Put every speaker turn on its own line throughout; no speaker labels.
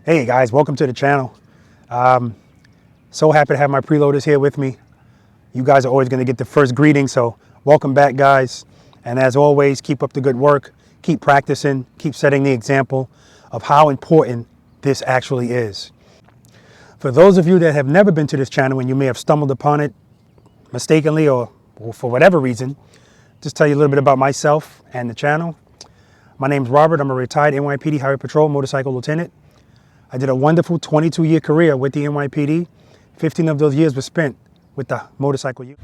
Hey guys, welcome to the channel. So happy to have my preloaders here with me. You guys are always going to get the first greeting, so welcome back guys. And as always, keep up the good work, keep practicing, keep setting the example of how important this actually is. For those of you that have never been to this channel and you may have stumbled upon it mistakenly or for whatever reason, just tell you a little bit about myself and the channel. My name's Robert. I'm a retired NYPD Highway Patrol motorcycle lieutenant. I did a wonderful 22-year career with the NYPD. 15 of those years were spent with the motorcycle unit.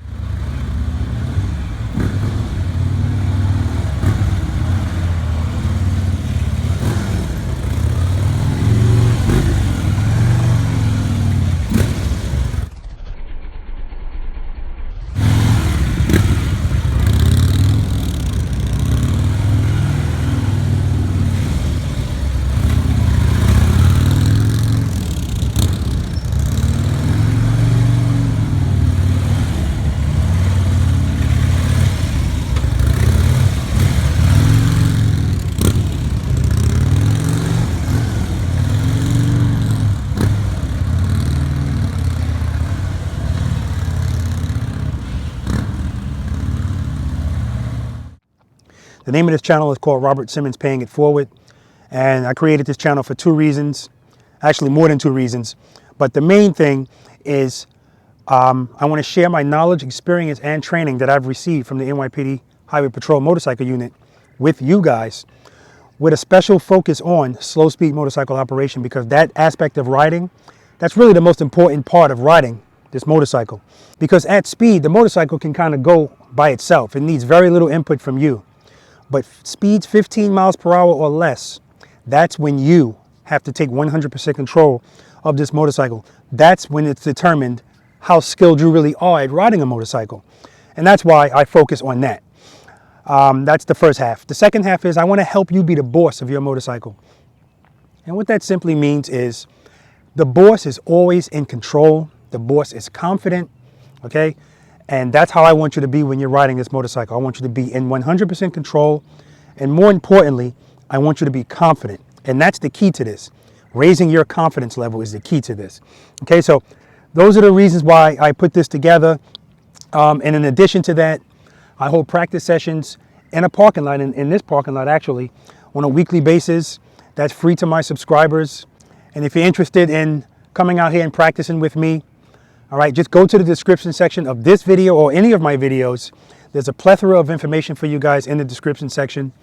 The name of this channel is called Robert Simmons Paying It Forward. And I created this channel for two reasons, actually more than two reasons. But the main thing is I want to share my knowledge, experience, and training that I've received from the NYPD Highway Patrol motorcycle unit with you guys, with a special focus on slow speed motorcycle operation, because that aspect of riding, that's really the most important part of riding this motorcycle. Because at speed, the motorcycle can kind of go by itself. It needs very little input from you. But speeds 15 miles per hour or less, that's when you have to take 100% control of this motorcycle. That's when it's determined how skilled you really are at riding a motorcycle. And that's why I focus on that. That's the first half. The second half is I want to help you be the boss of your motorcycle. And what that simply means is the boss is always in control. The boss is confident, okay? And that's how I want you to be when you're riding this motorcycle. I want you to be in 100% control. And more importantly, I want you to be confident. And that's the key to this. Raising your confidence level is the key to this. Okay, so those are the reasons why I put this together. And in addition to that, I hold practice sessions in a parking lot, in this parking lot actually, on a weekly basis. That's free to my subscribers. And if you're interested in coming out here and practicing with me, all right, just go to the description section of this video or any of my videos. There's a plethora of information for you guys in the description section.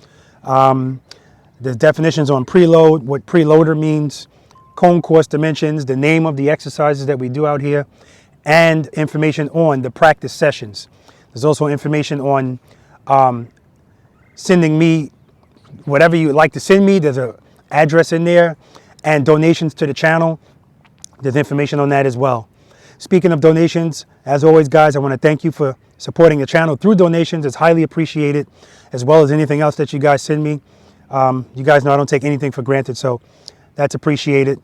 There's definitions on preload, what preloader means, cone course dimensions, the name of the exercises that we do out here, and information on the practice sessions. There's also information on sending me whatever you would like to send me. There's an address in there, and donations to the channel. There's information on that as well. Speaking of donations, as always, guys, I want to thank you for supporting the channel through donations. It's highly appreciated, as well as anything else that you guys send me. You guys know I don't take anything for granted, so that's appreciated.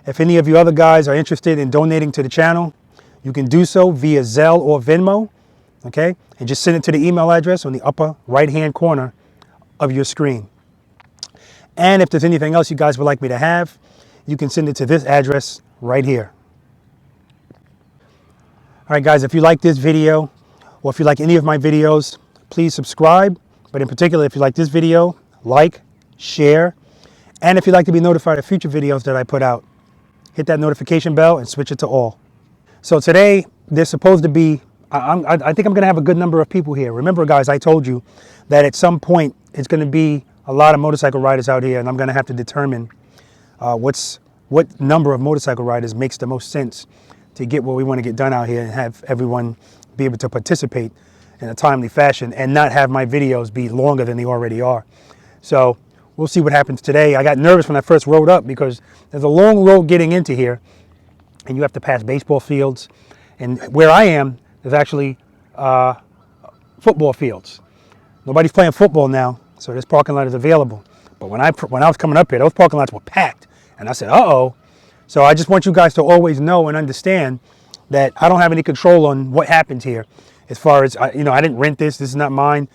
If any of you other guys are interested in donating to the channel, you can do so via Zelle or Venmo, okay? And just send it to the email address on the upper right-hand corner of your screen. And if there's anything else you guys would like me to have, you can send it to this address right here. All right, guys, if you like this video or if you like any of my videos, please subscribe. But in particular, if you like this video, like, share. And if you'd like to be notified of future videos that I put out, hit that notification bell and switch it to all. So today, there's supposed to be, I think I'm going to have a good number of people here. Remember, guys, I told you that at some point, it's going to be a lot of motorcycle riders out here, and I'm going to have to determine what number of motorcycle riders makes the most sense to get what we want to get done out here and have everyone be able to participate in a timely fashion and not have my videos be longer than they already are. So we'll see what happens today. I got nervous when I first rode up because there's a long road getting into here and you have to pass baseball fields. And where I am, there's actually football fields. Nobody's playing football now, so this parking lot is available. But when I was coming up here, those parking lots were packed. And I said, uh-oh. So I just want you guys to always know and understand that I don't have any control on what happens here. As far as, I didn't rent this. This is not mine.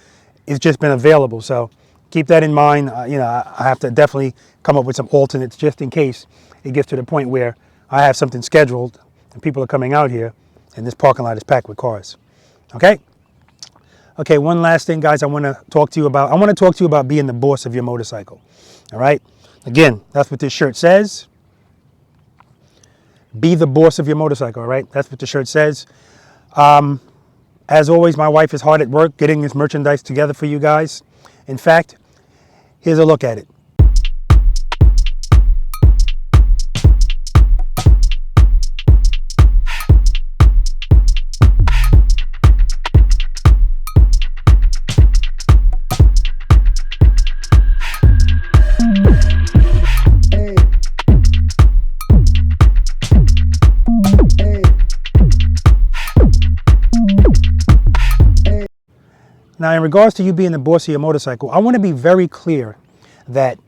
It's just been available. So keep that in mind. You know, I have to definitely come up with some alternates just in case it gets to the point where I have something scheduled and people are coming out here and this parking lot is packed with cars. Okay? Okay, one last thing, guys, I want to talk to you about. I want to talk to you about being the boss of your motorcycle. All right? Again, that's what this shirt says. Be the boss of your motorcycle, all right? That's what the shirt says. As always, my wife is hard at work getting this merchandise together for you guys. In fact, here's a look at it. Now, in regards to you being the boss of your motorcycle, I want to be very clear that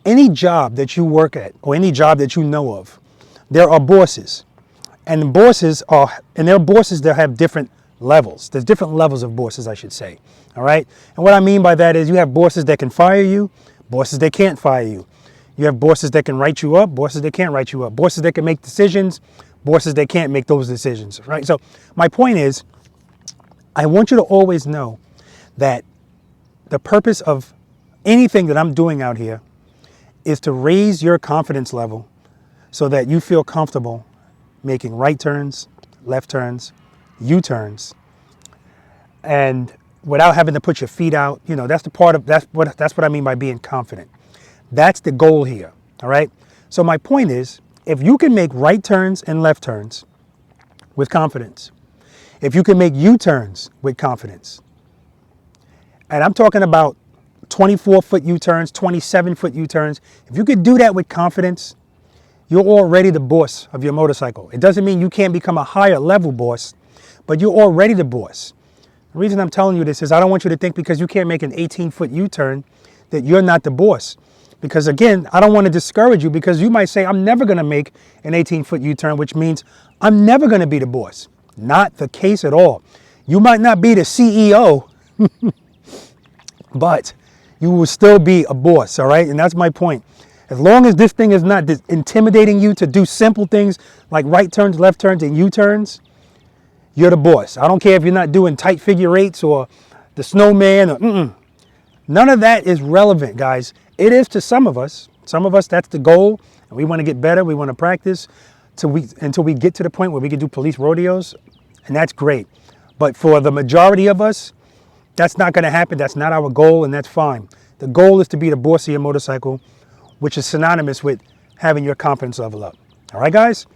any job that you work at or any job that you know of, there are bosses. And the bosses there are bosses that have different levels. There's different levels of bosses, I should say. All right? And what I mean by that is you have bosses that can fire you, bosses that can't fire you. You have bosses that can write you up, bosses that can't write you up, bosses that can make decisions, bosses that can't make those decisions. Right? So my point is, I want you to always know that the purpose of anything that I'm doing out here is to raise your confidence level so that you feel comfortable making right turns, left turns, U-turns, and without having to put your feet out. You know, that's what I mean by being confident. That's the goal here, all right? So my point is, if you can make right turns and left turns with confidence, if you can make U-turns with confidence, and I'm talking about 24-foot U-turns, 27-foot U-turns, if you could do that with confidence, you're already the boss of your motorcycle. It doesn't mean you can't become a higher level boss, but you're already the boss. The reason I'm telling you this is I don't want you to think because you can't make an 18-foot U-turn that you're not the boss. Because again, I don't want to discourage you because you might say, I'm never going to make an 18-foot U-turn, which means I'm never going to be the boss. Not the case at all. You might not be the CEO, but you will still be a boss, all right? And that's my point. As long as this thing is not intimidating you to do simple things like right turns, left turns, and U-turns, you're the boss. I don't care if you're not doing tight figure eights or the snowman or none of that is relevant, guys. It is to some of us. Some of us, that's the goal. And we want to get better. We want to practice until we get to the point where we can do police rodeos. And that's great. But for the majority of us, that's not going to happen. That's not our goal, and that's fine. The goal is to be the boss of your motorcycle, which is synonymous with having your confidence level up. All right, guys?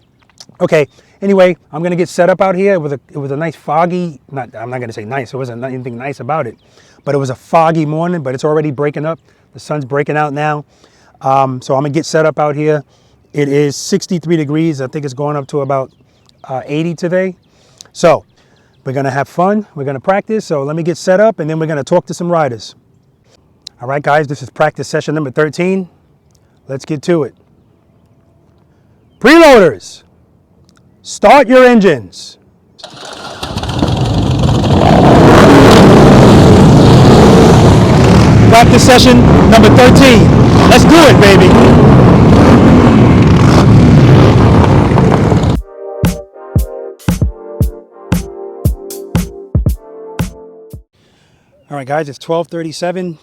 Okay. Anyway, I'm going to get set up out here. It was a nice foggy, I'm not going to say nice. There wasn't anything nice about it. But it was a foggy morning, but it's already breaking up. The sun's breaking out now. So I'm going to get set up out here. It is 63 degrees. I think it's going up to about 80 today. So we're going to have fun. We're going to practice. So let me get set up, and then we're going to talk to some riders. All right, guys, this is practice session number 13. Let's get to it. Preloaders, start your engines. Practice session number 13. Let's do it, baby. All right, guys, it's 12:37.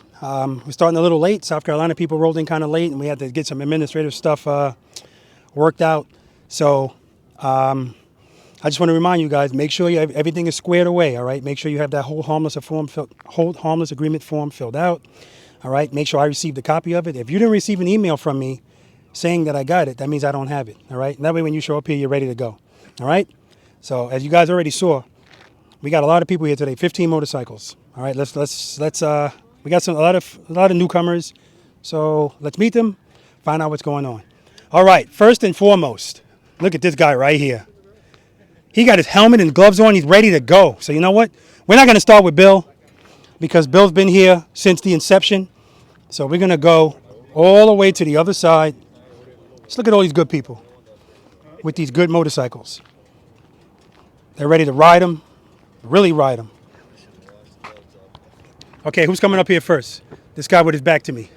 We're starting a little late. South Carolina people rolled in kind of late, and we had to get some administrative stuff worked out. So I just want to remind you guys, make sure everything is squared away, all right? Make sure you have that hold harmless agreement form filled out, all right? Make sure I received a copy of it. If you didn't receive an email from me saying that I got it, that means I don't have it, all right? And that way when you show up here, you're ready to go, all right? So as you guys already saw, we got a lot of people here today, 15 motorcycles. All right, let's we got a lot of newcomers. So let's meet them, find out what's going on. All right, first and foremost, look at this guy right here. He got his helmet and gloves on, he's ready to go. So you know what? We're not gonna start with Bill because Bill's been here since the inception. So we're gonna go all the way to the other side. Just look at all these good people with these good motorcycles. They're ready to ride them, really ride them. Okay, who's coming up here first? This guy with his back to me.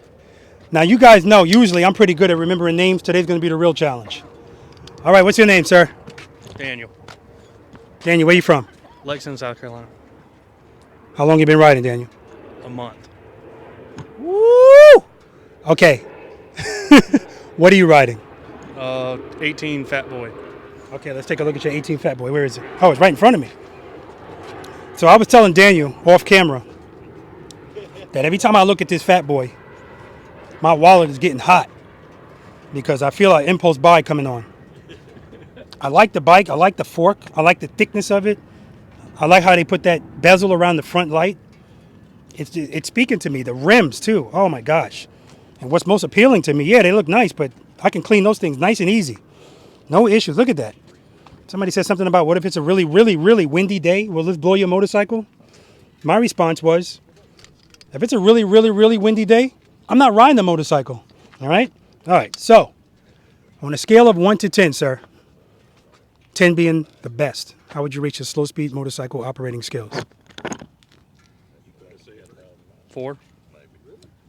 Now, you guys know, usually I'm pretty good at remembering names. Today's going to be the real challenge. All right, what's your name, sir?
Daniel.
Daniel, where you from?
Lexington, South Carolina.
How long you been riding, Daniel?
A month.
Woo! Okay. What are you riding?
18 Fat Boy.
Okay, let's take a look at your 18 Fat Boy. Where is it? Oh, it's right in front of me. So I was telling Daniel off camera that every time I look at this Fat Boy, my wallet is getting hot because I feel like impulse buy coming on. I like the bike. I like the fork. I like the thickness of it. I like how they put that bezel around the front light. It's speaking to me. The rims, too. Oh, my gosh. And what's most appealing to me, yeah, they look nice, but I can clean those things nice and easy. No issues. Look at that. Somebody said something about what if it's a really, really, really windy day? Will this blow your motorcycle? My response was, if it's a really, really, really windy day, I'm not riding the motorcycle. All right? All right. So, on a scale of 1 to 10, sir, 10 being the best, how would you rate your slow-speed motorcycle operating skills?
4.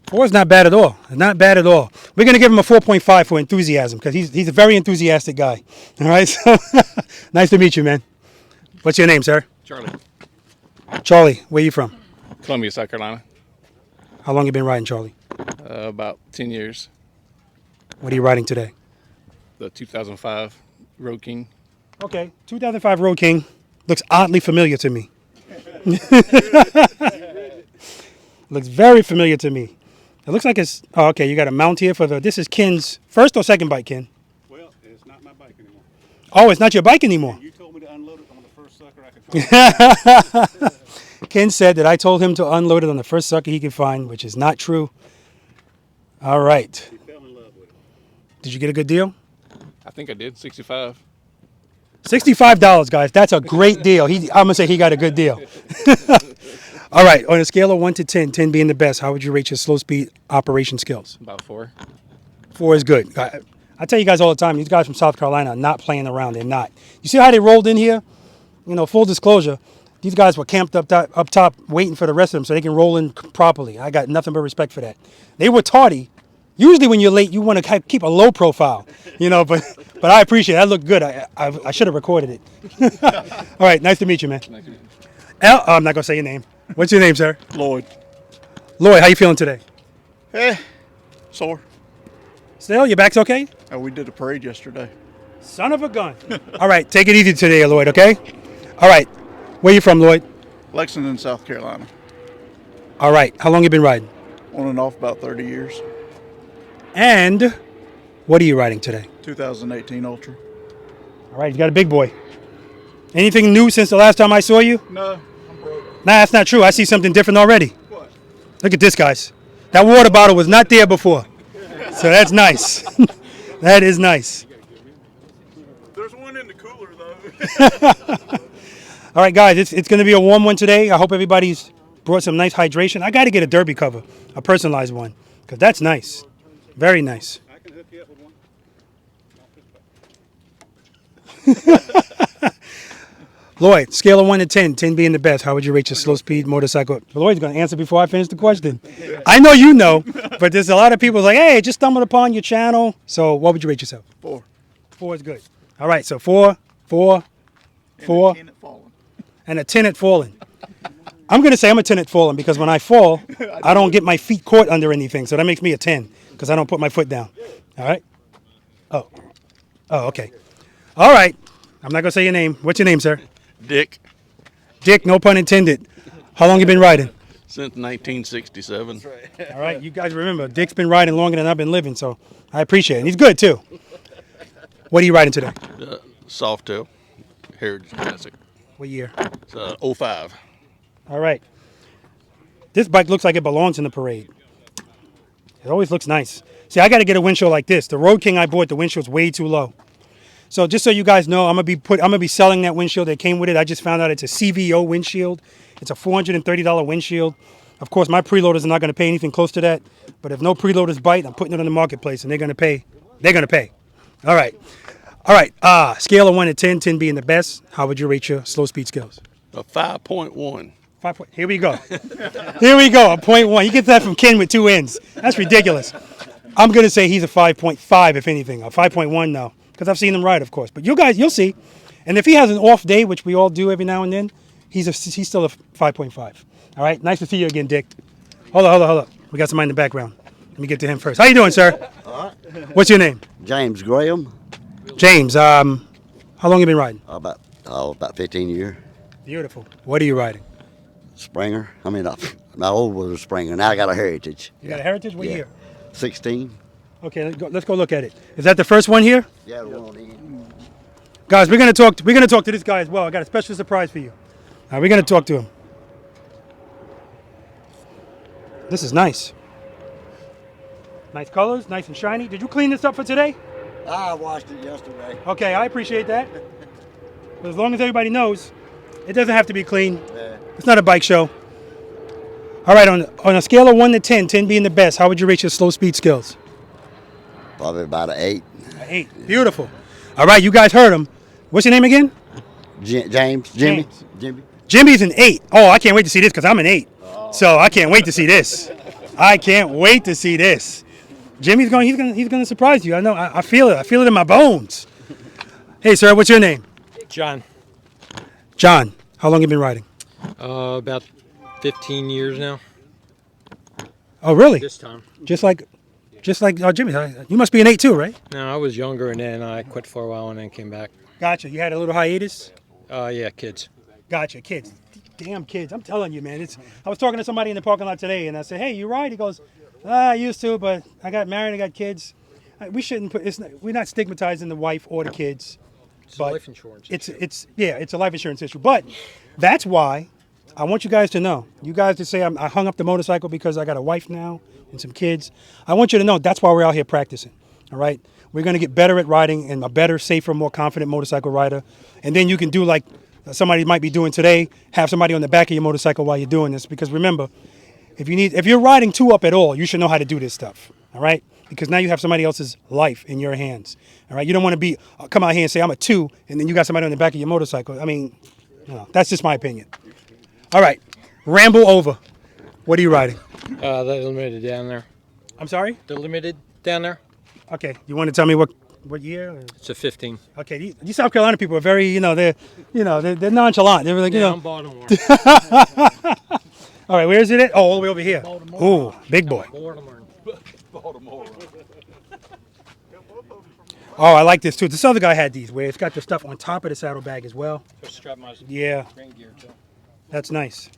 4 is not bad at all. Not bad at all. We're going to give him a 4.5 for enthusiasm because he's a very enthusiastic guy. All right? So, nice to meet you, man. What's your name, sir?
Charlie.
Charlie, where you from?
Columbia, South Carolina.
How long you been riding, Charlie?
About 10 years.
What are you riding today?
The 2005 Road King.
Okay, 2005 Road King. Looks oddly familiar to me. Looks very familiar to me. It looks like it's... Oh, okay, you got a mount here for the... This is Ken's first or second bike, Ken?
Well, it's not my bike anymore.
Oh, it's not your bike anymore.
You told me to unload it on the first sucker I could find.
Ken said that I told him to unload it on the first sucker he could find, which is not true. All right.
He fell in love with it.
Did you get a good deal?
I think I did, 65.
$65, guys. That's a great deal. I'm going to say he got a good deal. All right. On a scale of 1 to 10, 10 being the best, how would you rate your slow speed operation skills?
About 4.
4 is good. I tell you guys all the time, these guys from South Carolina are not playing around. They're not. You see how they rolled in here? You know, full disclosure, these guys were camped up top waiting for the rest of them so they can roll in properly. I got nothing but respect for that. They were tardy. Usually when you're late, you want to keep a low profile, you know, but I appreciate it. That looked good. I should have recorded it. All right. Nice to meet you, man.
Nice to meet you.
I'm not going to say your name. What's your name, sir?
Lloyd.
Lloyd, how you feeling today?
Sore.
Still, your back's okay?
We did a parade yesterday.
Son of a gun. All right. Take it easy today, Lloyd, okay? All right. Where you from, Lloyd?
Lexington, South Carolina.
All right. How long you been riding?
On and off about 30 years.
And what are you riding today?
2018 Ultra.
All right. You got a big boy. Anything new since the last time I saw you?
No, I'm broke.
Nah, that's not true. I see something different already.
What?
Look at this, guys. That water bottle was not there before. So that's nice. That is nice.
There's one in the cooler, though.
All right, guys, it's going to be a warm one today. I hope everybody's brought some nice hydration. I got to get a derby cover, a personalized one, because that's nice. Very nice.
I can hook you up with one.
Lloyd, scale of 1 to 10, 10 being the best, how would you rate your slow speed motorcycle? Lloyd's going to answer before I finish the question. I know you know, but there's a lot of people like, hey, just stumbled upon your channel. So what would you rate yourself?
4.
4 is good. All right, so 4, 4, 4, and a 10 at falling. I'm going to say I'm a 10 at falling because when I fall, I don't get my feet caught under anything. So that makes me a 10 because I don't put my foot down. All right? Oh, okay. All right. I'm not going to say your name. What's your name, sir?
Dick,
Dick, no pun intended. How long you been riding?
since 1967.
All right, you guys remember, Dick's been riding longer than I've been living, so I appreciate it. And he's good, too. What are you riding today?
Softail, Heritage Classic.
What year?
It's 05.
All right. This bike looks like it belongs in the parade. It always looks nice. See, I got to get a windshield like this. The Road King I bought, the windshield's way too low. So just so you guys know, I'm gonna be selling that windshield that came with it. I just found out it's a CVO windshield. It's a $430 windshield. Of course, my preloaders are not going to pay anything close to that. But if no preloaders bite, I'm putting it on the marketplace, and they're going to pay. They're going to pay. All right. Scale of 1 to 10, 10 being the best. How would you rate your slow speed skills?
A 5.1.
5 point. Here we go. Here we go. A 0.1. He gets that from Ken with 2 ends. That's ridiculous. I'm gonna say he's a 5.5, if anything. A 5.1 now, because I've seen him ride, of course. But you guys, you'll see. And if he has an off day, which we all do every now and then, he's still a 5.5. All right. Nice to see you again, Dick. Hold up. We got somebody in the background. Let me get to him first. How you doing, sir?
All right.
What's your name?
James Graham.
James. How long you been riding?
About 15 years.
Beautiful. What are you riding?
Springer. I mean, my old was a Springer. Now I got a Heritage.
You got a Heritage? What
Yeah.
year?
16.
Okay, let's go look at it. Is that the first one here?
Yeah, the one on the end.
Guys, we're gonna talk to this guy as well. I got a special surprise for you. All right, we're gonna talk to him. This is nice. Nice colors, nice and shiny. Did you clean this up for today?
I washed it yesterday.
Okay, I appreciate that. But as long as everybody knows, it doesn't have to be clean.
Yeah.
It's not a bike show. All right, on a scale of 1 to 10, 10 being the best, how would you rate your slow speed skills?
Probably about an 8.
8. Beautiful. All right, you guys heard him. What's your name again?
Jimmy.
James.
Jimmy.
Jimmy's an 8. Oh, I can't wait to see this because I'm an 8. So I can't wait to see this. I can't wait to see this. Jimmy's he's going to surprise you. I know. I feel it. I feel it in my bones. Hey, sir, what's your name?
John.
John. How long you been riding?
About 15 years now.
Oh, really?
This time.
Just like Jimmy. You must be an 8 too, right?
No, I was younger and then I quit for a while and then came back.
Gotcha. You had a little hiatus?
Yeah, kids.
Gotcha. Kids. Damn kids. I'm telling you, man. I was talking to somebody in the parking lot today, and I said, hey, you ride? He goes, I used to, but I got married, I got kids. We shouldn't we're not stigmatizing the wife or the kids.
It's
But
life insurance.
It's a life insurance issue. But that's why I want you guys to know. You guys to say I hung up the motorcycle because I got a wife now and some kids. I want you to know that's why we're out here practicing. All right? We're going to get better at riding and a better, safer, more confident motorcycle rider. And then you can do like somebody might be doing today, have somebody on the back of your motorcycle while you're doing this. Because remember, if you're riding 2-up at all, you should know how to do this stuff. All right? Because now you have somebody else's life in your hands. All right? You don't want to come out here and say, I'm a 2, and then you got somebody on the back of your motorcycle. I mean, that's just my opinion. All right. Ramble over. What are you riding?
The limited down there.
I'm sorry?
The limited down there?
Okay. You want to tell me what year?
It's a 15.
Okay. These South Carolina people are very, they're nonchalant. They're like,
Yeah, I'm Baltimore.
All right. Where is it at? Oh, all the way over here. Ooh, big boy.
Baltimore.
Oh, I like this too. This other guy had these where it's got the stuff on top of the saddlebag as well.
Just strap my
Yeah,
rain gear too.
that's nice.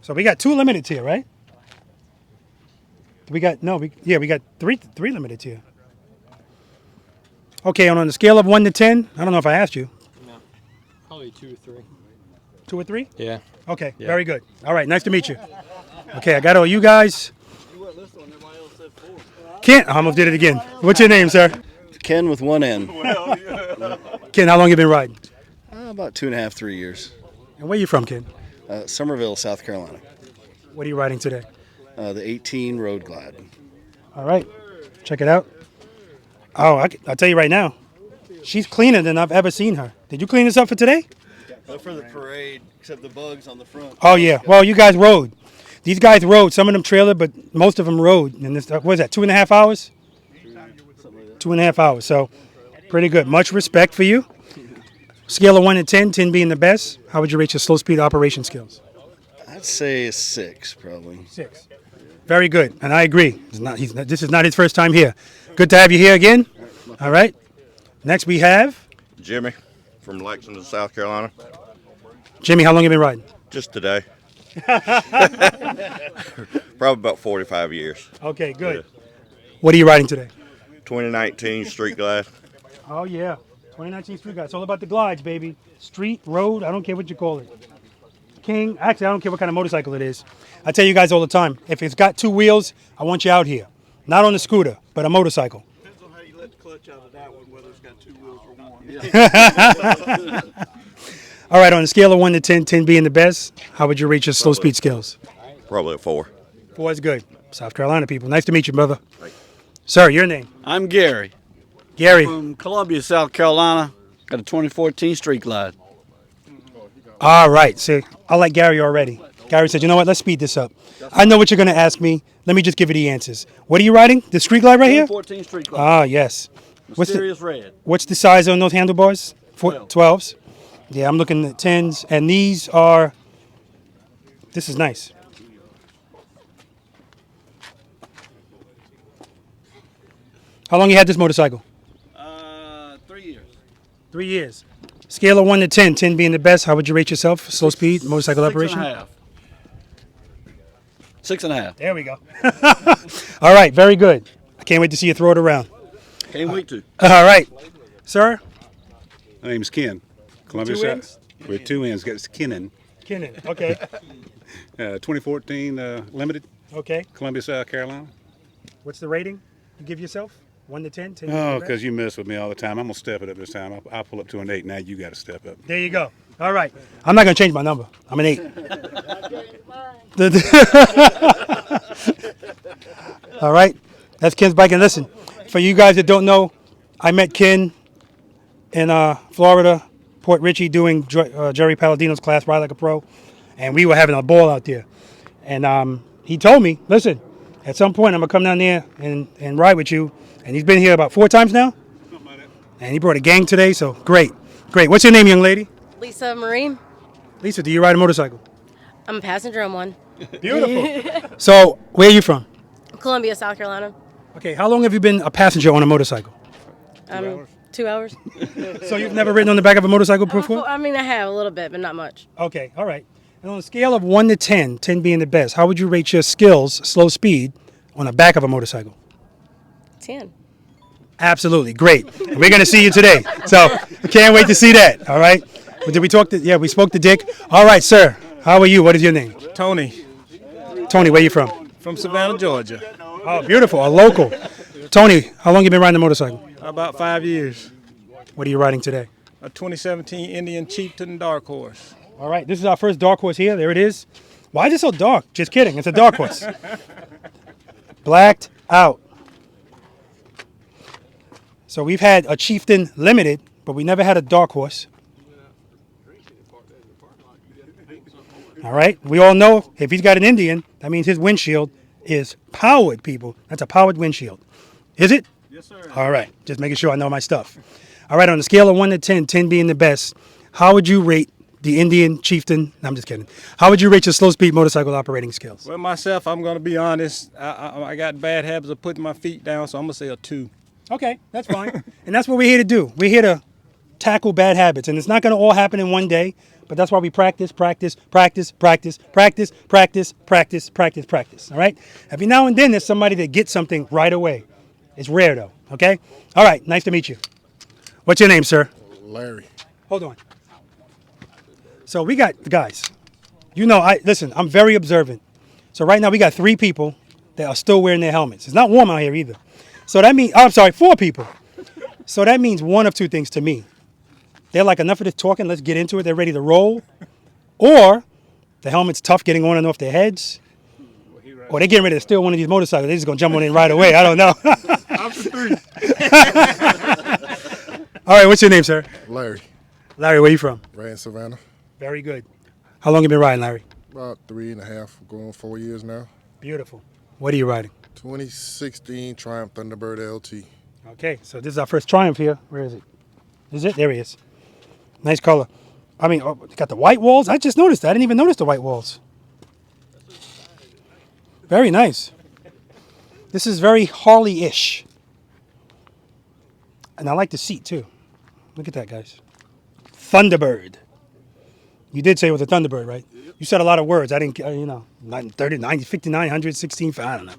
So we got 2 limiteds here, right? We got three limiteds here. Okay, and on the scale of 1 to 10, I don't know if I asked you.
No. Probably 2 or 3.
2 or 3?
Yeah.
Okay,
Yeah.
very good. All right, nice to meet you. Okay, I got all you guys. Ken, I almost did it again. What's your name, sir?
Ken with one N.
Ken, how long you been riding?
About 2.5, 3 years.
And where you from, Ken?
Somerville, South Carolina.
What are you riding today?
The 18 Road Glide.
All right, check it out. Oh, I'll tell you right now, she's cleaner than I've ever seen her. Did you clean this up for today?
For the parade, except the bugs on the front.
Oh, yeah. Well, you guys rode. These guys rode. Some of them trailer, but most of them rode. And this, what is that, 2.5 hours? 2.5 hours. So, pretty good. Much respect for you. Scale of 1 to 10, 10 being the best. How would you rate your slow speed operation skills?
I'd say a 6, probably.
6. Very good. And I agree. This is not his first time here. Good to have you here again. All right. Next we have
Jimmy from Lexington, South Carolina.
Jimmy. How long have you been riding?
Just today. Probably about 45 years.
Okay, good. What are you riding today?
2019 Street Glide.
Oh, yeah. 2019 Street Glide. It's all about the glides, baby. Street, road, I don't care what you call it. King, actually, I don't care what kind of motorcycle it is. I tell you guys all the time, if it's got 2 wheels, I want you out here. Not on a scooter, but a motorcycle.
Depends on how you let the clutch out of that one, whether it's got 2 wheels or 1.
All right, on a scale of 1 to 10, 10 being the best, how would you rate your slow speed skills?
Probably a 4.
4 is good. South Carolina people. Nice to meet you, brother. Sir, your name?
I'm Gary
Gary.
from Columbia, South Carolina. Got a 2014 Street Glide.
All right. See, I like Gary already. Gary said, you know what? Let's speed this up. I know what you're going to ask me. Let me just give you the answers. What are you riding? The Street Glide right here?
14 Street Glide.
Ah, yes.
Mysterious red.
What's the size on those handlebars? 12s. Yeah, I'm looking at 10s. And these are, this is nice. How long you had this motorcycle?
3 years.
3 years. Scale of 1 to 10, 10 being the best. How would you rate yourself? Slow speed, motorcycle operation?
6.5. 6.5.
There we go. All right, very good. I can't wait to see you throw it around.
Can't wait to.
All right, sir.
My name's Ken. Columbia,
Two N's?
with 2 N's. Got Kennan.
Kinnan. Okay.
2014 Limited,
Okay.
Columbia, South Carolina.
What's the rating you give yourself? 1 to 10? 10
Oh,
being the best?
because you mess with me all the time. I'm going to step it up this time. I'll pull up to an 8. Now you got to step up.
There you go. All right. I'm not going to change my number. I'm an 8. All right. That's Ken's bike. And listen, for you guys that don't know, I met Ken in Florida, Port Richey, doing Jerry Palladino's class, Ride Like a Pro. And we were having a ball out there. And he told me, listen, at some point I'm going to come down there and ride with you. And he's been here about 4 times now. And he brought a gang today, so great. Great. What's your name, young lady?
Lisa Marie.
Lisa, do you ride a motorcycle?
I'm a passenger on one.
Beautiful. So, where are you from?
Columbia, South Carolina.
Okay, how long have you been a passenger on a motorcycle?
2 hours.
So you've never ridden on the back of a motorcycle before?
I mean, I have a little bit, but not much.
Okay, all right. And on a scale of 1 to 10, 10 being the best, how would you rate your skills, slow speed, on the back of a motorcycle?
10.
Absolutely, great. And we're going to see you today. So, we can't wait to see that, all right? Did we talk to, yeah, we spoke to Dick. All right, sir, how are you? What is your name?
Tony,
Tony, where you from?
from Savannah, Georgia.
Oh, beautiful, a local. Tony, how long you been riding a motorcycle?
About 5 years.
What are you riding today?
A 2017 Indian Chieftain Dark Horse.
All right, this is our first dark horse here. There it is. Why is it so dark? Just kidding. It's a dark horse. Blacked out. So we've had a Chieftain Limited, but we never had a dark horse. All right. We all know if he's got an Indian, that means his windshield is powered, people. That's a powered windshield. Is it?
Yes, sir.
All right. Just making sure I know my stuff. All right. On a scale of 1 to 10, 10 being the best, how would you rate the Indian Chieftain? No, I'm just kidding. How would you rate your slow speed motorcycle operating skills?
Well, myself, I'm going to be honest. I got bad habits of putting my feet down, so I'm going to say a 2.
Okay, that's fine. And that's what we're here to do. We're here to tackle bad habits. And it's not going to all happen in one day, but that's why we practice. All right? Every now and then there's somebody that gets something right away. It's rare though, okay? All right, nice to meet you. What's your name, sir?
Larry.
Hold on. So we got, guys, you know, listen, I'm very observant. So right now we got 3 people that are still wearing their helmets. It's not warm out here either. So that means, I'm sorry, 4 people. So that means one of 2 things to me. They're like, enough of this talking, let's get into it. They're ready to roll. Or the helmet's tough getting on and off their heads. Or they're getting ready to steal one of these motorcycles. They're just going to jump on it right away. I don't know.
I'm for 3.
All right, what's your name, sir?
Larry.
Larry, where you from?
Right in Savannah.
Very good. How long you been riding, Larry?
About 3.5, going 4 years now.
Beautiful. What are you riding?
2016 Triumph Thunderbird LT.
Okay, so this is our first Triumph here. Where is it? Is it? There he is. Nice color. I mean, oh, got the white walls. I just noticed that. I didn't even notice the white walls. Very nice. This is very Harley-ish. And I like the seat, too. Look at that, guys. Thunderbird. You did say it was a Thunderbird, right? You said a lot of words. I didn't, 30, 90, 59, 100, 16, I don't know.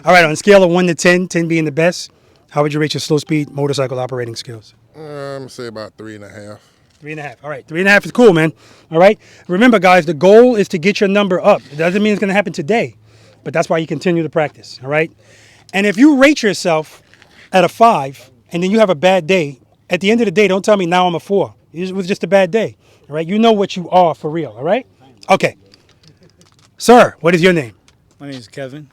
All right, on a scale of 1 to 10, 10 being the best, how would you rate your slow speed motorcycle operating skills?
I'm going to say about 3.5.
3.5. All right, 3.5 is cool, man. All right. Remember, guys, the goal is to get your number up. It doesn't mean it's going to happen today, but that's why you continue to practice. All right. And if you rate yourself at a 5 and then you have a bad day, at the end of the day, don't tell me now I'm a 4. It was just a bad day. All right. You know what you are for real. All right. Okay. Sir, what is your name?
My name is Kevin.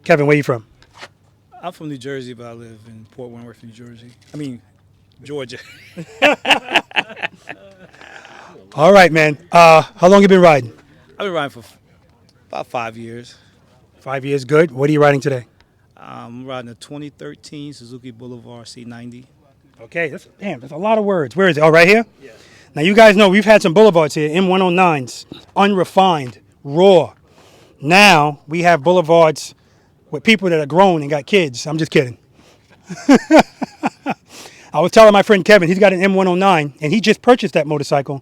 Kevin, where you from?
I'm from New Jersey, but I live in Port Wentworth, New Jersey. I mean, Georgia.
All right, man. How long you been riding?
I've been riding for about 5 years.
5 years, good. What are you riding today?
I'm riding a 2013 Suzuki Boulevard C90.
Okay, that's a lot of words. Where is it? Oh, right here? Yeah. Now, you guys know we've had some Boulevards here, M109s, unrefined, raw. Now, we have Boulevards with people that are grown and got kids. I'm just kidding. I was telling my friend Kevin, he's got an M109, and he just purchased that motorcycle.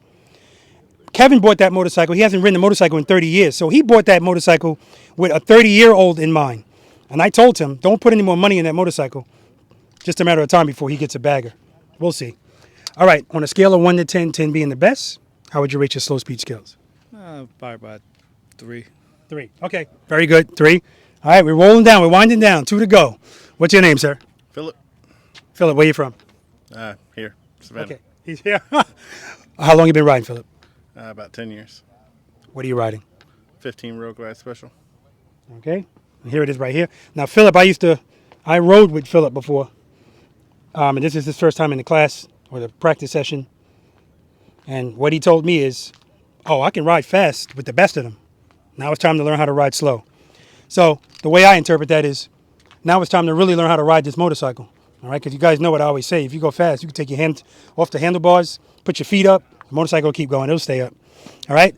Kevin bought that motorcycle. He hasn't ridden a motorcycle in 30 years. So he bought that motorcycle with a 30-year-old in mind. And I told him, don't put any more money in that motorcycle. Just a matter of time before he gets a bagger. We'll see. All right, on a scale of 1 to 10, 10 being the best, how would you rate your slow speed skills?
Probably about 3.
3. Okay, very good. 3. All right, we're rolling down. We're winding down. 2 to go. What's your name, sir?
Philip.
Philip, where you from?
Here, Savannah.
Okay, he's here. How long you been riding, Philip?
About 10 years.
What are you riding?
15 road glide special.
Okay, and here it is right here. Now, Philip, I rode with Philip before. And this is his first time in the class or the practice session. And what he told me is, oh, I can ride fast with the best of them. Now it's time to learn how to ride slow. So the way I interpret that is, now it's time to really learn how to ride this motorcycle. All right, because you guys know what I always say. If you go fast, you can take your hand off the handlebars, put your feet up, the motorcycle will keep going. It'll stay up. All right?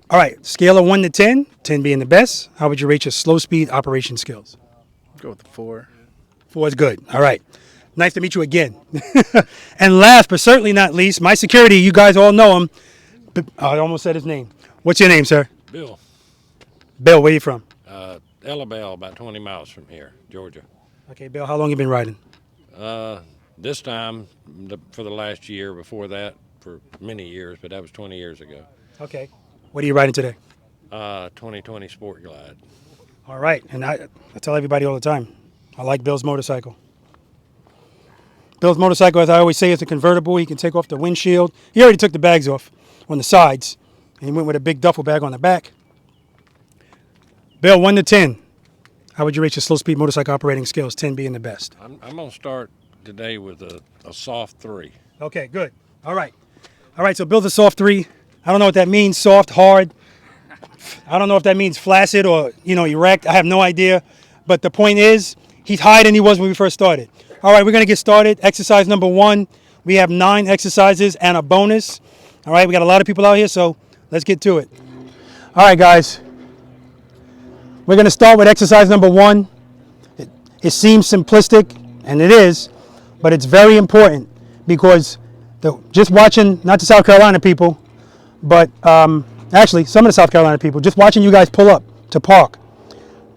All right, scale of 1 to 10, 10 being the best. How would you rate your slow speed operation skills?
Go with the 4.
4 is good. All right. Nice to meet you again. And last but certainly not least, my security, you guys all know him. I almost said his name. What's your name, sir?
Bill.
Bill, where you from?
Elabelle, about 20 miles from here, Georgia.
Okay, Bill, how long you been riding?
This time, for the last year, before that, for many years, but that was 20 years ago.
Okay. What are you riding today?
2020 Sport Glide.
All right. And I tell everybody all the time, I like Bill's motorcycle. Bill's motorcycle, as I always say, is a convertible. He can take off the windshield. He already took the bags off on the sides, and he went with a big duffel bag on the back. Bill, 1 to 10. How would you rate your slow speed motorcycle operating skills, 10 being the best?
I'm going to start today with a soft 3.
Okay, good. All right. All right, so Bill's a soft 3. I don't know what that means, soft, hard. I don't know if that means flaccid or, erect. I have no idea. But the point is, he's higher than he was when we first started. All right, we're going to get started. Exercise number 1. We have 9 exercises and a bonus. All right, we got a lot of people out here, so let's get to it. All right, guys. We're going to start with exercise number 1. It seems simplistic, and it is, but it's very important because just watching, not the South Carolina people, but actually some of the South Carolina people, just watching you guys pull up to park,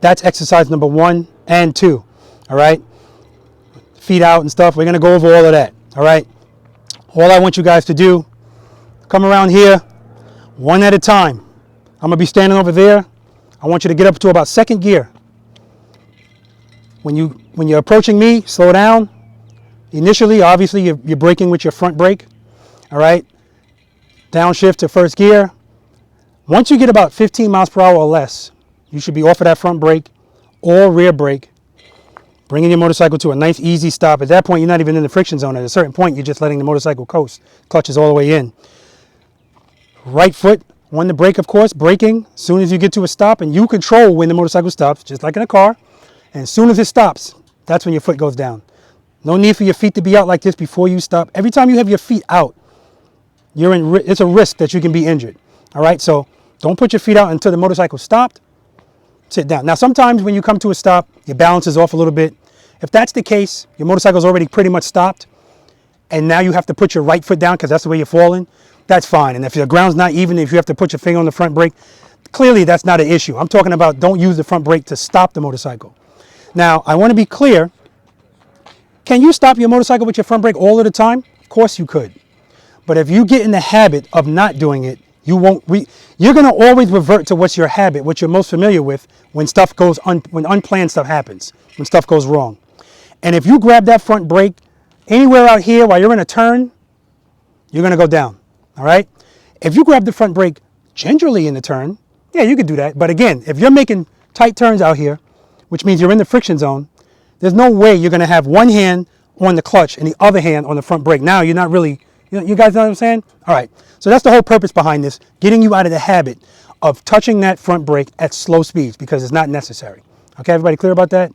that's exercise number 1 and 2, all right? Feet out and stuff. We're going to go over all of that, all right? All I want you guys to do, come around here one at a time. I'm going to be standing over there. I want you to get up to about 2nd gear. When you're approaching me, slow down. Initially, obviously, you're braking with your front brake, all right? Downshift to 1st gear. Once you get about 15 miles per hour or less, you should be off of that front brake or rear brake, bringing your motorcycle to a nice, easy stop. At that point, you're not even in the friction zone. At a certain point, you're just letting the motorcycle coast. Clutch is all the way in. Right foot on the brake, of course, braking. As soon as you get to a stop, and you control when the motorcycle stops, just like in a car. And as soon as it stops, that's when your foot goes down. No need for your feet to be out like this before you stop. Every time you have your feet out, it's a risk that you can be injured. All right, so don't put your feet out until the motorcycle stopped. Sit down. Now, sometimes when you come to a stop, your balance is off a little bit. If that's the case, your motorcycle's already pretty much stopped, and now you have to put your right foot down because that's the way you're falling, that's fine. And if the ground's not even, if you have to put your finger on the front brake, clearly that's not an issue. I'm talking about don't use the front brake to stop the motorcycle. Now, I want to be clear. Can you stop your motorcycle with your front brake all of the time? Of course you could. But if you get in the habit of not doing it, you're going to always revert to what's your habit, what you're most familiar with when stuff goes when unplanned stuff happens, when stuff goes wrong. And if you grab that front brake anywhere out here while you're in a turn, you're going to go down. All right? If you grab the front brake gingerly in the turn, yeah, you could do that. But again, if you're making tight turns out here, which means you're in the friction zone, there's no way you're going to have one hand on the clutch and the other hand on the front brake. Now you're not really You guys know what I'm saying? All right. So that's the whole purpose behind this, getting you out of the habit of touching that front brake at slow speeds because it's not necessary. Okay, everybody clear about that?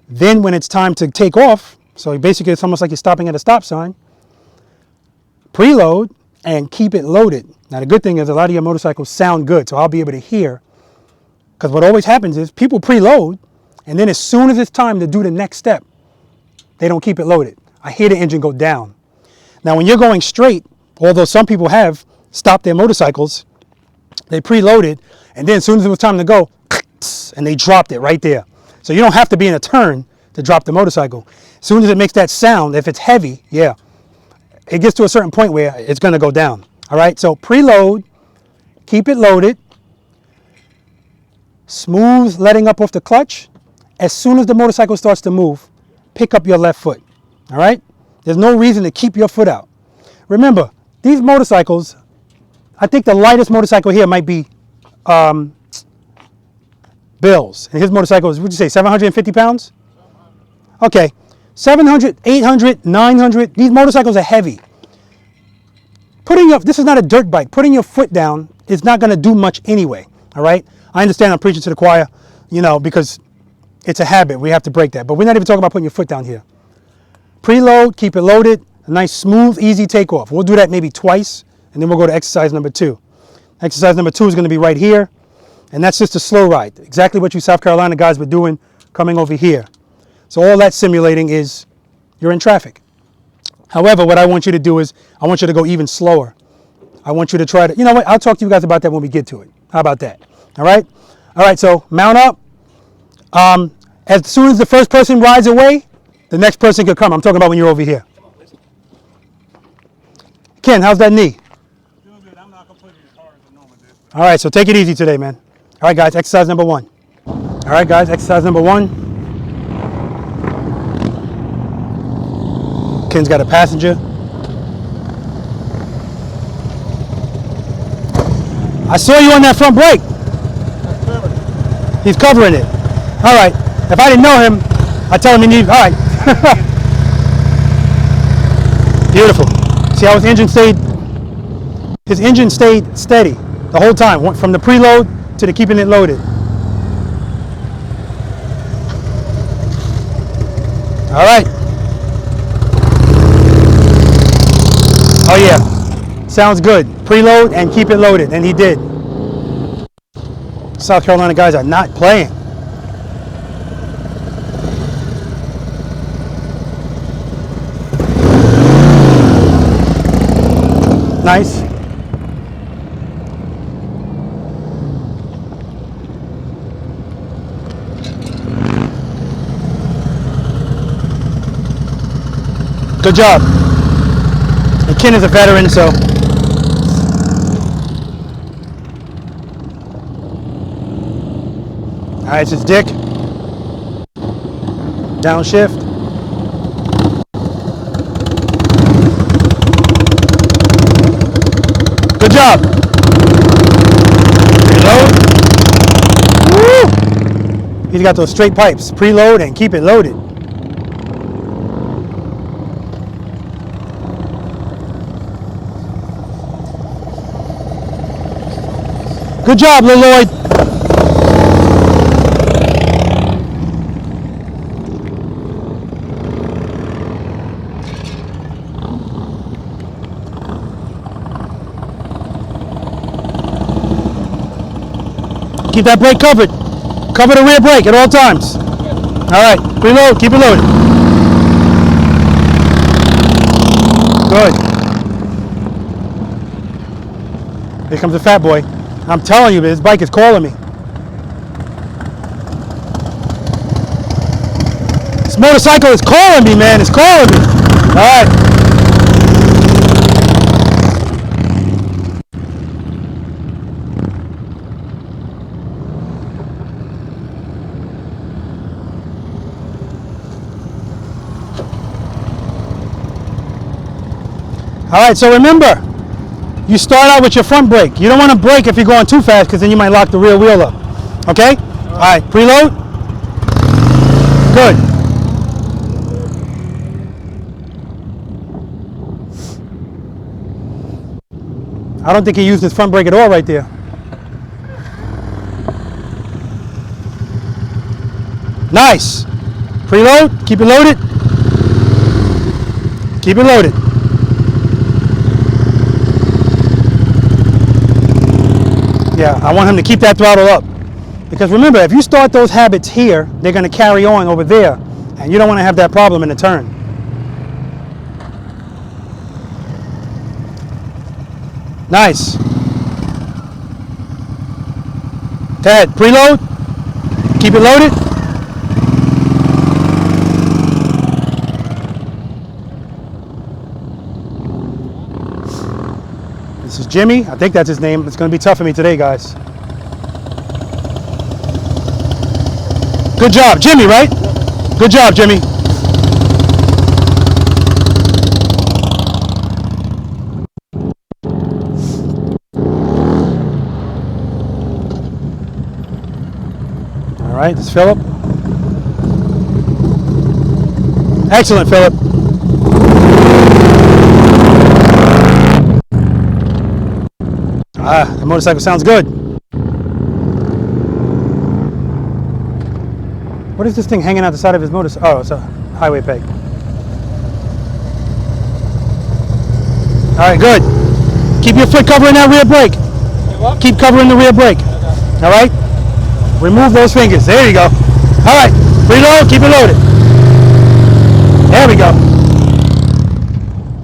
Then when it's time to take off, so basically it's almost like you're stopping at a stop sign, preload and keep it loaded. Now the good thing is a lot of your motorcycles sound good, so I'll be able to hear, because what always happens is people preload, and then as soon as it's time to do the next step, they don't keep it loaded. I hear the engine go down. Now when you're going straight, although some people have stopped their motorcycles, they preloaded, and then as soon as it was time to go, and they dropped it right there. So you don't have to be in a turn to drop the motorcycle. As soon as it makes that sound, if it's heavy, yeah, it gets to a certain point where it's going to go down. All right, so preload, keep it loaded, smooth letting up off the clutch. As soon as the motorcycle starts to move, pick up your left foot. All right, there's no reason to keep your foot out. Remember, these motorcycles, I think the lightest motorcycle here might be Bill's. And his motorcycle is, would you say, 750 pounds? Okay, 700, 800, 900. These motorcycles are heavy. This is not a dirt bike. Putting your foot down is not going to do much anyway. All right? I understand I'm preaching to the choir, because it's a habit. We have to break that. But we're not even talking about putting your foot down here. Preload, keep it loaded. A nice, smooth, easy takeoff. We'll do that maybe twice, and then we'll go to exercise number 2. Exercise number 2 is going to be right here, and that's just a slow ride. Exactly what you South Carolina guys were doing coming over here. So all that's simulating is you're in traffic. However, what I want you to do is I want you to go even slower. I want you to try to, I'll talk to you guys about that when we get to it. How about that? All right? All right, so mount up. As soon as the first person rides away, the next person could come. I'm talking about when you're over here. Ken, how's that knee?
Doing good. I'm not going to put it as hard as I normally do.
All right, so take it easy today, man. All right, guys, exercise number 1. All right, guys, exercise number 1. Ken's got a passenger. I saw you on that front brake. He's covering it. All right. If I didn't know him, I'd tell him he needs. All right. Beautiful. See how his engine stayed? His engine stayed steady the whole time, from the preload to the keeping it loaded. All right. Oh yeah, sounds good. Preload and keep it loaded, and he did. South Carolina guys are not playing. Nice. Good job. And Ken is a veteran, so. All right, it's Dick. Downshift. Good job. Preload. Woo! He's got those straight pipes. Preload and keep it loaded. Good job, Lil Lloyd. Keep that brake covered. Cover the rear brake at all times. All right, preload, keep it loaded. Good. Here comes the fat boy. I'm telling you, this bike is calling me. This motorcycle is calling me, man. It's calling me. All right. All right, so remember, you start out with your front brake. You don't want to brake if you're going too fast because then you might lock the rear wheel up. Okay? All right, preload. Good. I don't think he used his front brake at all right there. Nice. Preload. Keep it loaded. Keep it loaded. Yeah, I want him to keep that throttle up. Because remember, if you start those habits here, they're going to carry on over there. And you don't want to have that problem in the turn. Nice. Ted, preload. Keep it loaded. This is Jimmy. I think that's his name. It's going to be tough for me today, guys. Good job. Jimmy, right? Good job, Jimmy. All right, it's Philip. Excellent, Philip. Ah, the motorcycle sounds good. What is this thing hanging out the side of his motorcycle? Oh, it's a highway peg. All right, good. Keep your foot covering that rear brake. Keep covering the rear brake. All right? Remove those fingers. There you go. All right, preload, keep it loaded. There we go.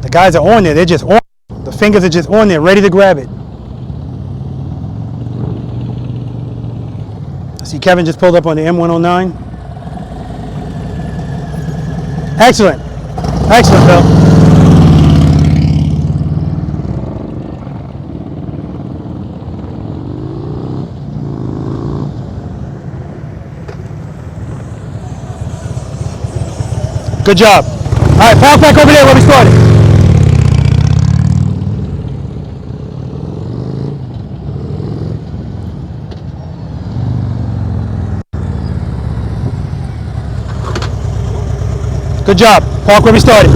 The guys are on there. They're just on. The fingers are just on there, ready to grab it. I see Kevin just pulled up on the M109. Excellent. Excellent, Phil. Good job. All right, park back over there where we started. Good job. Park where we started.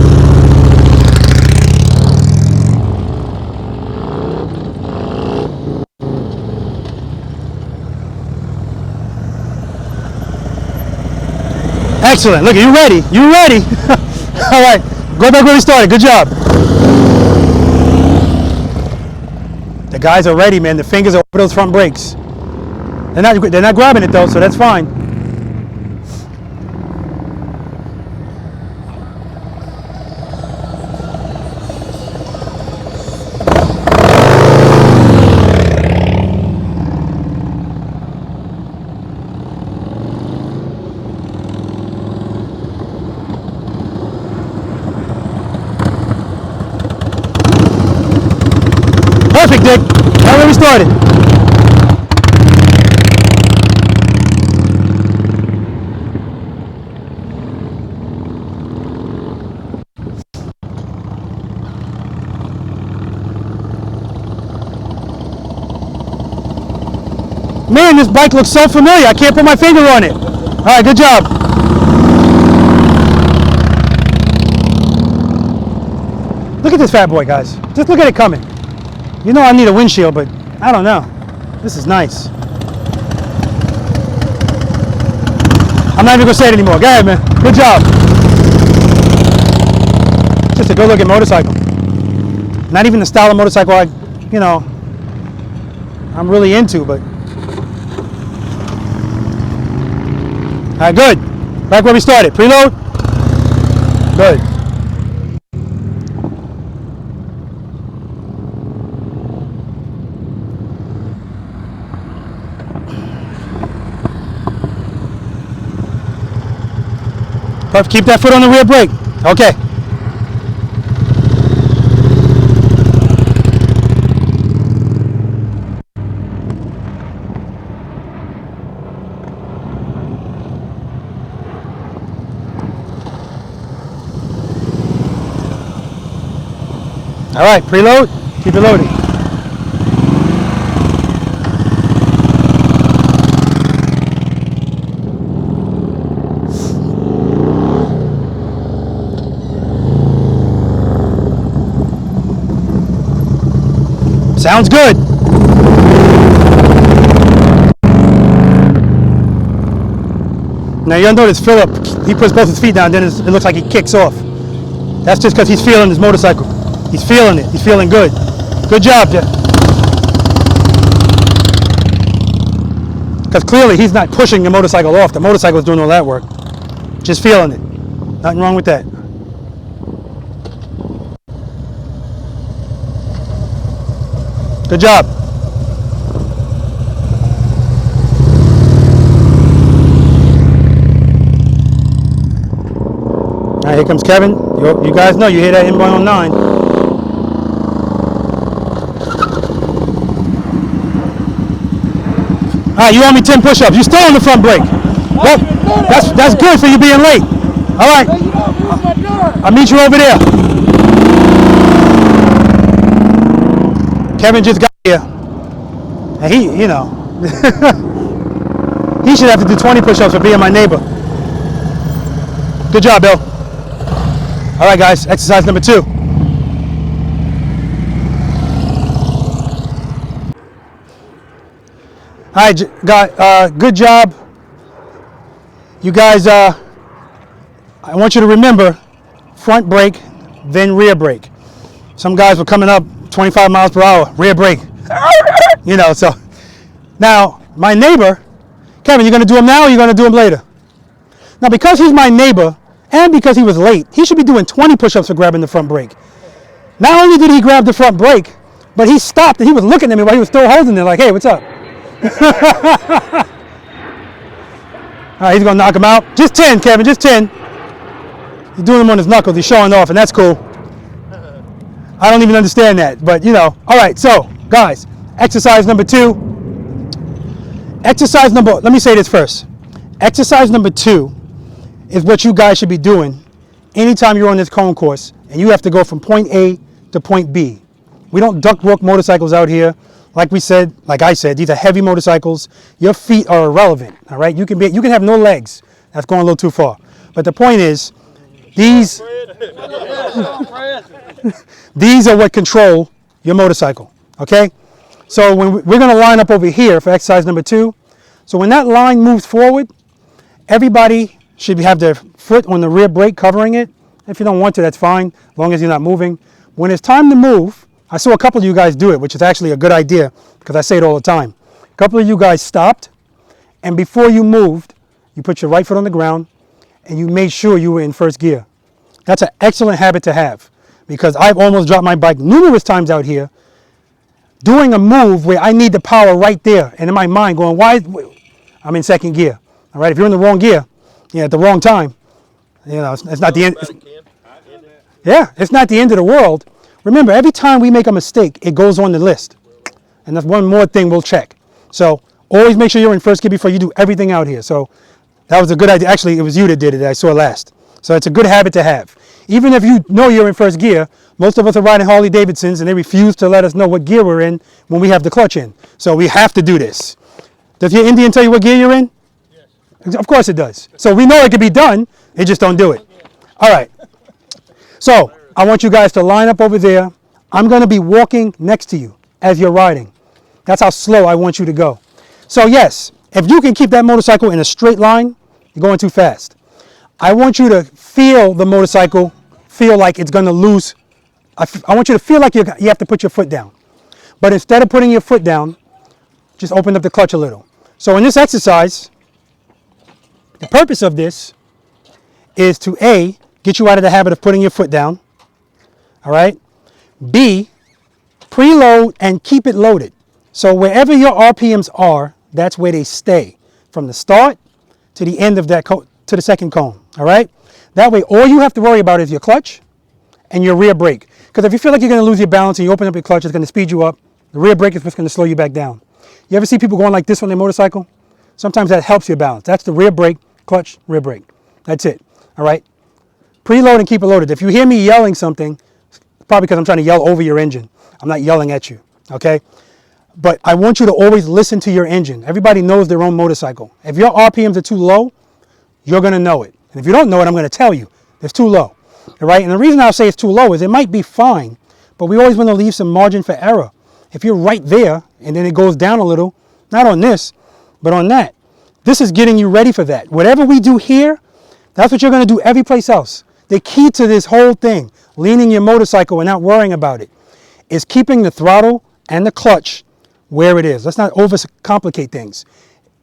Excellent. Look, you ready? You ready? All right. Go back where we started. Good job. The guys are ready, man. The fingers are over those front brakes. They're not grabbing it though, so that's fine. Perfect, Dick. Right where we started. Man, this bike looks so familiar. I can't put my finger on it. All right, good job. Look at this fat boy, guys. Just look at it coming. You know I need a windshield, but I don't know. This is nice. I'm not even gonna say it anymore. Go ahead, man. Good job. Just a good looking motorcycle. Not even the style of motorcycle I'm really into, but. All right, good. Back where we started. Preload. Good. Perfect. Keep that foot on the rear brake. Okay. All right, preload. Keep it loaded. Sounds good. Now you'll notice Philip, he puts both his feet down, then it looks like he kicks off. That's just because he's feeling his motorcycle. He's feeling it. He's feeling good. Good job, Jeff. Because clearly he's not pushing the motorcycle off. The motorcycle is doing all that work. Just feeling it. Nothing wrong with that. Good job. All right, here comes Kevin. You guys know, you hear that inbound on 9. All right, you owe me 10 push-ups. You're still on the front brake. Well, that's good for you being late. All right. I'll meet you over there. Kevin just got here. And he, you know, he should have to do 20 push-ups for being my neighbor. Good job, Bill. All right, guys, exercise number 2. All right, good job. You guys, I want you to remember front brake, then rear brake. Some guys were coming up 25 miles per hour, rear brake. You know, so now my neighbor, Kevin, you're going to do them now or you're going to do them later? Now, because he's my neighbor and because he was late, he should be doing 20 push-ups for grabbing the front brake. Not only did he grab the front brake, but he stopped and he was looking at me while he was still holding it like, hey, what's up? All right, he's going to knock him out. Just 10, Kevin, just 10. He's doing them on his knuckles. He's showing off, and that's cool. I don't even understand that, but you know. All right, so, guys, exercise number 2. Let me say this first. Exercise number 2 is what you guys should be doing anytime you're on this cone course, and you have to go from point A to point B. We don't duck walk motorcycles out here. Like I said, these are heavy motorcycles. Your feet are irrelevant, all right? You can have no legs. That's going a little too far. But the point is, these are what control your motorcycle, okay? So we're going to line up over here for exercise number 2. So when that line moves forward, everybody should have their foot on the rear brake covering it. If you don't want to, that's fine, as long as you're not moving. When it's time to move, I saw a couple of you guys do it, which is actually a good idea because I say it all the time. A couple of you guys stopped, and before you moved, you put your right foot on the ground and you made sure you were in first gear. That's an excellent habit to have because I've almost dropped my bike numerous times out here doing a move where I need the power right there, and in my mind going, why? I'm in second gear. All right, if you're in the wrong gear, at the wrong time, it's not the end. Yeah, it's not the end of the world. Remember, every time we make a mistake, it goes on the list. And that's one more thing we'll check. So always make sure you're in first gear before you do everything out here. So that was a good idea. Actually, it was you that did it that I saw last. So it's a good habit to have. Even if you know you're in first gear, most of us are riding Harley Davidsons and they refuse to let us know what gear we're in when we have the clutch in. So we have to do this. Does your Indian tell you what gear you're in? Yes. Of course it does. So we know it can be done. They just don't do it. All right. So I want you guys to line up over there. I'm going to be walking next to you as you're riding. That's how slow I want you to go. So yes, if you can keep that motorcycle in a straight line, you're going too fast. I want you to feel the motorcycle, feel like it's going to lose. I want you to feel like you have to put your foot down. But instead of putting your foot down, just open up the clutch a little. So in this exercise, the purpose of this is to A, get you out of the habit of putting your foot down. All right. B, preload and keep it loaded. So wherever your RPMs are, that's where they stay from the start to the end of that to the second cone. All right. That way, all you have to worry about is your clutch and your rear brake. Because if you feel like you're going to lose your balance and you open up your clutch, it's going to speed you up. The rear brake is what's going to slow you back down. You ever see people going like this on their motorcycle? Sometimes that helps your balance. That's the rear brake, clutch, rear brake. That's it. All right. Preload and keep it loaded. If you hear me yelling something, probably because I'm trying to yell over your engine. I'm not yelling at you, okay? But I want you to always listen to your engine. Everybody knows their own motorcycle. If your RPMs are too low, you're going to know it. And if you don't know it, I'm going to tell you. It's too low, all right? And the reason I'll say it's too low is it might be fine, but we always want to leave some margin for error. If you're right there and then it goes down a little, not on this, but on that, this is getting you ready for that. Whatever we do here, that's what you're going to do every place else. The key to this whole thing, leaning your motorcycle and not worrying about it, is keeping the throttle and the clutch where it is. Let's not overcomplicate things.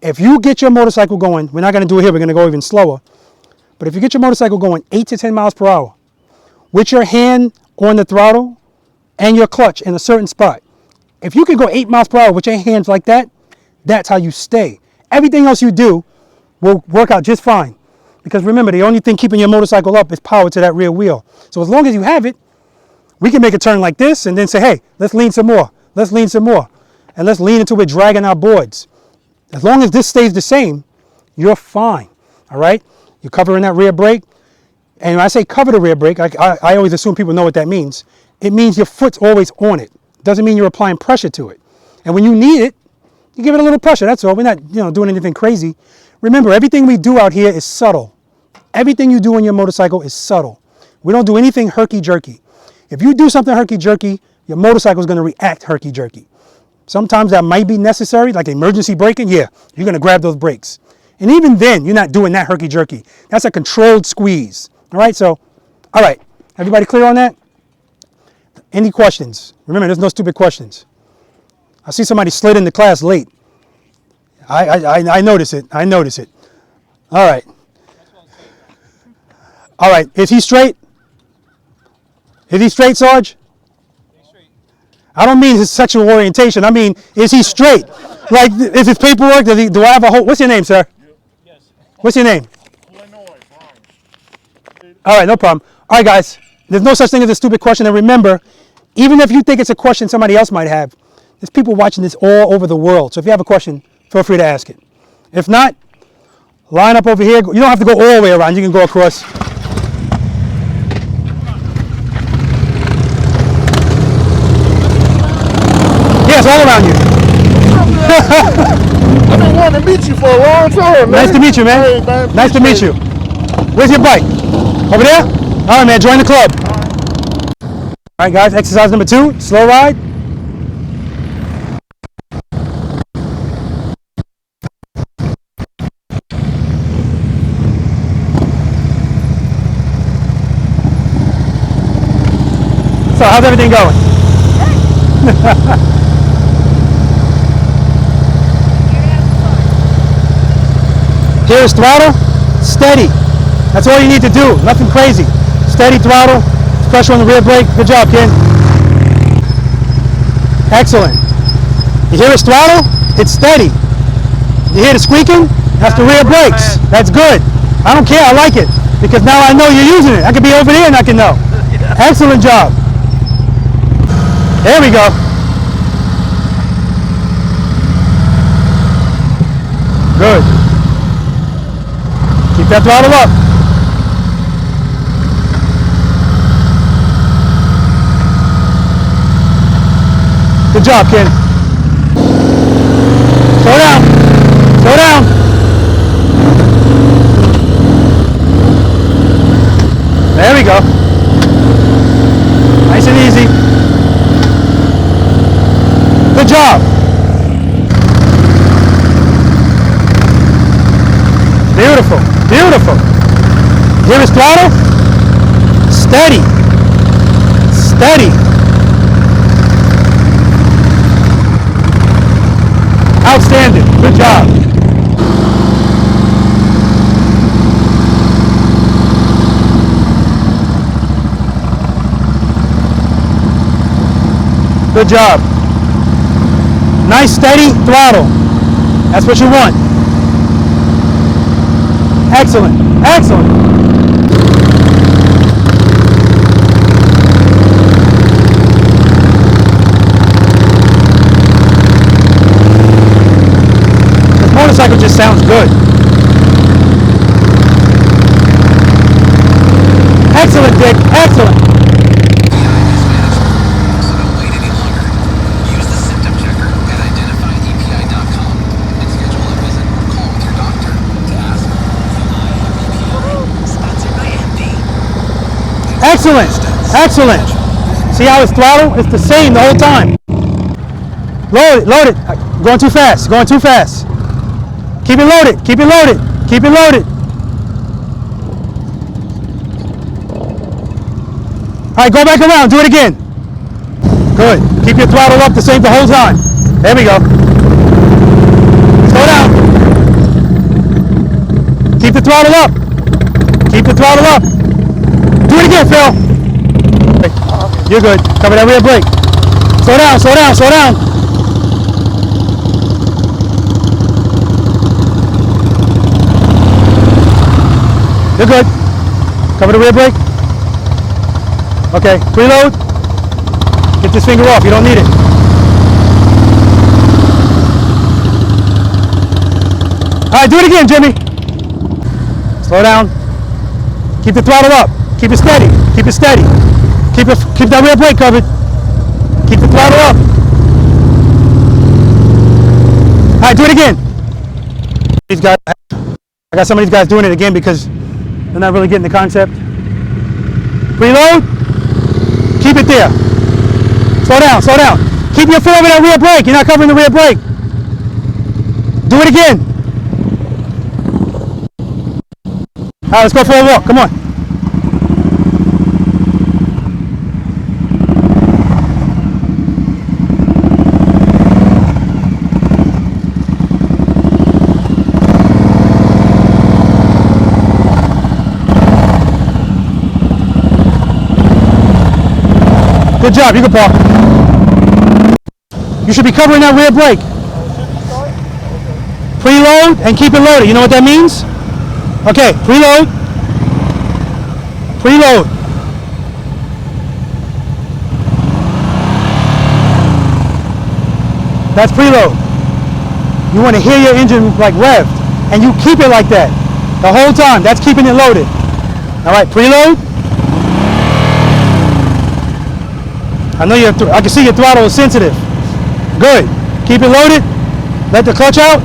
If you get your motorcycle going, we're not going to do it here, we're going to go even slower, but if you get your motorcycle going 8 to 10 miles per hour with your hand on the throttle and your clutch in a certain spot, if you can go 8 miles per hour with your hands like that, that's how you stay. Everything else you do will work out just fine. Because remember, the only thing keeping your motorcycle up is power to that rear wheel. So as long as you have it, we can make a turn like this and then say, hey, let's lean some more. Let's lean some more. And let's lean until we're dragging our boards. As long as this stays the same, you're fine. All right? You're covering that rear brake. And when I say cover the rear brake, I always assume people know what that means. It means your foot's always on it. Doesn't mean you're applying pressure to it. And when you need it, you give it a little pressure. That's all. We're not, doing anything crazy. Remember, everything we do out here is subtle. Everything you do on your motorcycle is subtle. We don't do anything herky-jerky. If you do something herky-jerky, your motorcycle is going to react herky-jerky. Sometimes that might be necessary, like emergency braking. Yeah, you're going to grab those brakes. And even then, you're not doing that herky-jerky. That's a controlled squeeze. All right, so, all right. Everybody clear on that? Any questions? Remember, there's no stupid questions. I see somebody slid into class late. I notice it. I notice it. All right. All right. Is he straight? Is he straight, Sarge? I don't mean his sexual orientation. I mean, is he straight? Like, is his paperwork? Do I have a whole? What's your name, sir? Yes. What's your name? All right, no problem. All right, guys. There's no such thing as a stupid question. And remember, even if you think it's a question somebody else might have, there's people watching this all over the world. So if you have a question, feel free to ask it. If not, line up over here. You don't have to go all the way around. You can go across. Yes, all around you.
I've been wanting to meet you for a long time, man.
Nice to meet you, man.
Hey, man.
Nice to meet you. Where's your bike? Over there? All right, man. Join the club. All right, guys. Exercise number 2. Slow ride. So, how's everything going? Here's throttle, steady. That's all you need to do, nothing crazy. Steady throttle, pressure on the rear brake. Good job, Ken. Excellent. You hear his throttle? It's steady. You hear the squeaking? That's the rear brakes. That's good. I don't care, I like it. Because now I know you're using it. I could be over there and I can know. Excellent job. There we go. Good. Keep that throttle up. Good job, Ken. Slow down. Slow down. There we go. Nice and easy. Good job. Beautiful. Beautiful. Hear his throttle? Steady. Steady. Outstanding. Good job. Good job. Nice steady throttle. That's what you want. Excellent. Excellent. This motorcycle just sounds good. Excellent, Dick. Excellent. Excellent, excellent. See how his throttle? It's the same the whole time. Load it, load it. Going too fast, going too fast. Keep it loaded, keep it loaded, keep it loaded. All right, go back around, do it again. Good. Keep your throttle up the whole time. There we go. Slow down. Keep the throttle up. Keep the throttle up. Do it again, Phil. You're good. Cover that rear brake. Slow down, slow down, slow down. You're good. Cover the rear brake. Okay, preload. Get this finger off, you don't need it. All right, do it again, Jimmy. Slow down. Keep the throttle up. Keep it steady. Keep it steady. Keep that rear brake covered. Keep the throttle up. All right, do it again. These guys, I got some of these guys doing it again because they're not really getting the concept. Preload. Keep it there. Slow down, slow down. Keep your foot over that rear brake. You're not covering the rear brake. Do it again. All right, let's go for a walk. Come on. Good job, you can park. You should be covering that rear brake. Preload and keep it loaded. You know what that means? Okay, preload. Preload. That's preload. You want to hear your engine like revved, and you keep it like that the whole time. That's keeping it loaded. All right, preload. I know I can see your throttle is sensitive. Good. Keep it loaded. Let the clutch out.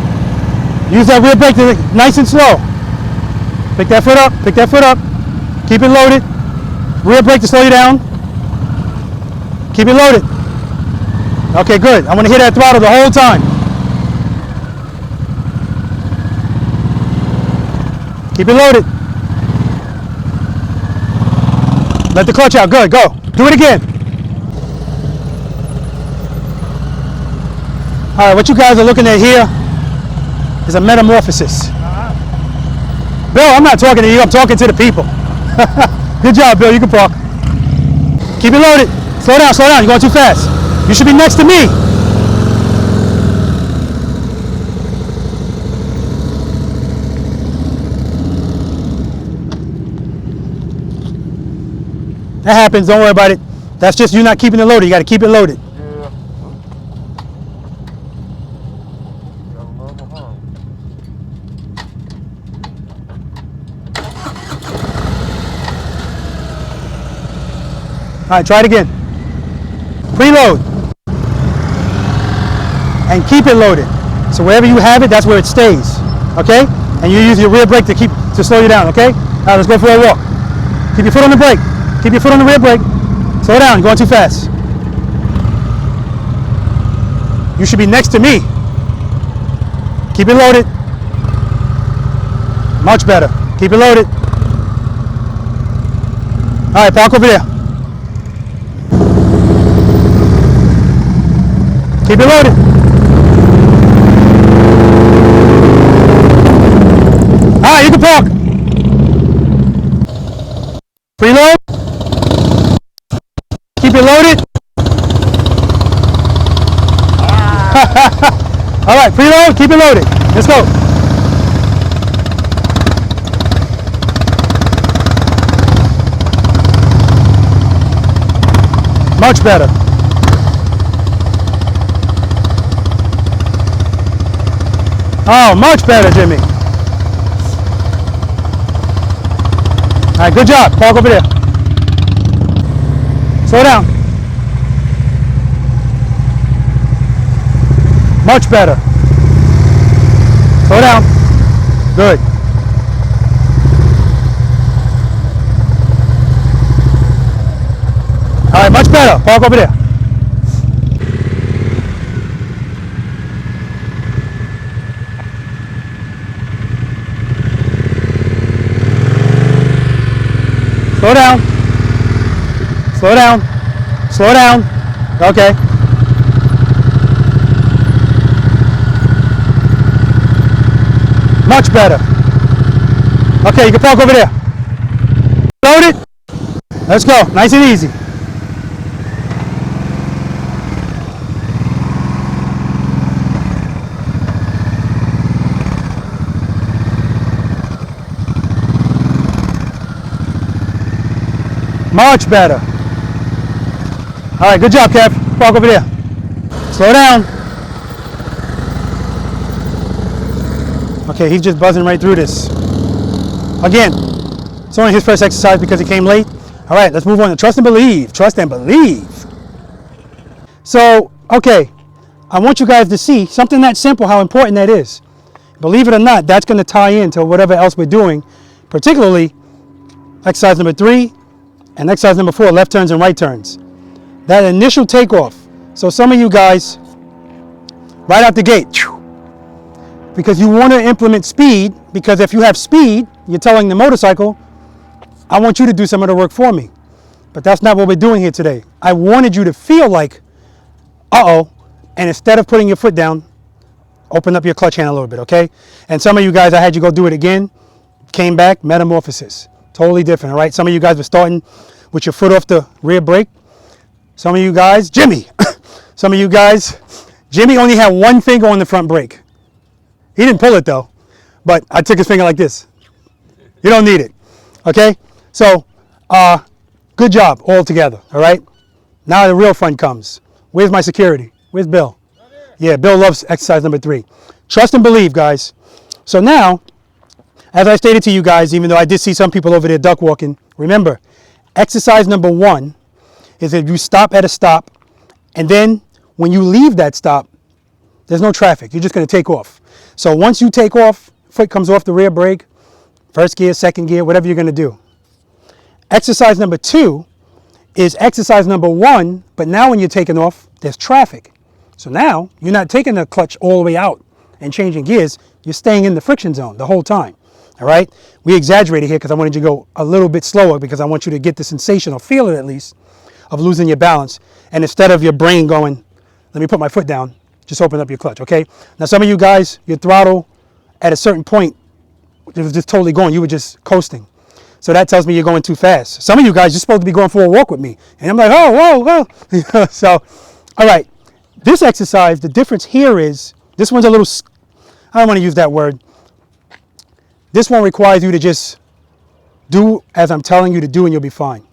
Use that rear brake to nice and slow. Pick that foot up. Pick that foot up. Keep it loaded. Rear brake to slow you down. Keep it loaded. Okay, good. I want to hear that throttle the whole time. Keep it loaded. Let the clutch out. Good. Go. Do it again. All right, what you guys are looking at here is a metamorphosis. Bill, I'm not talking to you, I'm talking to the people. Good job, Bill, you can park. Keep it loaded. Slow down, you're going too fast. You should be next to me. That happens, don't worry about it. That's just you not keeping it loaded, you got to keep it loaded. All right, try it again. Preload. And keep it loaded. So wherever you have it, that's where it stays. Okay? And you use your rear brake to slow you down, okay? All right, let's go for a walk. Keep your foot on the brake. Keep your foot on the rear brake. Slow down, you're going too fast. You should be next to me. Keep it loaded. Much better. Keep it loaded. All right, park over there. Keep it loaded. All right, you can park. Preload. Keep it loaded. All right, preload, keep it loaded. Let's go. Much better. Oh, much better, Jimmy. All right, good job. Park over there. Slow down. Much better. Slow down. Good. All right, much better. Park over there. Slow down. Slow down. Slow down. Okay. Much better. Okay, you can park over there. Load it. Let's go. Nice and easy. Much better. All right, good job, Kev. Park over there. Slow down. Okay, he's just buzzing right through this. Again, it's only his first exercise because he came late. All right, let's move on to trust and believe. Trust and believe. So, okay, I want you guys to see something that simple, how important that is. Believe it or not, that's going to tie into whatever else we're doing, particularly exercise number 3 and exercise number 4, left turns and right turns. That initial takeoff. So some of you guys, right out the gate, because you want to implement speed, because if you have speed, you're telling the motorcycle, I want you to do some of the work for me. But that's not what we're doing here today. I wanted you to feel like, uh-oh, and instead of putting your foot down, open up your clutch hand a little bit, okay? And some of you guys, I had you go do it again, came back, metamorphosis. Totally different, all right? Some of you guys were starting with your foot off the rear brake. Some of you guys, Jimmy, some of you guys, Jimmy only had one finger on the front brake. He didn't pull it though, but I took his finger like this. You don't need it, okay? So, good job all together, all right? Now the real fun comes. Where's my security? Where's Bill? Yeah, Bill loves exercise number 3. Trust and believe, guys. So now, as I stated to you guys, even though I did see some people over there duck walking, remember, exercise number 1 is that you stop at a stop, and then when you leave that stop, there's no traffic. You're just going to take off. So once you take off, foot comes off the rear brake, first gear, second gear, whatever you're going to do. Exercise number 2 is exercise number 1, but now when you're taking off, there's traffic. So now you're not taking the clutch all the way out and changing gears. You're staying in the friction zone the whole time. All right? We exaggerated here because I wanted you to go a little bit slower because I want you to get the sensation, or feel it at least, of losing your balance. And instead of your brain going, let me put my foot down, just open up your clutch, okay? Now some of you guys, your throttle at a certain point, it was just totally going. You were just coasting. So that tells me you're going too fast. Some of you guys, you're supposed to be going for a walk with me. And I'm like, oh, whoa, whoa. So, all right. This exercise, the difference here is, this one's a little, I don't want to use that word. This one requires you to just do as I'm telling you to do and you'll be fine.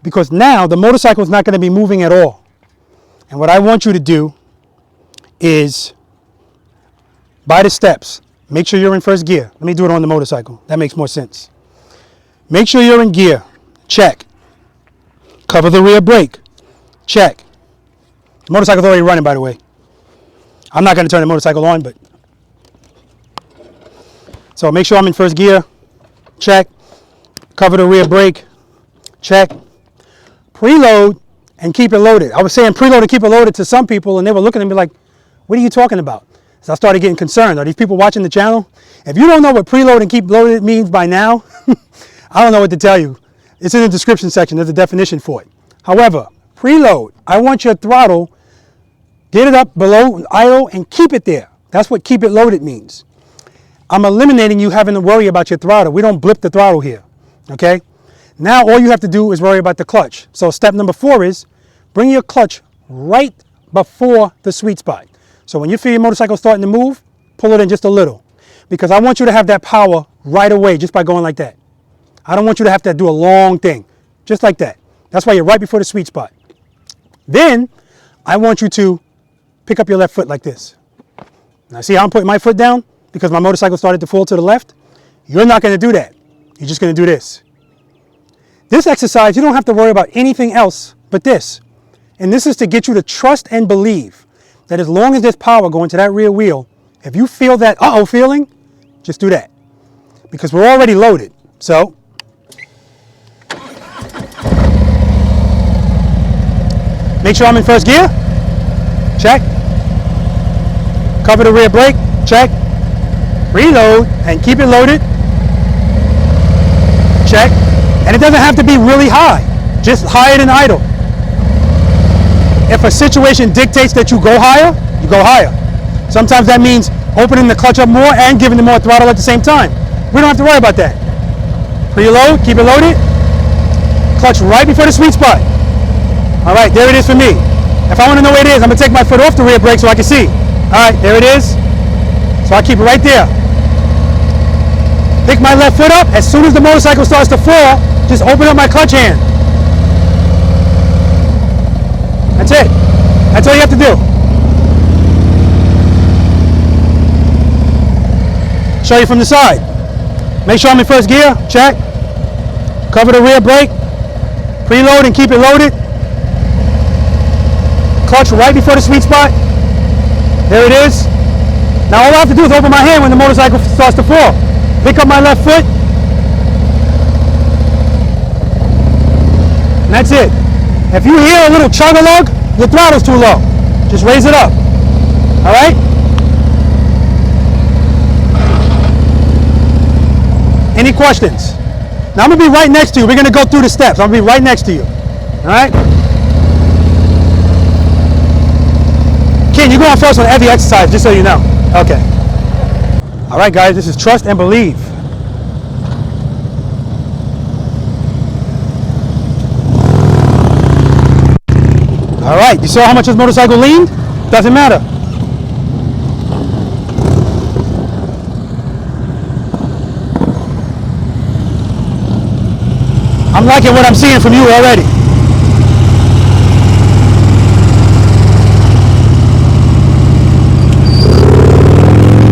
Because now the motorcycle is not going to be moving at all. And what I want you to do is, by the steps, make sure you're in first gear. Let me do it on the motorcycle. That makes more sense. Make sure you're in gear. Check. Cover the rear brake. Check. The motorcycle's already running, by the way. I'm not going to turn the motorcycle on, but. So make sure I'm in first gear. Check. Cover the rear brake. Check. Preload and keep it loaded. I was saying preload and keep it loaded to some people, and they were looking at me like, what are you talking about? So I started getting concerned. Are these people watching the channel? If you don't know what preload and keep loaded means by now, I don't know what to tell you. It's in the description section. There's a definition for it. However, preload, I want your throttle, get it up below idle and keep it there. That's what keep it loaded means. I'm eliminating you having to worry about your throttle. We don't blip the throttle here, okay? Now all you have to do is worry about the clutch. So step number 4 is bring your clutch right before the sweet spot. So when you feel your motorcycle starting to move, pull it in just a little. Because I want you to have that power right away just by going like that. I don't want you to have to do a long thing, just like that. That's why you're right before the sweet spot. Then I want you to pick up your left foot like this. Now see how I'm putting my foot down? Because my motorcycle started to fall to the left? You're not going to do that. You're just going to do this. This exercise, you don't have to worry about anything else but this. And this is to get you to trust and believe that as long as there's power going to that rear wheel, if you feel that uh-oh feeling, just do that. Because we're already loaded. So, make sure I'm in first gear. Check. Cover the rear brake. Check. Reload and keep it loaded. Check. And it doesn't have to be really high, just higher than idle. If a situation dictates that you go higher, you go higher. Sometimes that means opening the clutch up more and giving it more throttle at the same time. We don't have to worry about that. Preload, keep it loaded. Clutch right before the sweet spot. All right, there it is for me. If I want to know where it is, I'm going to take my foot off the rear brake so I can see. All right, there it is. So I keep it right there. Pick my left foot up. As soon as the motorcycle starts to fall, just open up my clutch hand. That's it. That's all you have to do. Show you from the side. Make sure I'm in first gear. Check. Cover the rear brake. Preload and keep it loaded. Clutch right before the sweet spot. There it is. Now all I have to do is open my hand when the motorcycle starts to fall. Pick up my left foot. And that's it. If you hear a little chug-a-lug, your throttle's too low. Just raise it up. All right? Any questions? Now I'm going to be right next to you. We're going to go through the steps. I'm going to be right next to you. All right? Ken, you're going first on every exercise, just so you know. Okay. All right, guys, this is trust and believe. All right, you saw how much this motorcycle leaned? Doesn't matter. I'm liking what I'm seeing from you already.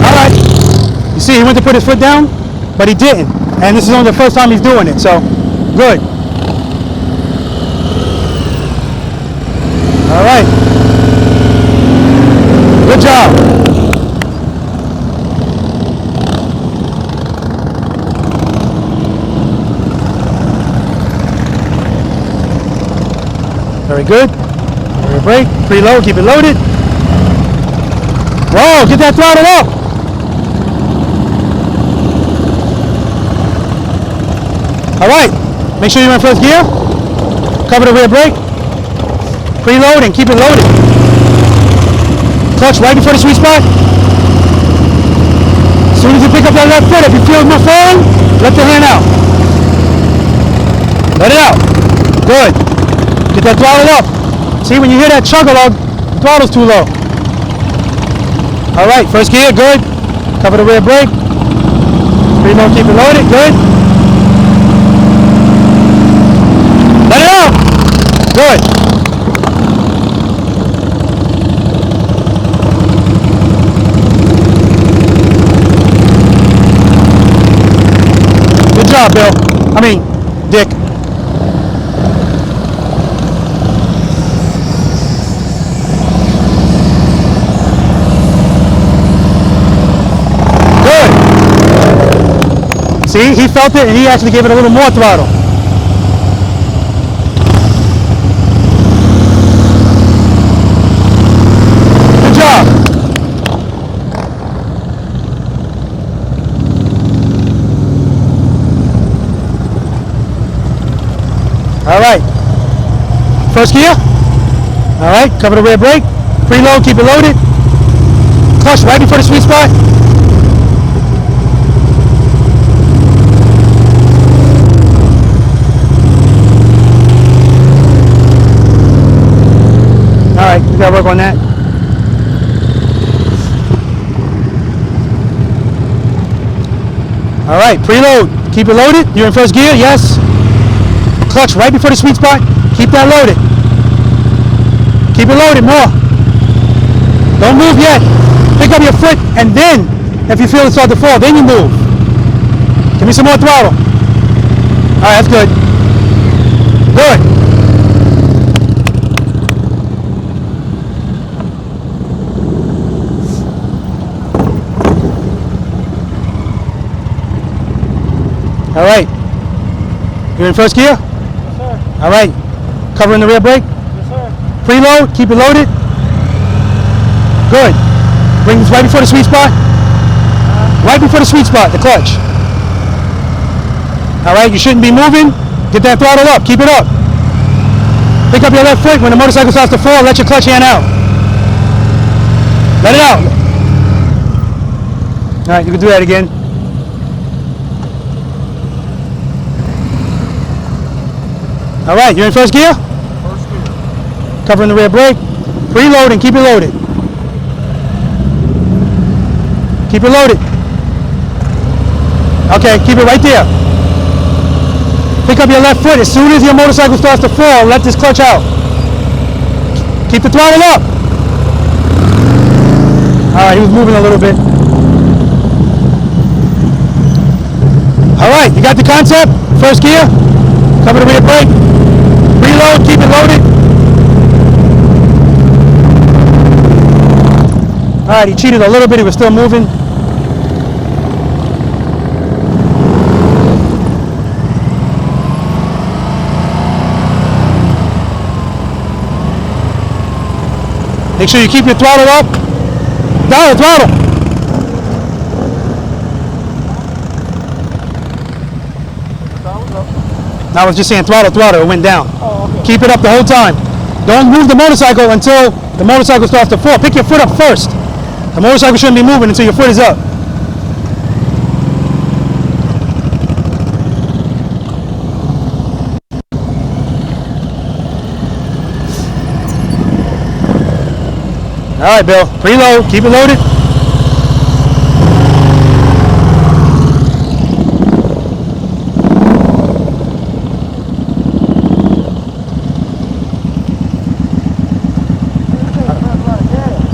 All right. You see, he went to put his foot down, but he didn't. And this is only the first time he's doing it, so good. All right. Good job. Very good. Rear brake, preload, keep it loaded. Whoa, get that throttle up. All right, make sure you're in first gear. Cover the rear brake. Preload and keep it loaded. Clutch right before the sweet spot. As soon as you pick up that left foot, if you feel it falling, let the hand out. Let it out. Good. Get that throttle up. See, when you hear that chug-a-lug, the throttle's too low. All right, first gear, good. Cover the rear brake. Preload, keep it loaded, good. Let it out. Good. Good job, Bill. I mean, Dick. See, he felt it and he actually gave it a little more throttle. Good job. All right. First gear. All right, cover the rear brake. Preload, keep it loaded. Clutch right before the sweet spot. All right, we gotta work on that. All right, preload. Keep it loaded. You're in first gear, yes. Clutch right before the sweet spot. Keep that loaded. Keep it loaded more. Don't move yet. Pick up your foot, and then, if you feel it start to fall, then you move. Give me some more throttle. All right, that's good. Good. All right. You're in first gear? Yes, sir. All right. Covering the rear brake? Yes, sir. Preload, keep it loaded. Good. Bring this right before the sweet spot. Right before the sweet spot, the clutch. All right, you shouldn't be moving. Get that throttle up. Keep it up. Pick up your left foot. When the motorcycle starts to fall, let your clutch hand out. Let it out. All right, you can do that again. All right, you're in first gear?
First gear.
Covering the rear brake. Preload and keep it loaded. Keep it loaded. Okay, keep it right there. Pick up your left foot. As soon as your motorcycle starts to fall, let this clutch out. Keep the throttle up. All right, he was moving a little bit. All right, you got the concept? First gear. Cover the rear brake. Preload, keep it loaded. All right, he cheated a little bit. He was still moving. Make sure you keep your throttle up. Down, throttle. I was just saying throttle, it went down.
Oh, okay.
Keep it up the whole time. Don't move the motorcycle until the motorcycle starts to fall. Pick your foot up first. The motorcycle shouldn't be moving until your foot is up. All right, Bill. Preload. Keep it loaded.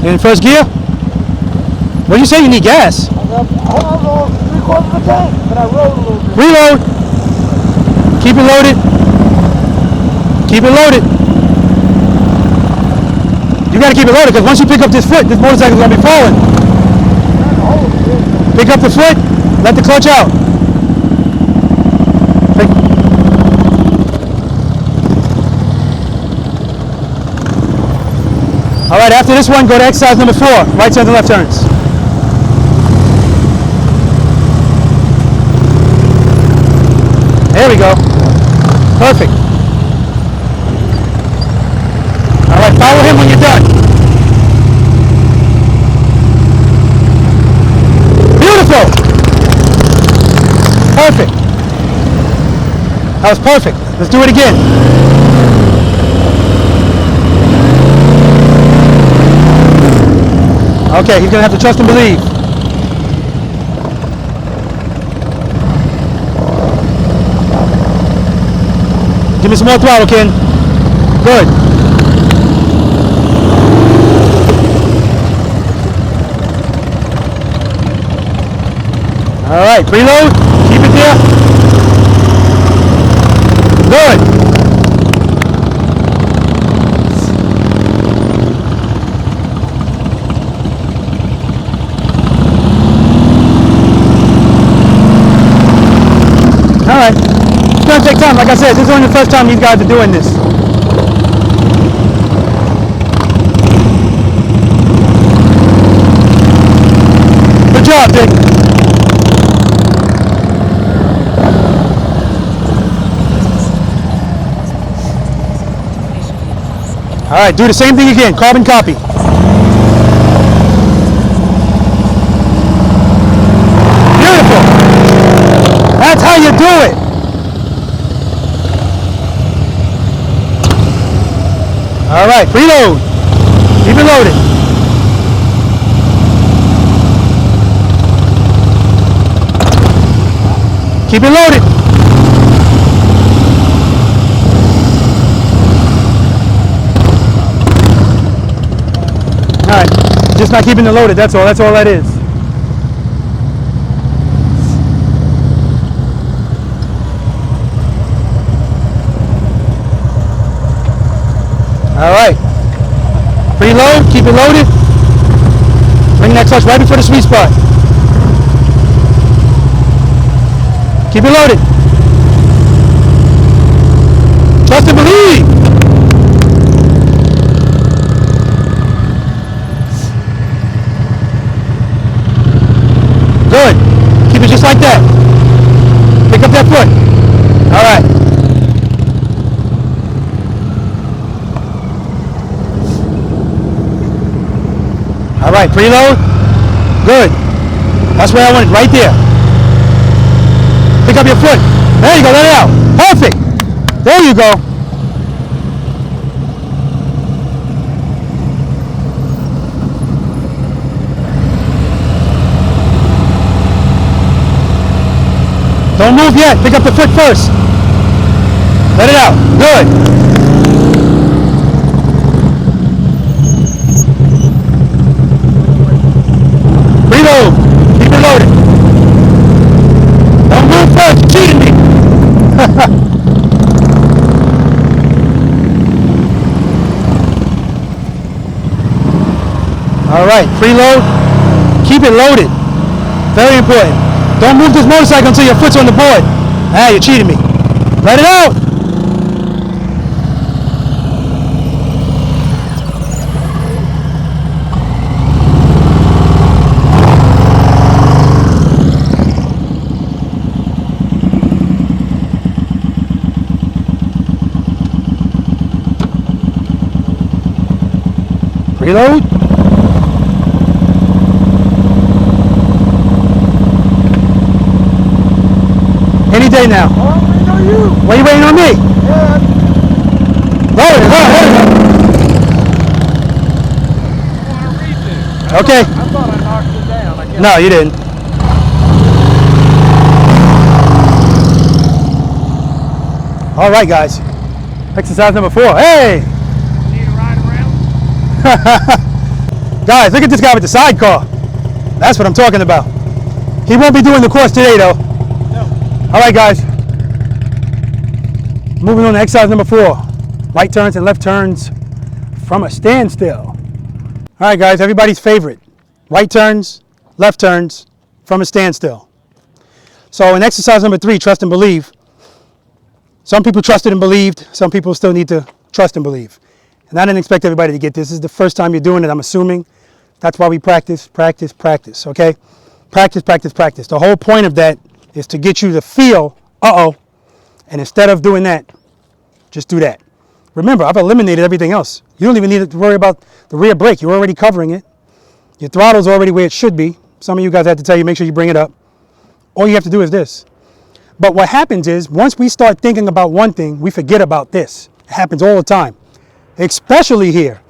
You're in first gear? What did you say? You need gas?
I was on 3/4 of a tank, but I rode a little bit.
Reload. Keep it loaded. Keep it loaded. You got to keep it loaded because once you pick up this foot, this motorcycle is going to be falling. Pick up the foot. Let the clutch out. All right, after this one, go to exercise number 4. Right turns and left turns. There we go. Perfect. All right, follow him when you're done. Beautiful. Perfect. That was perfect. Let's do it again. Okay, he's going to have to trust and believe. Give me some more throttle, Ken. Good. All right, preload. Keep it there. Good. All right, it's going to take time. Like I said, this is only the first time these guys are doing this. Good job, Dick. All right, do the same thing again. Carbon copy. Beautiful. That's how you do it. All right, preload. Keep it loaded. Keep it loaded. All right, just not keeping it loaded. That's all. That's all that is. All right, preload, keep it loaded. Bring that clutch right before the sweet spot. Keep it loaded. Trust and believe. Good. Keep it just like that. Pick up that foot. All right. All right, preload. Good. That's where I want it, right there. Pick up your foot. There you go, let it out. Perfect. There you go. Don't move yet. Pick up the foot first. Let it out. Good. Preload. Keep it loaded. Don't move first. You're cheating me. All right. Preload. Keep it loaded. Very important. Don't move this motorcycle until your foot's on the board. Ah, you're cheating me. Let it out. Preload. Any day now.
Oh, I'm waiting on you.
Why are you waiting on me?
Yeah.
Load it, okay.
I thought I knocked it down. I guess.
No, you didn't. All right, guys. Exercise number 4. Hey!
Need to ride around?
Guys, look at this guy with the sidecar. That's what I'm talking about. He won't be doing the course today, though.
No.
All right, guys. Moving on to exercise number 4. Right turns and left turns from a standstill. All right, guys, everybody's favorite. Right turns, left turns from a standstill. So in exercise number 3, trust and believe, some people trusted and believed. Some people still need to trust and believe. And I didn't expect everybody to get this. This is the first time you're doing it, I'm assuming. That's why we practice, practice, practice, okay? Practice, practice, practice. The whole point of that is to get you to feel, uh-oh, and instead of doing that, just do that. Remember, I've eliminated everything else. You don't even need to worry about the rear brake. You're already covering it. Your throttle's already where it should be. Some of you guys had to tell you, make sure you bring it up. All you have to do is this. But what happens is, once we start thinking about one thing, we forget about this. It happens all the time, especially here.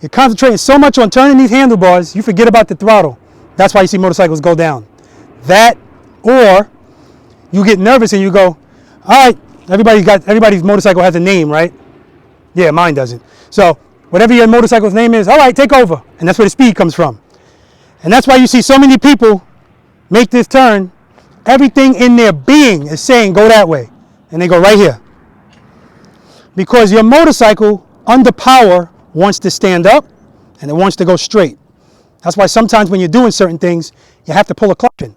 You're concentrating so much on turning these handlebars, you forget about the throttle. That's why you see motorcycles go down. That, or you get nervous and you go, all right, everybody's motorcycle has a name, right? Yeah, mine doesn't. So whatever your motorcycle's name is, all right, take over. And that's where the speed comes from. And that's why you see so many people make this turn. Everything in their being is saying, go that way. And they go right here. Because your motorcycle, under power, wants to stand up and it wants to go straight. That's why sometimes when you're doing certain things, you have to pull a clutch in.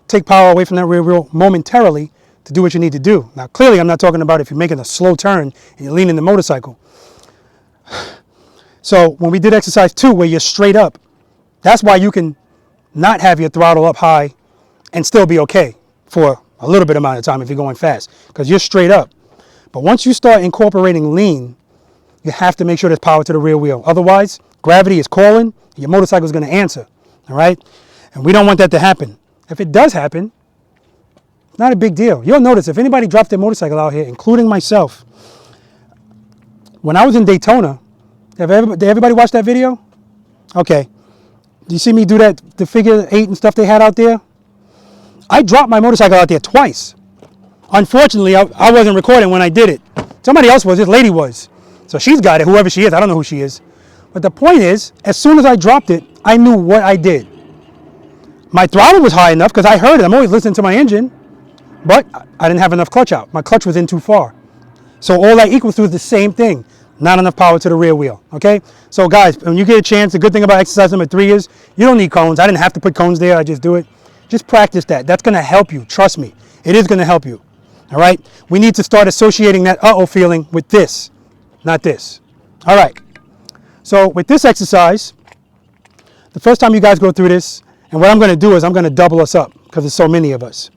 Take power away from that rear wheel momentarily to do what you need to do. Now, clearly, I'm not talking about if you're making a slow turn and you're leaning the motorcycle. So when we did exercise 2, where you're straight up, that's why you can not have your throttle up high and still be okay for a little bit amount of time if you're going fast, because you're straight up. But once you start incorporating lean, you have to make sure there's power to the rear wheel. Otherwise, gravity is calling, your motorcycle is going to answer, all right? And we don't want that to happen. If it does happen, it's not a big deal. You'll notice if anybody drops their motorcycle out here, including myself, when I was in Daytona, did everybody watch that video? Okay. Do you see me do that, the figure 8 and stuff they had out there? I dropped my motorcycle out there twice. Unfortunately, I wasn't recording when I did it. Somebody else was, this lady was. So she's got it, whoever she is, I don't know who she is. But the point is, as soon as I dropped it, I knew what I did. My throttle was high enough because I heard it. I'm always listening to my engine, but I didn't have enough clutch out. My clutch was in too far. So all that equals to is the same thing. Not enough power to the rear wheel, okay? So guys, when you get a chance, the good thing about exercise number 3 is you don't need cones. I didn't have to put cones there, I just do it. Just practice that. That's gonna help you, trust me. It is gonna help you, all right? We need to start associating that uh-oh feeling with this, not this. All right, so with this exercise, the first time you guys go through this, and what I'm gonna do is I'm gonna double us up because there's so many of us.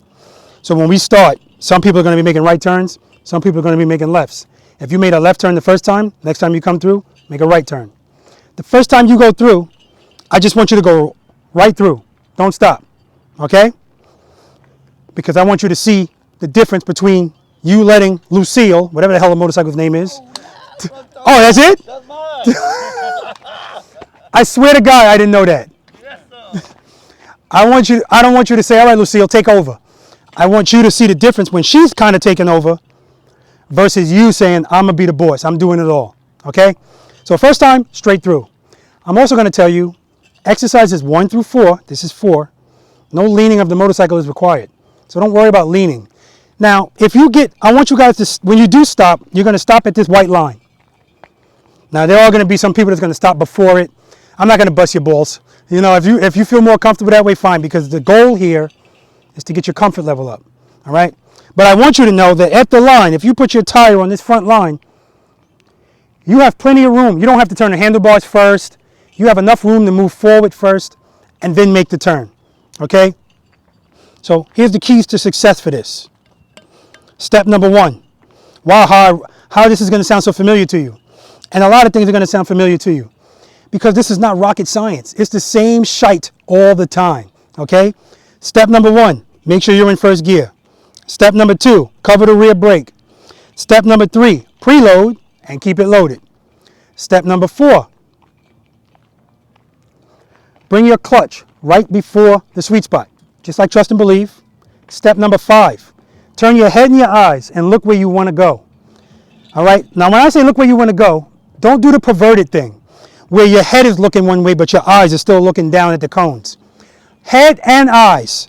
So when we start, some people are gonna be making right turns, some people are gonna be making lefts. If you made a left turn the first time, next time you come through, make a right turn. The first time you go through, I just want you to go right through. Don't stop, okay? Because I want you to see the difference between you letting Lucille, whatever the hell the motorcycle's name is. Oh, that's it?
That's mine.
I swear to God, I didn't know that. I don't want you to say, all right, Lucille, take over. I want you to see the difference when she's kind of taking over versus you saying, I'm going to be the boss. I'm doing it all. Okay? So first time, straight through. I'm also going to tell you, exercises 1 through 4, this is 4, no leaning of the motorcycle is required. So don't worry about leaning. Now, I want you guys to, when you do stop, you're going to stop at this white line. Now, there are going to be some people that's going to stop before it. I'm not going to bust your balls. You know, if you feel more comfortable that way, fine, because the goal here is to get your comfort level up, all right? But I want you to know that at the line, if you put your tire on this front line, you have plenty of room. You don't have to turn the handlebars first. You have enough room to move forward first and then make the turn, okay? So here's the keys to success for this. Step number 1. Wow, how this is going to sound so familiar to you. And a lot of things are going to sound familiar to you because this is not rocket science. It's the same shite all the time, okay? Step number 1, make sure you're in first gear. Step number 2, cover the rear brake. Step number 3, preload and keep it loaded. Step number 4, bring your clutch right before the sweet spot, just like trust and believe. Step number 5, turn your head and your eyes and look where you want to go. All right, now when I say look where you want to go, don't do the perverted thing where your head is looking one way but your eyes are still looking down at the cones. Head and eyes.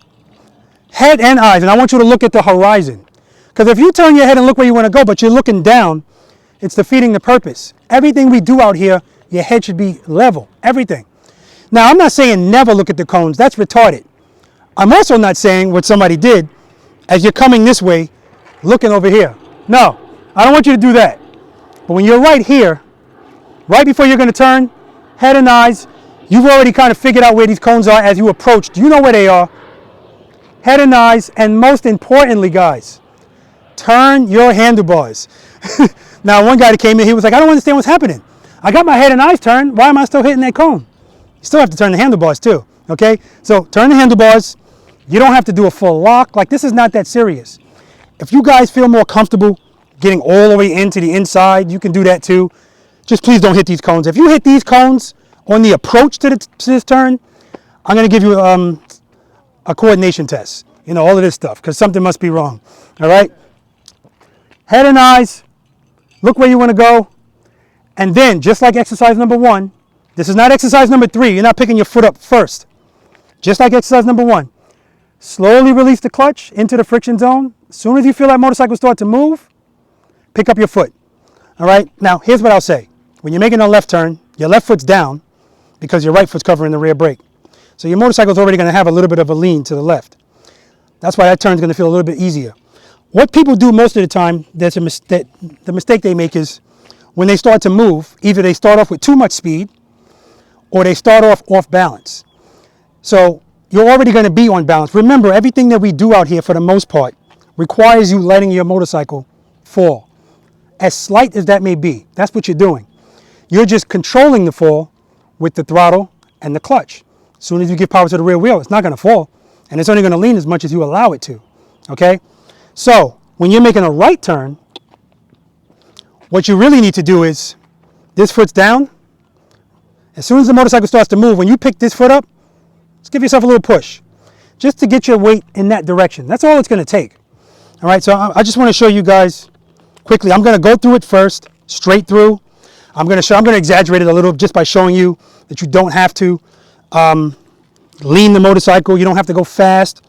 Head and eyes. And I want you to look at the horizon. Because if you turn your head and look where you want to go but you're looking down, it's defeating the purpose. Everything we do out here, your head should be level. Everything. Now, I'm not saying never look at the cones. That's retarded. I'm also not saying what somebody did as you're coming this way, looking over here. No, I don't want you to do that. But when you're right here, right before you're going to turn, head and eyes, you've already kind of figured out where these cones are as you approach. Do you know where they are? Head and eyes, and most importantly, guys, turn your handlebars. Now, one guy that came in, he was like, I don't understand what's happening. I got my head and eyes turned. Why am I still hitting that cone? You still have to turn the handlebars too, okay? So turn the handlebars. You don't have to do a full lock. Like, this is not that serious. If you guys feel more comfortable getting all the way into the inside, you can do that too. Just please don't hit these cones. If you hit these cones on the approach to this turn, I'm going to give you a coordination test. You know, all of this stuff, because something must be wrong. All right? Head and eyes. Look where you want to go. And then, just like exercise number 1, this is not exercise number 3. You're not picking your foot up first. Just like exercise number 1. Slowly release the clutch into the friction zone. As soon as you feel that motorcycle start to move, pick up your foot. All right? Now, here's what I'll say. When you're making a left turn, your left foot's down because your right foot's covering the rear brake. So your motorcycle's already going to have a little bit of a lean to the left. That's why that turn's going to feel a little bit easier. What people do most of the time, the mistake they make is when they start to move, either they start off with too much speed or they start off balance. So you're already going to be on balance. Remember, everything that we do out here for the most part requires you letting your motorcycle fall. As slight as that may be, that's what you're doing. You're just controlling the fall with the throttle and the clutch. As soon as you give power to the rear wheel, it's not going to fall. And it's only going to lean as much as you allow it to. Okay? So, when you're making a right turn, what you really need to do is, this foot's down. As soon as the motorcycle starts to move, when you pick this foot up, just give yourself a little push. Just to get your weight in that direction. That's all it's going to take. All right, so I just want to show you guys quickly. I'm going to go through it first, straight through. I'm going to exaggerate it a little just by showing you that you don't have to lean the motorcycle. You don't have to go fast.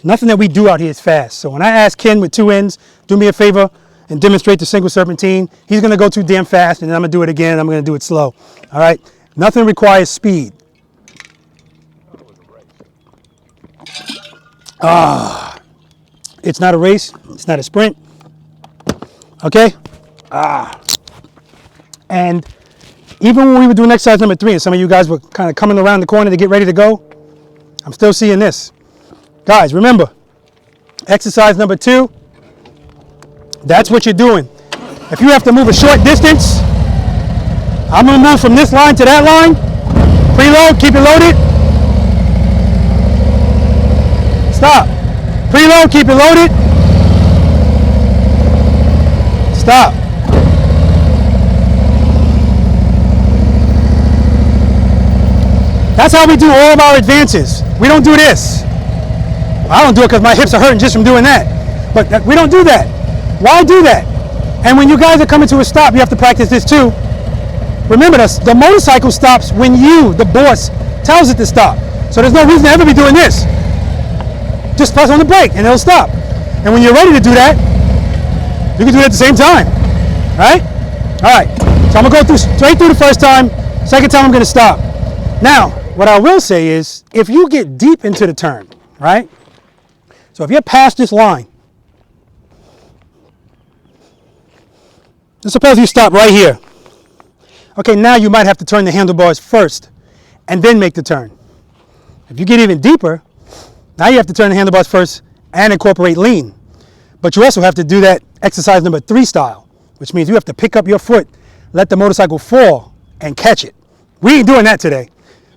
Nothing that we do out here is fast. So when I ask Ken with 2 ends, do me a favor and demonstrate the single serpentine, he's going to go too damn fast, and then I'm going to do it again. I'm going to do it slow. All right? Nothing requires speed. It's not a race. It's not a sprint. Okay? And even when we were doing exercise number 3, and some of you guys were kind of coming around the corner to get ready to go, I'm still seeing this. Guys, remember, exercise number 2, that's what you're doing. If you have to move a short distance, I'm going to move from this line to that line. Preload, keep it loaded. Stop. Preload, keep it loaded. Stop. That's how we do all of our advances. We don't do this. I don't do it because my hips are hurting just from doing that. But we don't do that. Why do that? And when you guys are coming to a stop, you have to practice this too. Remember this, the motorcycle stops when you, the boss, tells it to stop. So there's no reason to ever be doing this. Just press on the brake and it'll stop. And when you're ready to do that, you can do it at the same time. Right? All right. So I'm going to go straight through the first time. Second time I'm going to stop. Now, what I will say is, if you get deep into the turn, right? So if you're past this line, let's suppose you stop right here. Okay, now you might have to turn the handlebars first and then make the turn. If you get even deeper, now you have to turn the handlebars first and incorporate lean. But you also have to do that exercise number 3 style, which means you have to pick up your foot, let the motorcycle fall, and catch it. We ain't doing that today,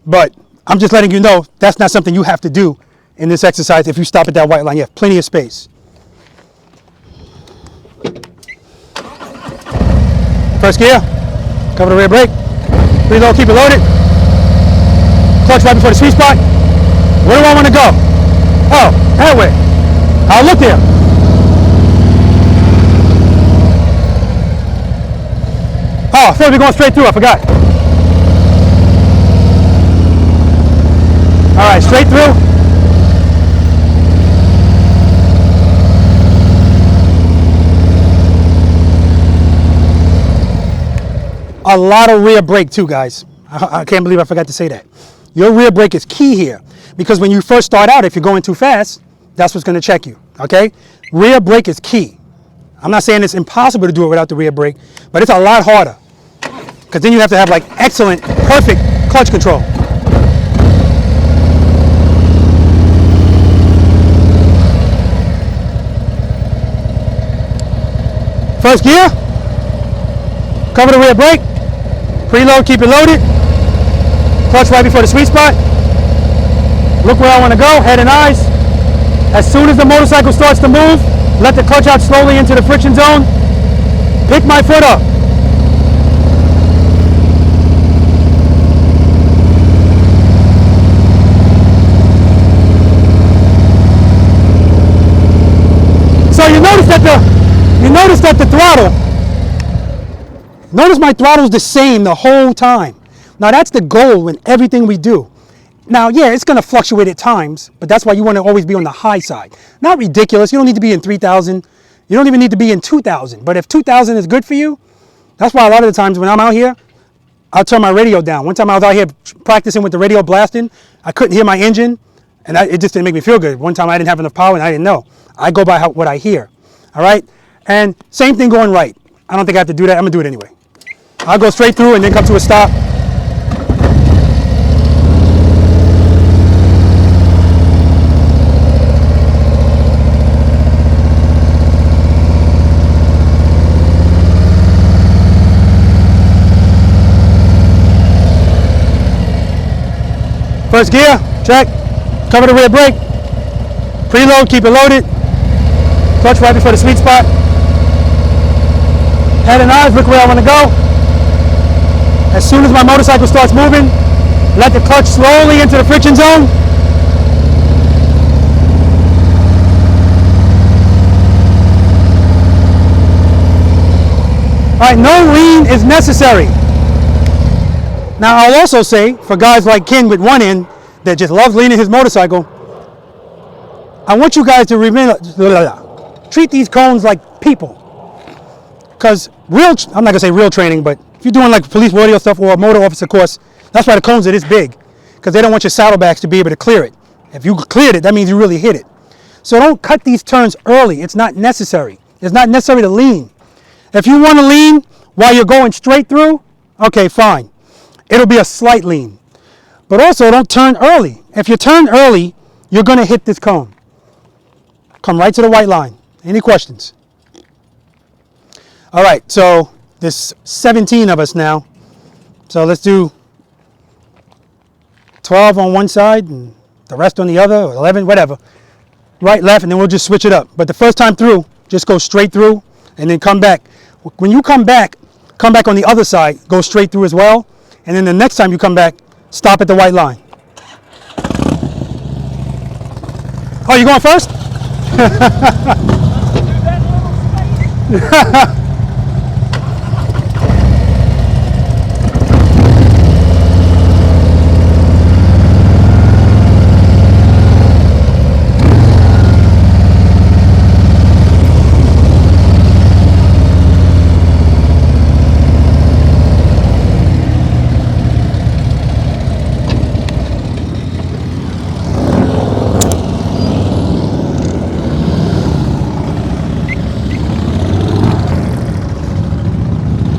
but I'm just letting you know that's not something you have to do in this exercise. If you stop at that white line, you have plenty of space. First gear, cover the rear brake, preload, keep it loaded, clutch right before the sweet spot. Where do I want to go? Oh, that way. I'll look there. Oh, I feel like we're going straight through, I forgot. All right, straight through. A lot of rear brake too, guys. I can't believe I forgot to say that. Your rear brake is key here because when you first start out, if you're going too fast, that's what's going to check you, okay? Rear brake is key. I'm not saying it's impossible to do it without the rear brake, but it's a lot harder because then you have to have like excellent, perfect clutch control. First gear, cover the rear brake, preload, keep it loaded, clutch right before the sweet spot. Look where I want to go, head and eyes. As soon as the motorcycle starts to move, let the clutch out slowly into the friction zone. Pick my foot up. So you notice that the throttle, notice my throttle's the same the whole time. Now that's the goal in everything we do. Now, yeah, it's going to fluctuate at times, but that's why you want to always be on the high side. Not ridiculous. You don't need to be in 3,000. You don't even need to be in 2,000. But if 2,000 is good for you, that's why a lot of the times when I'm out here, I'll turn my radio down. One time I was out here practicing with the radio blasting. I couldn't hear my engine, and it just didn't make me feel good. One time I didn't have enough power, and I didn't know. I go by what I hear, all right? And same thing going right. I don't think I have to do that. I'm going to do it anyway. I'll go straight through and then come to a stop. First gear, check. Cover the rear brake. Preload, keep it loaded. Clutch right before the sweet spot. Head and eyes, look where I want to go. As soon as my motorcycle starts moving, let the clutch slowly into the friction zone. All right, no lean is necessary. Now, I'll also say, for guys like Ken with one end that just loves leaning his motorcycle, I want you guys to remember, treat these cones like people. Because I'm not going to say real training, but if you're doing like police rodeo stuff or a motor officer course, that's why the cones are this big. Because they don't want your saddlebags to be able to clear it. If you cleared it, that means you really hit it. So don't cut these turns early. It's not necessary. It's not necessary to lean. If you want to lean while you're going straight through, okay, fine. It'll be a slight lean. But also, don't turn early. If you turn early, you're going to hit this cone. Come right to the white line. Any questions? All right, so there's 17 of us now. So let's do 12 on one side and the rest on the other, or 11, whatever. Right, left, and then we'll just switch it up. But the first time through, just go straight through and then come back. When you come back on the other side, go straight through as well. And then the next time you come back, stop at the white line. Oh, you going first?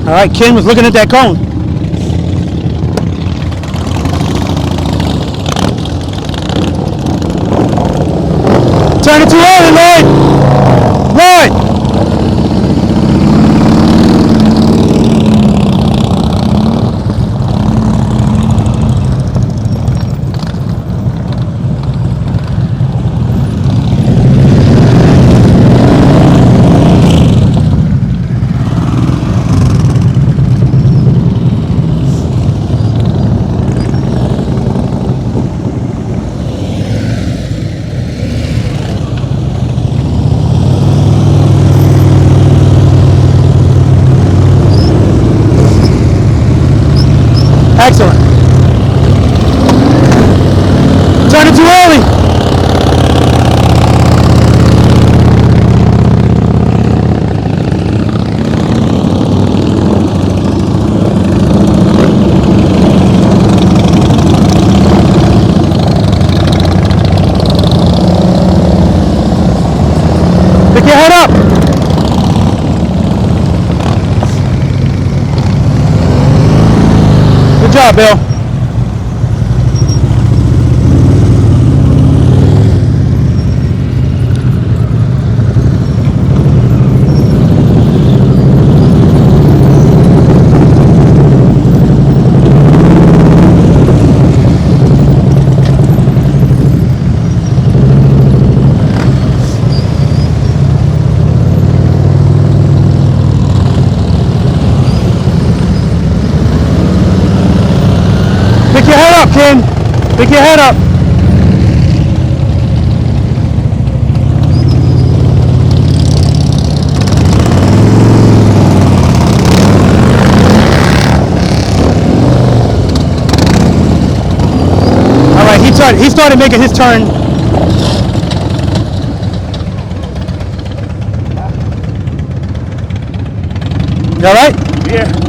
All right, Ken was looking at that cone. Turn it too early, Lloyd. Lloyd. Excellent. Turn it too early. Pick your head up. Good job, Bill. Pick your head up, Ken. Pick your head up. All right, he started making his turn. You all right?
Yeah.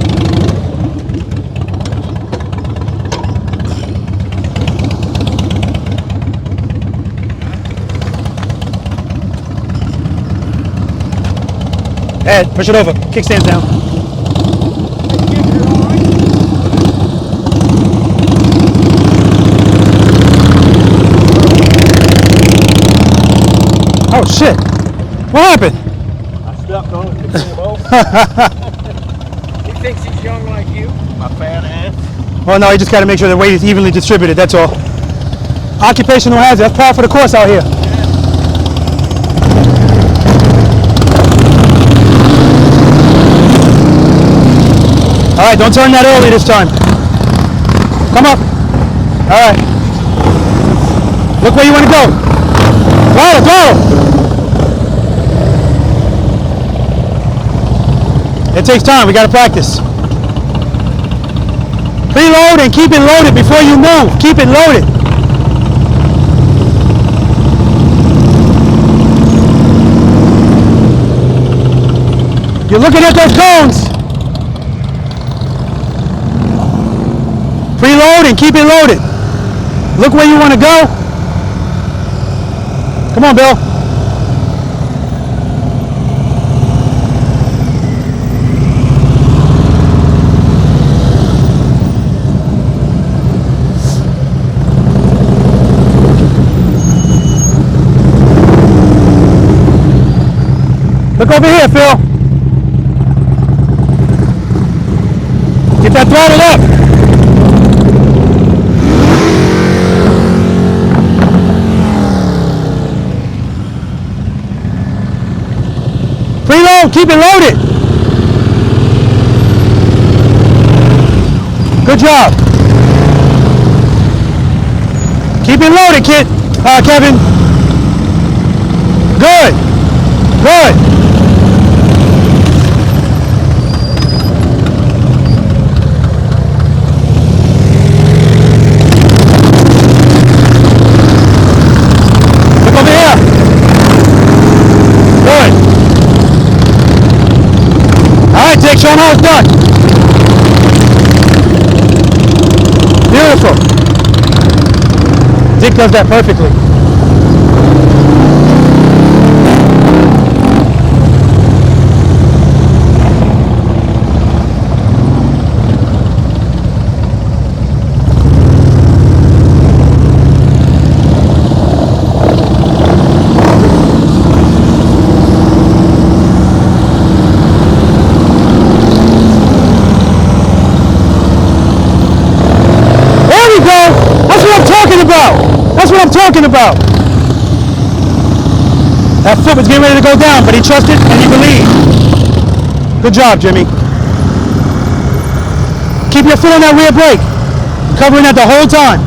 Ed, push it over. Kickstands down. Oh shit! What happened?
I stepped on it to came off. He thinks he's young like you. My fat ass.
Well, no, you just got to make sure the weight is evenly distributed. That's all. Occupational hazard. That's par for the course out here. All right, don't turn that early this time. Come up. All right. Look where you want to go. Throttle, throttle. It takes time. We got to practice. Preload and keep it loaded before you move. Keep it loaded. You're looking at those cones. Preload and keep it loaded. Look where you want to go. Come on, Bill. Look over here, Phil. Get that throttle up. Keep it loaded. Good job. Keep it loaded, Kevin. Good. Good. Look over here. Good. All right, Dick, show them how it's done. Beautiful. Dick does that perfectly. That's what I'm talking about. That foot was getting ready to go down, but he trusted and he believed. Good job, Jimmy. Keep your foot on that rear brake. Covering that the whole time.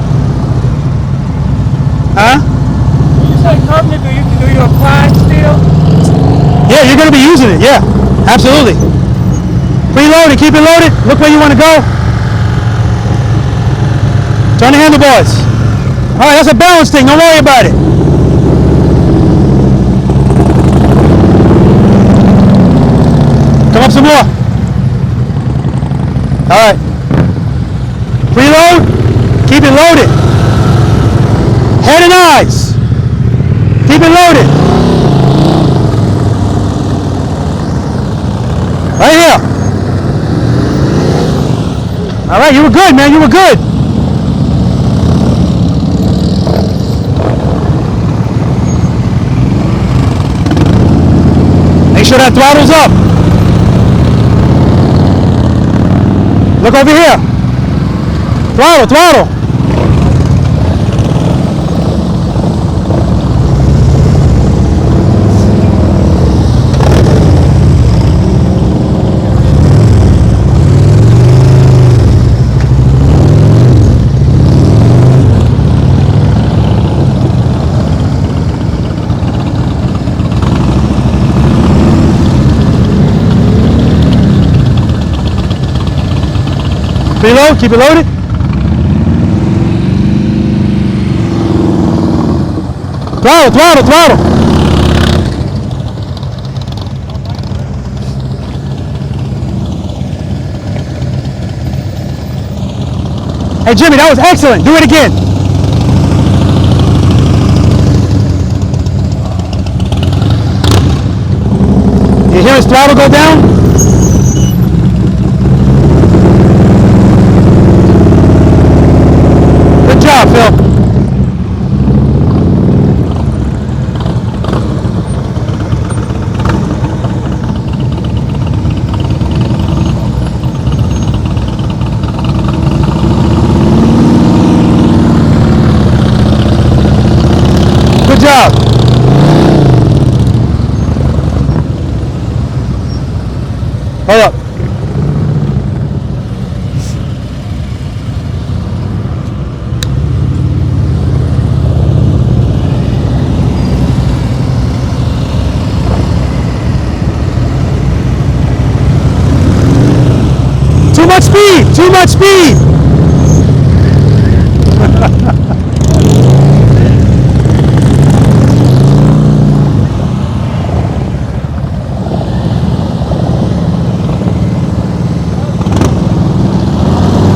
Huh?
When you say covering it, do you apply still?
Yeah, you're going to be using it. Yeah, absolutely. Preload and keep it loaded. Look where you want to go. Turn the handlebars. All right, that's a balance thing. Don't worry about it. Come up some more. All right. Preload. Keep it loaded. Head and eyes. Keep it loaded. Right here. All right, you were good, man. You were good. Make sure that throttle's up. Look over here. Throttle, throttle. Preload, keep it loaded. Throttle, throttle, throttle. Hey Jimmy, that was excellent. Do it again. You hear his throttle go down? Good job, Phil. Good job. Hold up. Too much speed, too much speed.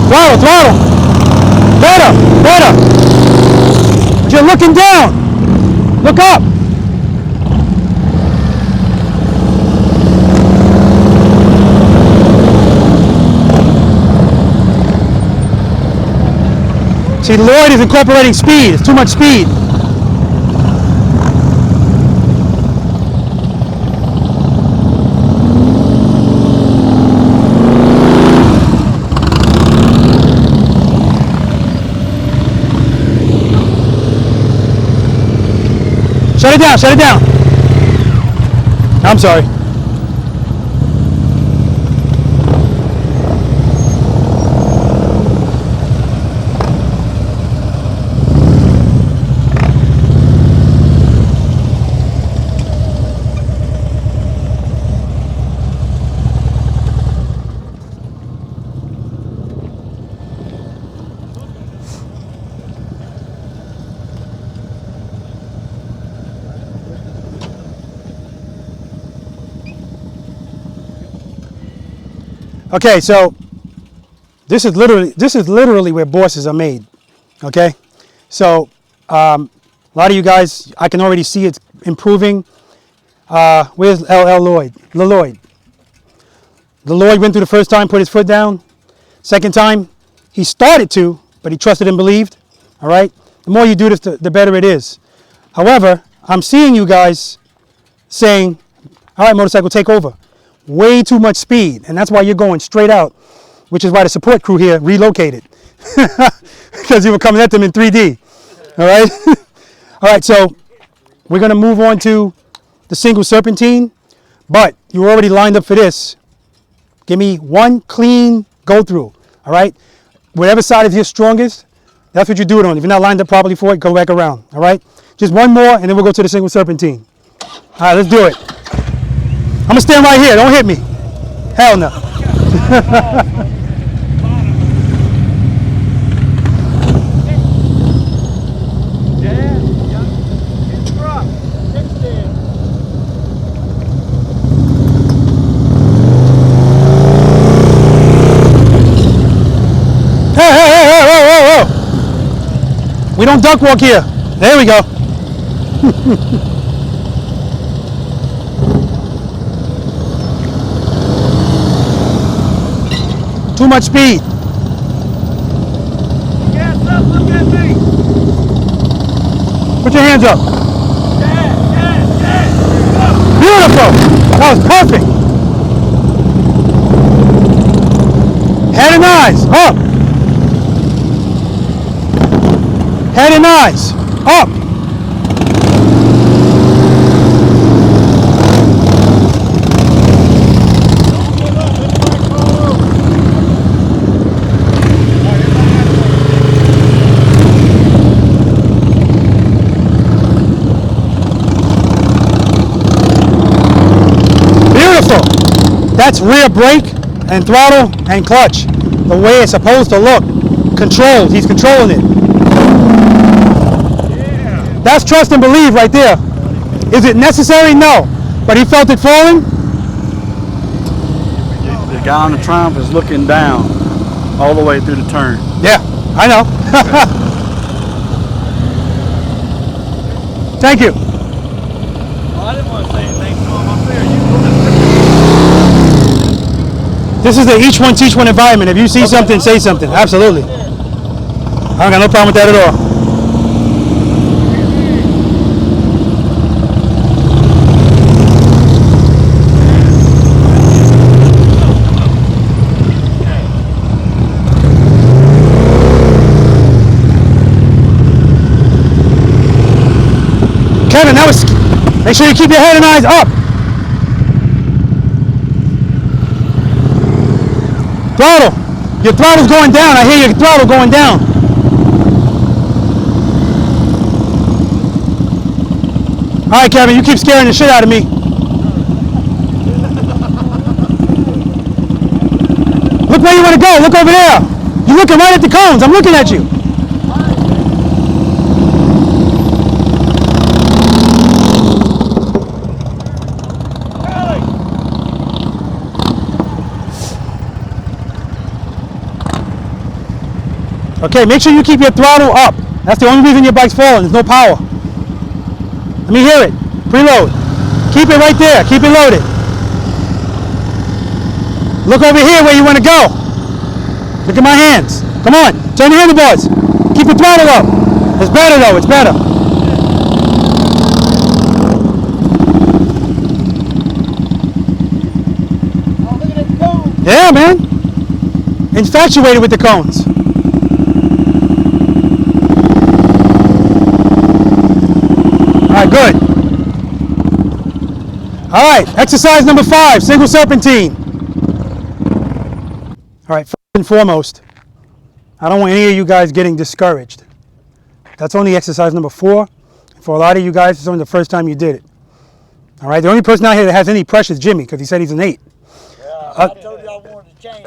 Throttle, throttle. Better, better. But you're looking down. Look up. See, Lloyd is incorporating speed. It's too much speed. Shut it down, shut it down. I'm sorry. Okay, so this is literally where bosses are made. Okay, so a lot of you guys, I can already see it's improving. Where's Lloyd? Lloyd went through the first time, put his foot down. Second time, he started to, but he trusted and believed. All right. The more you do this, the better it is. However, I'm seeing you guys saying, "All right, motorcycle, take over." Way too much speed, and that's why you're going straight out, which is why the support crew here relocated, because you were coming at them in 3D. All right. All right. So we're gonna move on to the single serpentine, but you're already lined up for this. Give me one clean go through. All right. Whatever side is your strongest, that's what you do it on. If you're not lined up properly for it, go back around. All right. Just one more, and then we'll go to the single serpentine. All right, let's do it. I'm gonna stand right here. Don't hit me. Hell no. Hey, whoa. We don't duck walk here. There we go. Too much speed.
Gas up, look at me.
Put your hands up. Beautiful. That was perfect. Head and eyes up. Head and eyes up. That's rear brake and throttle and clutch. The way it's supposed to look. Controlled. He's controlling it. Yeah. That's trust and believe right there. Is it necessary? No. But he felt it falling.
The guy on the Triumph is looking down all the way through the turn.
Yeah, I know. Thank you.
Well, I didn't want to say anything to him up there.
This is the each one teach one environment. If you see something, say something. Absolutely. I don't got no problem with that at all. Kevin, that was. Make sure you keep your head and eyes up. Throttle. Your throttle's going down. I hear your throttle going down. All right, Kevin, you keep scaring the shit out of me. Look where you want to go. Look over there. You're looking right at the cones. I'm looking at you. Okay, make sure you keep your throttle up. That's the only reason your bike's falling. There's no power. Let me hear it. Preload. Keep it right there. Keep it loaded. Look over here where you want to go. Look at my hands. Come on. Turn the handlebars. Keep the throttle up. It's better though. It's better.
Oh, look at them cones.
Yeah, man. Infatuated with the cones. All right, good. All right, exercise number 5, single serpentine. All right, first and foremost, I don't want any of you guys getting discouraged. That's only exercise number 4. For a lot of you guys, it's only the first time you did it. All right, the only person out here that has any pressure is Jimmy, because he said he's an 8.
Yeah, I told you I wanted to change.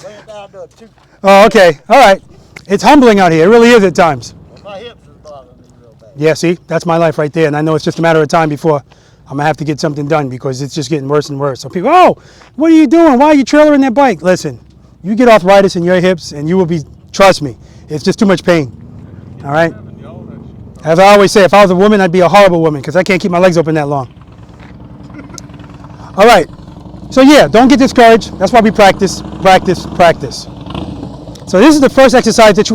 Bring it down to a 2.
Oh, okay. All right. It's humbling out here. It really is at times.
My hips is bothering me real bad.
Yeah, see, that's my life right there, and I know it's just a matter of time before I'm gonna have to get something done because it's just getting worse and worse. So people, oh, what are you doing? Why are you trailering that bike? Listen, you get arthritis in your hips and you will be, trust me, it's just too much pain. All right? As I always say, if I was a woman, I'd be a horrible woman because I can't keep my legs open that long. All right. So yeah, don't get discouraged. That's why we practice, practice, practice. So this is the first exercise that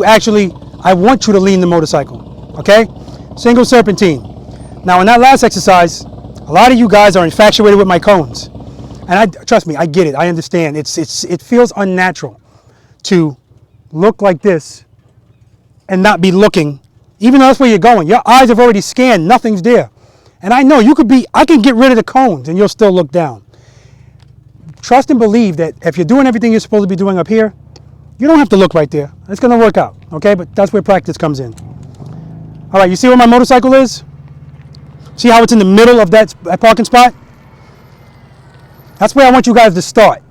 I want you to lean the motorcycle. Okay? Single serpentine. Now in that last exercise, a lot of you guys are infatuated with my cones. And trust me, I get it. I understand. It feels unnatural to look like this and not be looking, even though that's where you're going. Your eyes have already scanned. Nothing's there. And I know I can get rid of the cones and you'll still look down. Trust and believe that if you're doing everything you're supposed to be doing up here, you don't have to look right there. It's going to work out. Okay? But that's where practice comes in. All right. You see where my motorcycle is? See how it's in the middle of that parking spot? That's where I want you guys to start.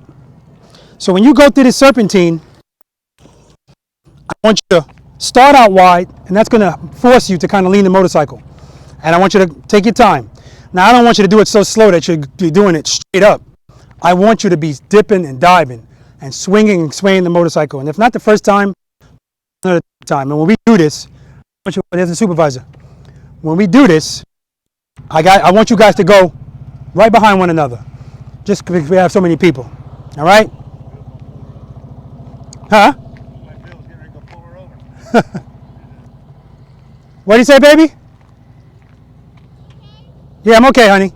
So when you go through this serpentine, I want you to start out wide, and that's going to force you to kind of lean the motorcycle. And I want you to take your time. Now, I don't want you to do it so slow that you're doing it straight up. I want you to be dipping and diving and swinging and swaying the motorcycle. And if not the first time, another time. And when we do this, there's a supervisor. When we do this, I want you guys to go right behind one another. Just because we have so many people. All right? Huh? What do you say, baby? Yeah, I'm okay, honey.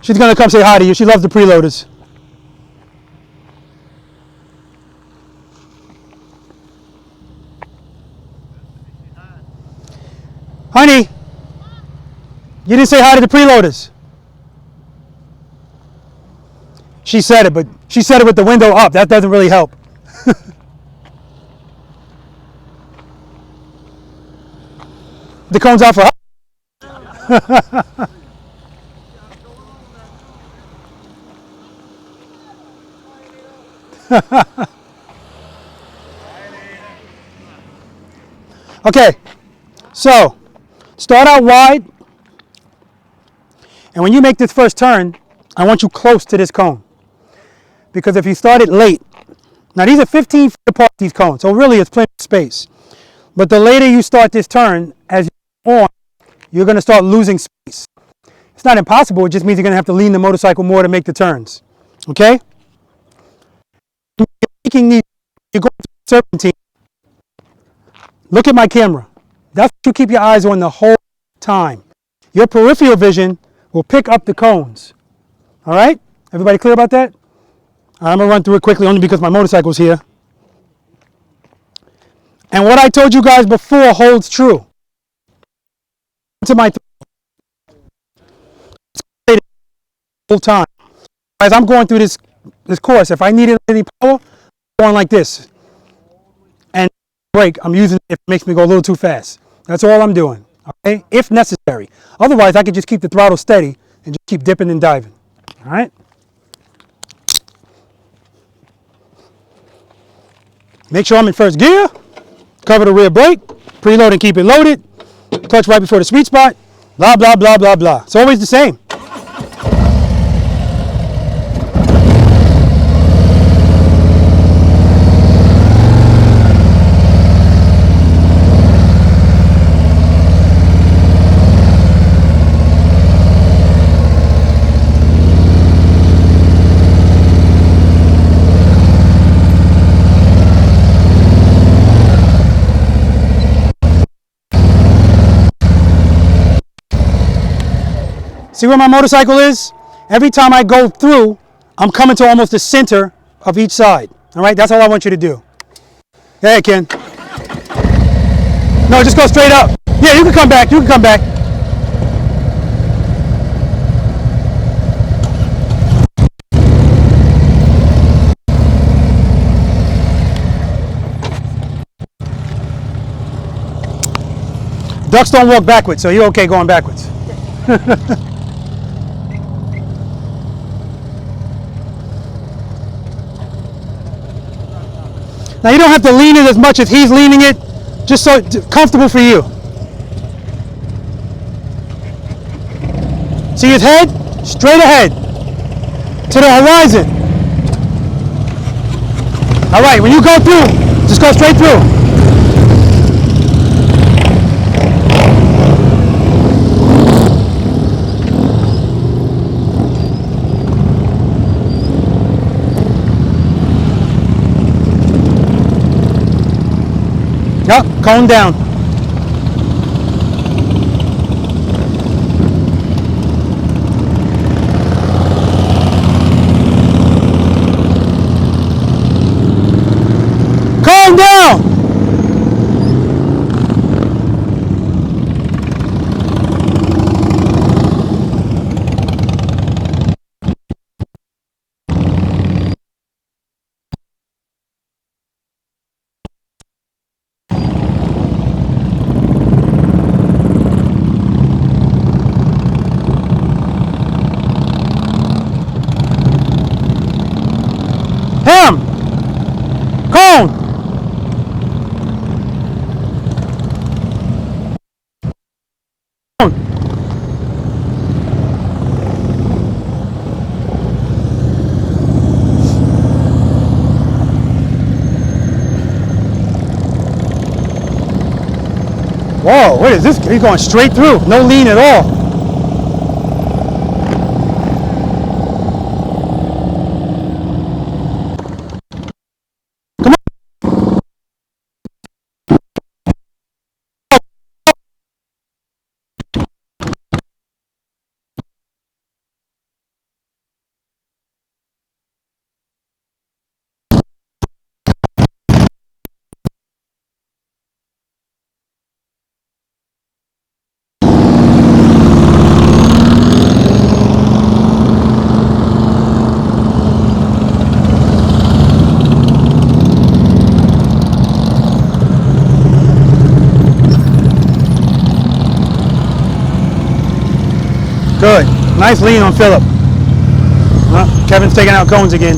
She's going to come say hi to you. She loves the preloaders. Honey, you didn't say hi to the preloaders. She said it, but she said it with the window up. That doesn't really help. The cone's out for her. Okay, so start out wide, and when you make this first turn, I want you close to this cone. Because if you started late, now these are 15 feet apart, these cones, so really it's plenty of space. But the later you start this turn, as you're on, you're going to start losing space. It's not impossible, it just means you're going to have to lean the motorcycle more to make the turns. Okay? You're going to serpentine. Look at my camera. That's what you keep your eyes on the whole time. Your peripheral vision will pick up the cones. All right? Everybody clear about that? I'm going to run through it quickly only because my motorcycle's here. And what I told you guys before holds true. To my whole time. As I'm going through this course, if I needed any power, I'm going like this. And brake, I'm using it if it makes me go a little too fast. That's all I'm doing. Okay? If necessary. Otherwise, I could just keep the throttle steady and just keep dipping and diving. All right? Make sure I'm in first gear. Cover the rear brake. Preload and keep it loaded. Clutch right before the sweet spot. Blah, blah, blah, blah, blah. It's always the same. See where my motorcycle is? Every time I go through, I'm coming to almost the center of each side. All right, that's all I want you to do. Hey, Ken. No, just go straight up. Yeah, you can come back. You can come back. Ducks don't walk backwards, so you're okay going backwards. Now you don't have to lean it as much as he's leaning it, just so it's comfortable for you. See his head? Straight ahead. To the horizon. All right, when you go through, just go straight through. Yep, cone down. Cone down. Him. Cone. Whoa, what is this? He's going straight through. No lean at all. Come on. Good. Nice lean on Phillip. Well, Kevin's taking out cones again.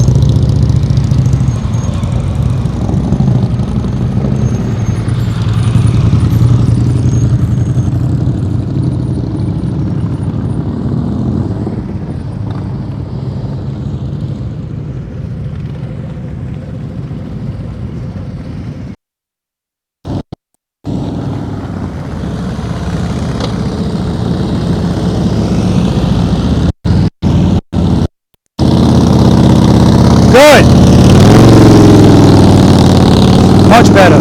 Good. Much better.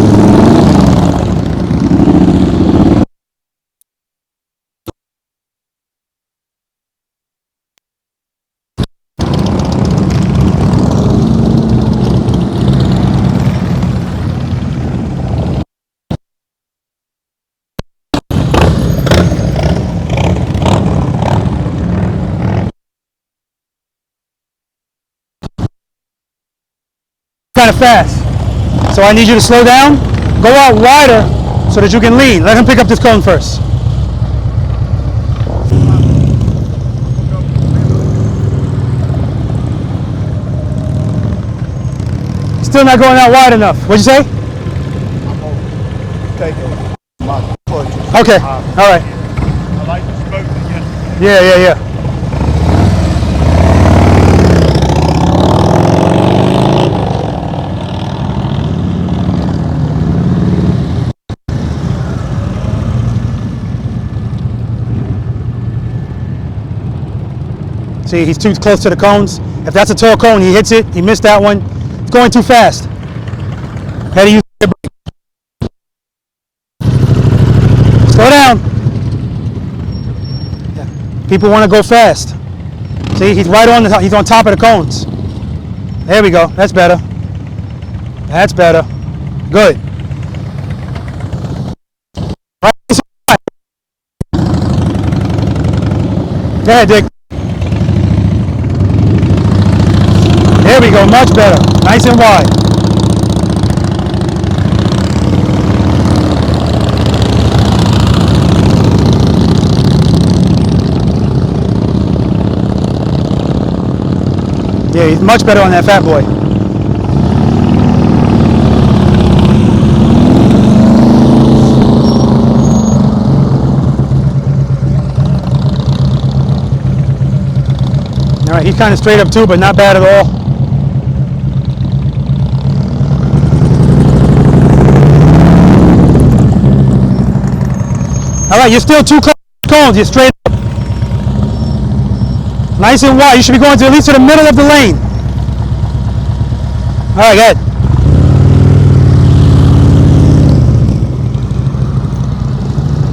Kind of fast. So I need you to slow down, go out wider so that you can lean. Let him pick up this cone first. Still not going out wide enough. What'd you say? Okay, all right.
I like the smoke that
Yeah. See, he's too close to the cones. If that's a tall cone, he hits it. He missed that one. It's going too fast. Had to use the brake. Slow down. Yeah. People want to go fast. See, he's right on he's on top of the cones. There we go. That's better. That's better. Good. Right. Go ahead, Dick. There we go, much better. Nice and wide. Yeah, he's much better on that fat boy. All right, he's kind of straight up too, but not bad at all. All right, you're still too close to the cones. You're straight up. Nice and wide. You should be going to at least to the middle of the lane. All right, good.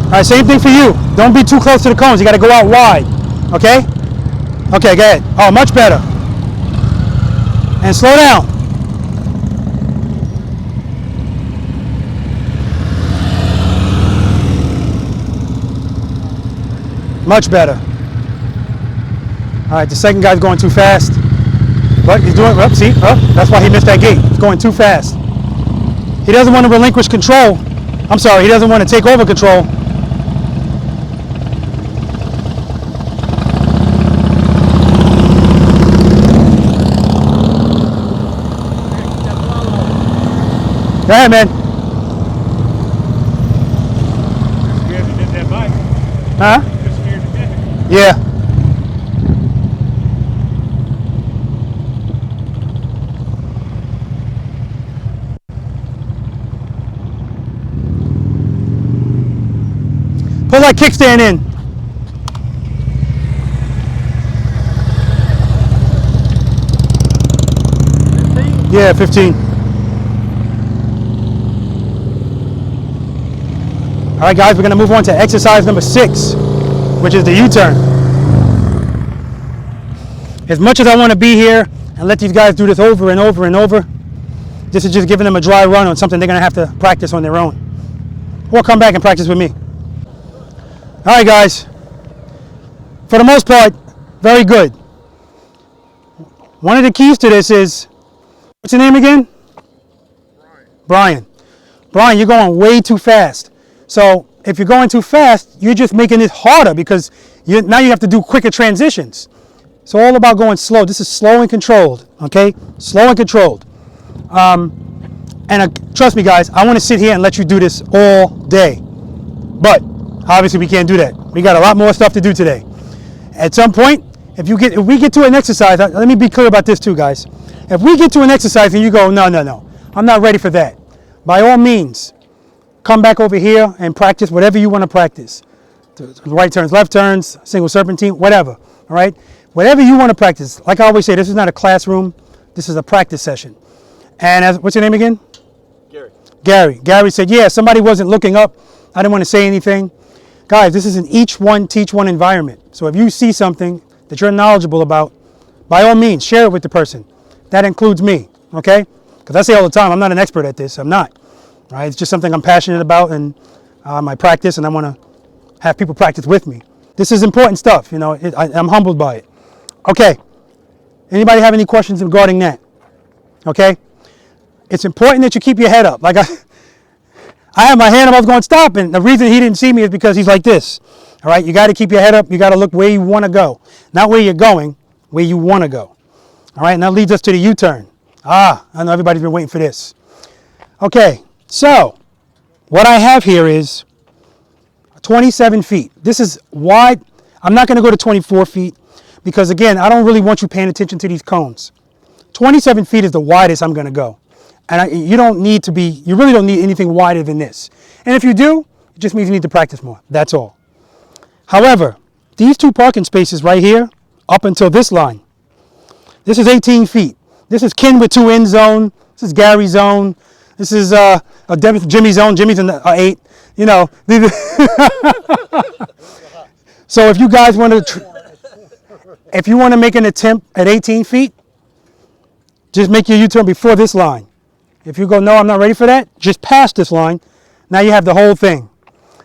All right, same thing for you. Don't be too close to the cones. You got to go out wide. Okay? Okay, go ahead. Oh, much better. And slow down. Much better. All right, the second guy's going too fast. But he's doing, oh, see, oh, that's why he missed that gate. He's going too fast. He doesn't want to relinquish control. I'm sorry, he doesn't want to take over control. Go ahead, man.
Scared to get that bike.
Huh?
You're scared to get it.
Yeah. Pull that kickstand in. Yeah, 15. All right, guys, we're going to move on to exercise number 6, which is the U-turn. As much as I want to be here and let these guys do this over and over and over, this is just giving them a dry run on something they're going to have to practice on their own. Or come back and practice with me. All right, guys. For the most part, very good. One of the keys to this is, what's your name again? Brian. Brian, you're going way too fast. So if you're going too fast, you're just making it harder because now you have to do quicker transitions. It's all about going slow. This is slow and controlled, okay? Slow and controlled. Trust me, guys, I want to sit here and let you do this all day. But obviously we can't do that. We got a lot more stuff to do today. At some point, if we get to an exercise, let me be clear about this too, guys. If we get to an exercise and you go, no, I'm not ready for that, by all means, come back over here and practice whatever you want to practice. Right turns, left turns, single serpentine, whatever, all right? Whatever you want to practice. Like I always say, this is not a classroom. This is a practice session. And what's your name again?
Gary.
Gary. Gary said, yeah, somebody wasn't looking up. I didn't want to say anything. Guys, this is an each one, teach one environment. So if you see something that you're knowledgeable about, by all means, share it with the person. That includes me, okay? Because I say all the time, I'm not an expert at this. I'm not. Right? It's just something I'm passionate about, and I practice, and I want to have people practice with me. This is important stuff, you know. I'm humbled by it. Okay. Anybody have any questions regarding that? Okay. It's important that you keep your head up. Like I had my hand up, I was going to stop, and the reason he didn't see me is because he's like this. All right. You got to keep your head up. You got to look where you want to go, not where you're going, where you want to go. All right. And that leads us to the U-turn. I know everybody's been waiting for this. Okay. So, what I have here is 27 feet. This is wide. I'm not going to go to 24 feet because, again, I don't really want you paying attention to these cones. 27 feet is the widest I'm going to go. And you really don't need anything wider than this. And if you do, it just means you need to practice more. That's all. However, these 2 parking spaces right here, up until this line, this is 18 feet. This is Ken with 2 end zone. This is Gary's zone. This is Jimmy's zone. Jimmy's in the 8. You know. So if you guys want to make an attempt at 18 feet, just make your U-turn before this line. If you go, no, I'm not ready for that, just pass this line. Now you have the whole thing.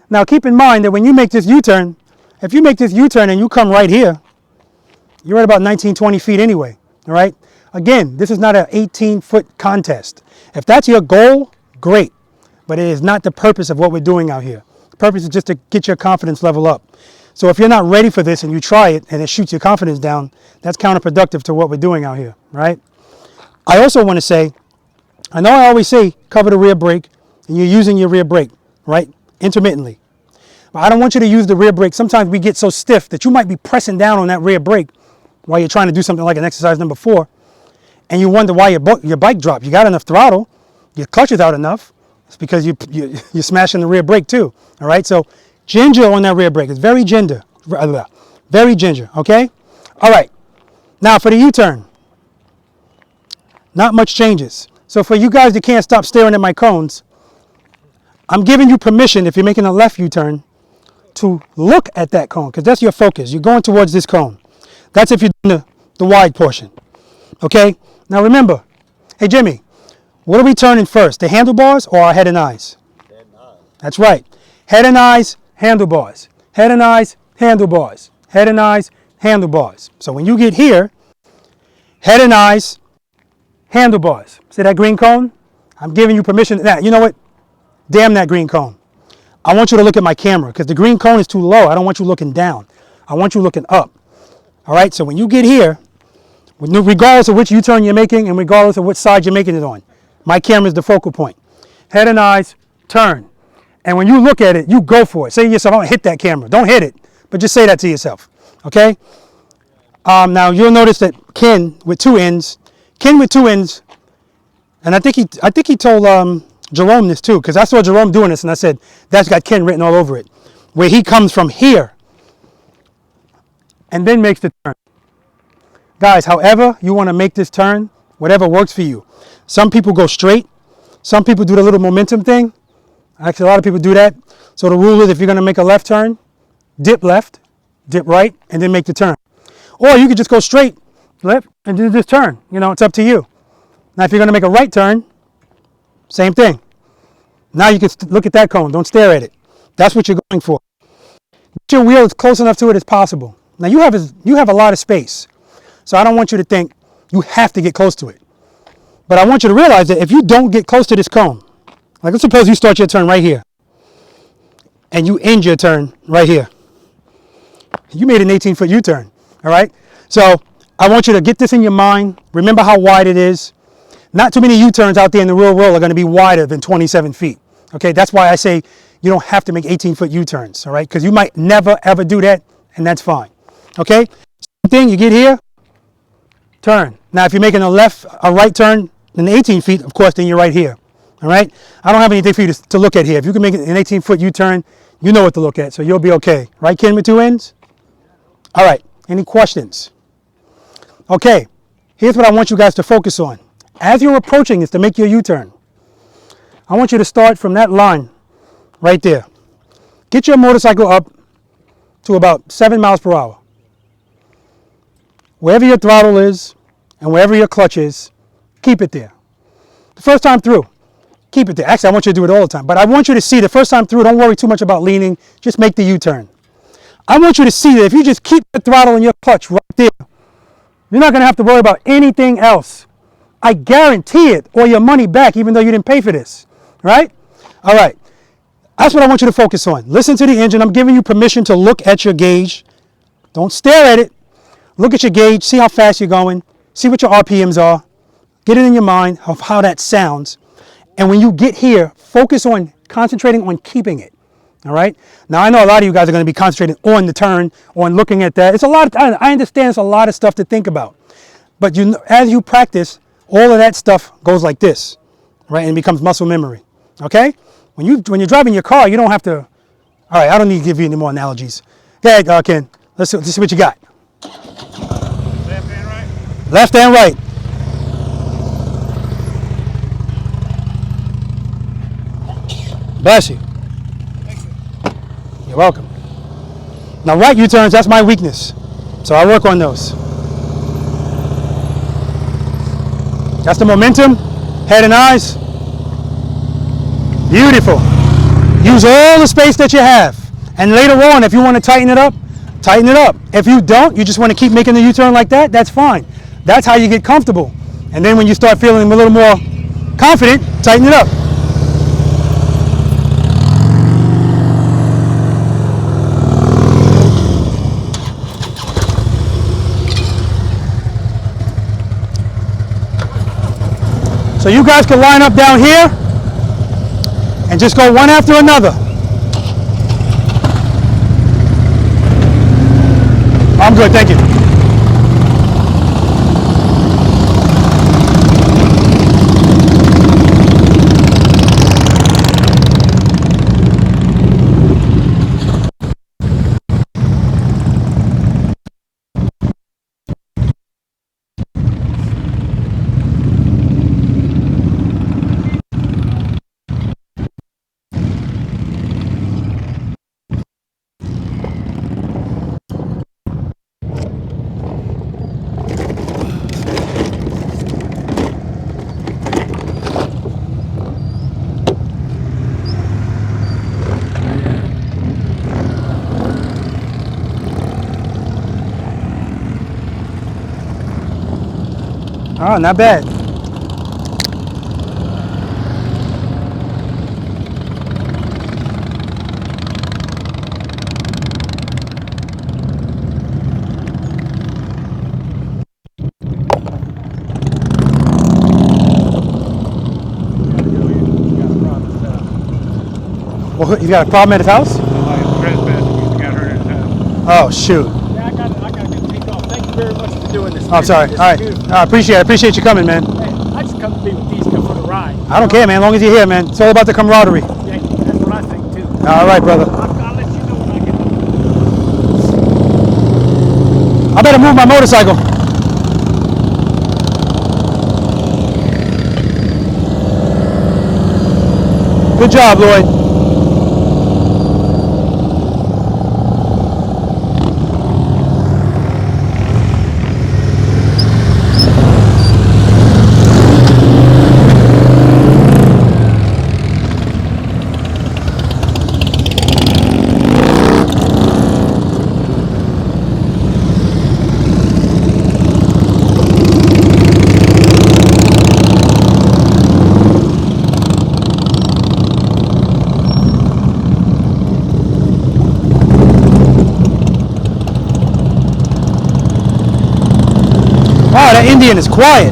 Now keep in mind that when you make this U-turn, if you make this U-turn and you come right here, you're at about 19, 20 feet anyway. All right. Again, this is not an 18-foot contest. If that's your goal, great. But it is not the purpose of what we're doing out here. The purpose is just to get your confidence level up. So if you're not ready for this and you try it and it shoots your confidence down, that's counterproductive to what we're doing out here, right? I also want to say, I know I always say cover the rear brake, and you're using your rear brake, right? Intermittently. But I don't want you to use the rear brake. Sometimes we get so stiff that you might be pressing down on that rear brake while you're trying to do something like an exercise number 4, and you wonder why your bike dropped. You got enough throttle, your clutch is out enough. It's because you're smashing the rear brake too. All right, so ginger on that rear brake. It's very ginger, okay? All right, now for the U-turn. Not much changes. So for you guys that can't stop staring at my cones, I'm giving you permission, if you're making a left U-turn, to look at that cone, because that's your focus. You're going towards this cone. That's if you're doing the wide portion. Okay? Now remember, hey Jimmy, what are we turning first, the handlebars or our head and eyes? Head and eyes. That's right. Head and eyes, handlebars. Head and eyes, handlebars. Head and eyes, handlebars. So when you get here, head and eyes, handlebars. See that green cone? I'm giving you permission. Now, you know what? Damn that green cone. I want you to look at my camera because the green cone is too low. I don't want you looking down. I want you looking up. All right, so when you get here, regardless of which U-turn you're making and regardless of which side you're making it on, my camera is the focal point. Head and eyes, turn. And when you look at it, you go for it. Say to yourself, I'm going to hit that camera. Don't hit it, but just say that to yourself, okay? Now, you'll notice that Ken with two ends, and I think he told Jerome this too, because I saw Jerome doing this, and I said, that's got Ken written all over it, where he comes from here and then makes the turn. Guys, however you want to make this turn, whatever works for you. Some people go straight. Some people do the little momentum thing. Actually, a lot of people do that. So the rule is if you're going to make a left turn, dip left, dip right, and then make the turn. Or you could just go straight left and do this turn. You know, it's up to you. Now, if you're going to make a right turn, same thing. Now you can look at that cone. Don't stare at it. That's what you're going for. Get your wheel as close enough to it as possible. Now, you have a lot of space. So I don't want you to think you have to get close to it. But I want you to realize that if you don't get close to this cone, like let's suppose you start your turn right here, and you end your turn right here. You made an 18-foot U-turn, all right? So I want you to get this in your mind. Remember how wide it is. Not too many U-turns out there in the real world are going to be wider than 27 feet, okay? That's why I say you don't have to make 18-foot U-turns, all right? Because you might never, ever do that, and that's fine, okay? Same thing, you get here, turn. Now, if you're making a right turn in 18 feet, of course, then you're right here. All right? I don't have anything for you to look at here. If you can make an 18-foot U-turn, you know what to look at, so you'll be okay. Right, Ken, with two ends? All right. Any questions? Okay. Here's what I want you guys to focus on. As you're approaching this to make your U-turn, I want you to start from that line right there. Get your motorcycle up to about 7 miles per hour. Wherever your throttle is and wherever your clutch is, keep it there. The first time through, keep it there. Actually, I want you to do it all the time. But I want you to see the first time through, don't worry too much about leaning. Just make the U-turn. I want you to see that if you just keep the throttle and your clutch right there, you're not going to have to worry about anything else. I guarantee it, or your money back, even though you didn't pay for this. Right? All right. That's what I want you to focus on. Listen to the engine. I'm giving you permission to look at your gauge. Don't stare at it. Look at your gauge. See how fast you're going. See what your RPMs are. Get it in your mind of how that sounds. And when you get here, focus on concentrating on keeping it. All right? Now, I know a lot of you guys are going to be concentrating on the turn, on looking at that. It's a lot. I understand it's a lot of stuff to think about. But as you practice, all of that stuff goes like this, right? And becomes muscle memory. Okay? When you're driving your car, you don't have to. All right, I don't need to give you any more analogies. Go ahead, Ken. Let's see what you got.
Left and right.
Left and right. Bless you. You're welcome. Now, right U-turns, that's my weakness. So I work on those. That's the momentum, head and eyes. Beautiful. Use all the space that you have. And later on, if you want to tighten it up, tighten it up. If you don't, you just want to keep making the U-turn like that, that's fine. That's how you get comfortable. And then when you start feeling a little more confident, tighten it up. So you guys can line up down here and just go one after another. I'm good, thank you. Oh, not bad. Well, you got a problem at his house? Oh, shoot.
Yeah, I got to take off. Thank you very much for doing this.
Oh, I'm sorry. All right. I appreciate you coming, man.
Hey, I just come to be with these guys for the ride.
I don't care, man, as long as you're here, man. It's all about the camaraderie.
Yeah, that's what I think, too.
All right, brother.
I'll let you know when I get home.
I better move my motorcycle. Good job, Lloyd. Wow, that Indian is quiet.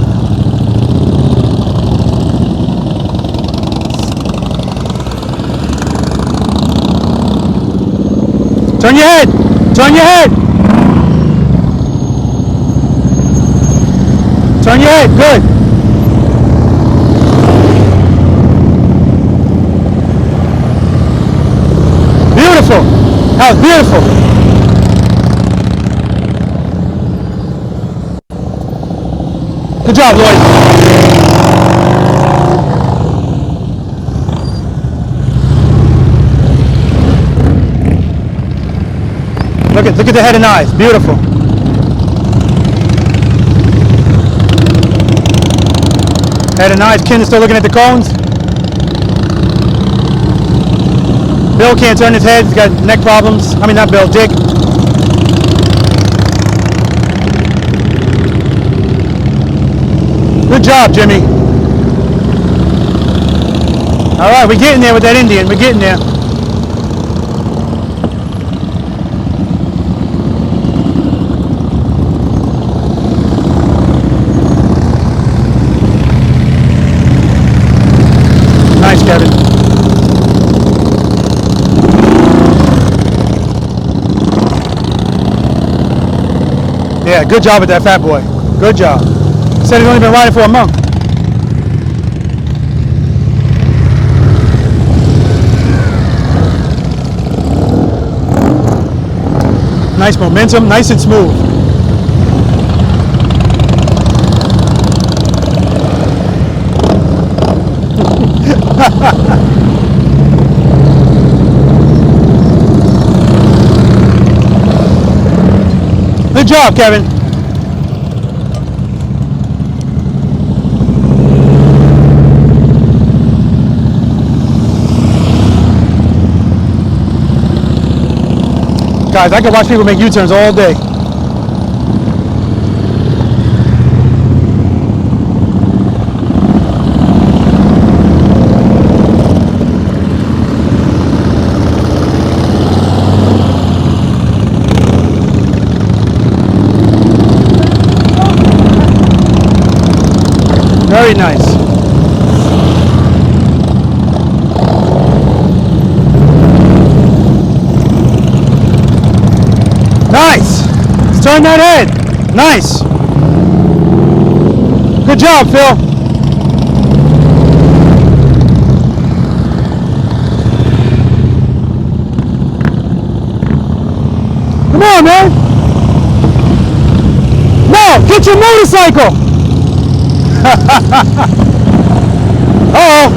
Turn your head. Turn your head. Turn your head. Good. Beautiful. That was beautiful. Good job, Lloyd. Look at the head and eyes. Beautiful. Head and eyes. Ken is still looking at the cones. Bill can't turn his head. He's got neck problems. I mean, not Bill, Dick. Good job, Jimmy. All right, we're getting there with that Indian. We're getting there. Nice, Kevin. Yeah, good job with that fat boy. Good job. Said he's only been riding for a month. Nice momentum, nice and smooth. Good job, Kevin. Guys, I can watch people make U-turns all day. Very nice. Nice. Let's turn that head. Nice. Good job, Phil. Come on, man. No, get your motorcycle. Uh-oh.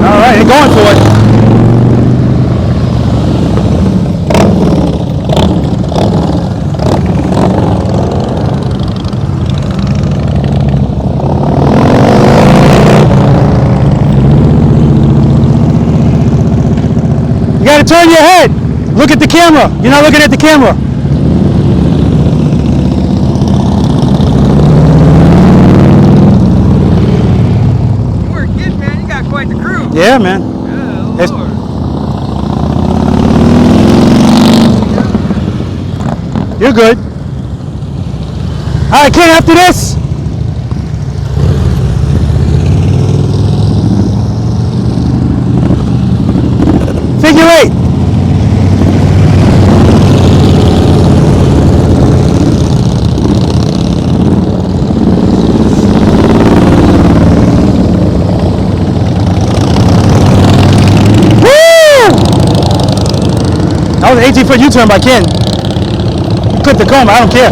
All right, you're going for it. gotta turn your head. Look at the camera. You're not looking at the camera.
You were a kid, man. You got quite the crew.
Yeah, man.
Yeah,
It's-
Lord.
You're good. All right, Ken, after this. Figure 8. That was an 18-foot U-turn by Ken. You clip the comb, I don't care.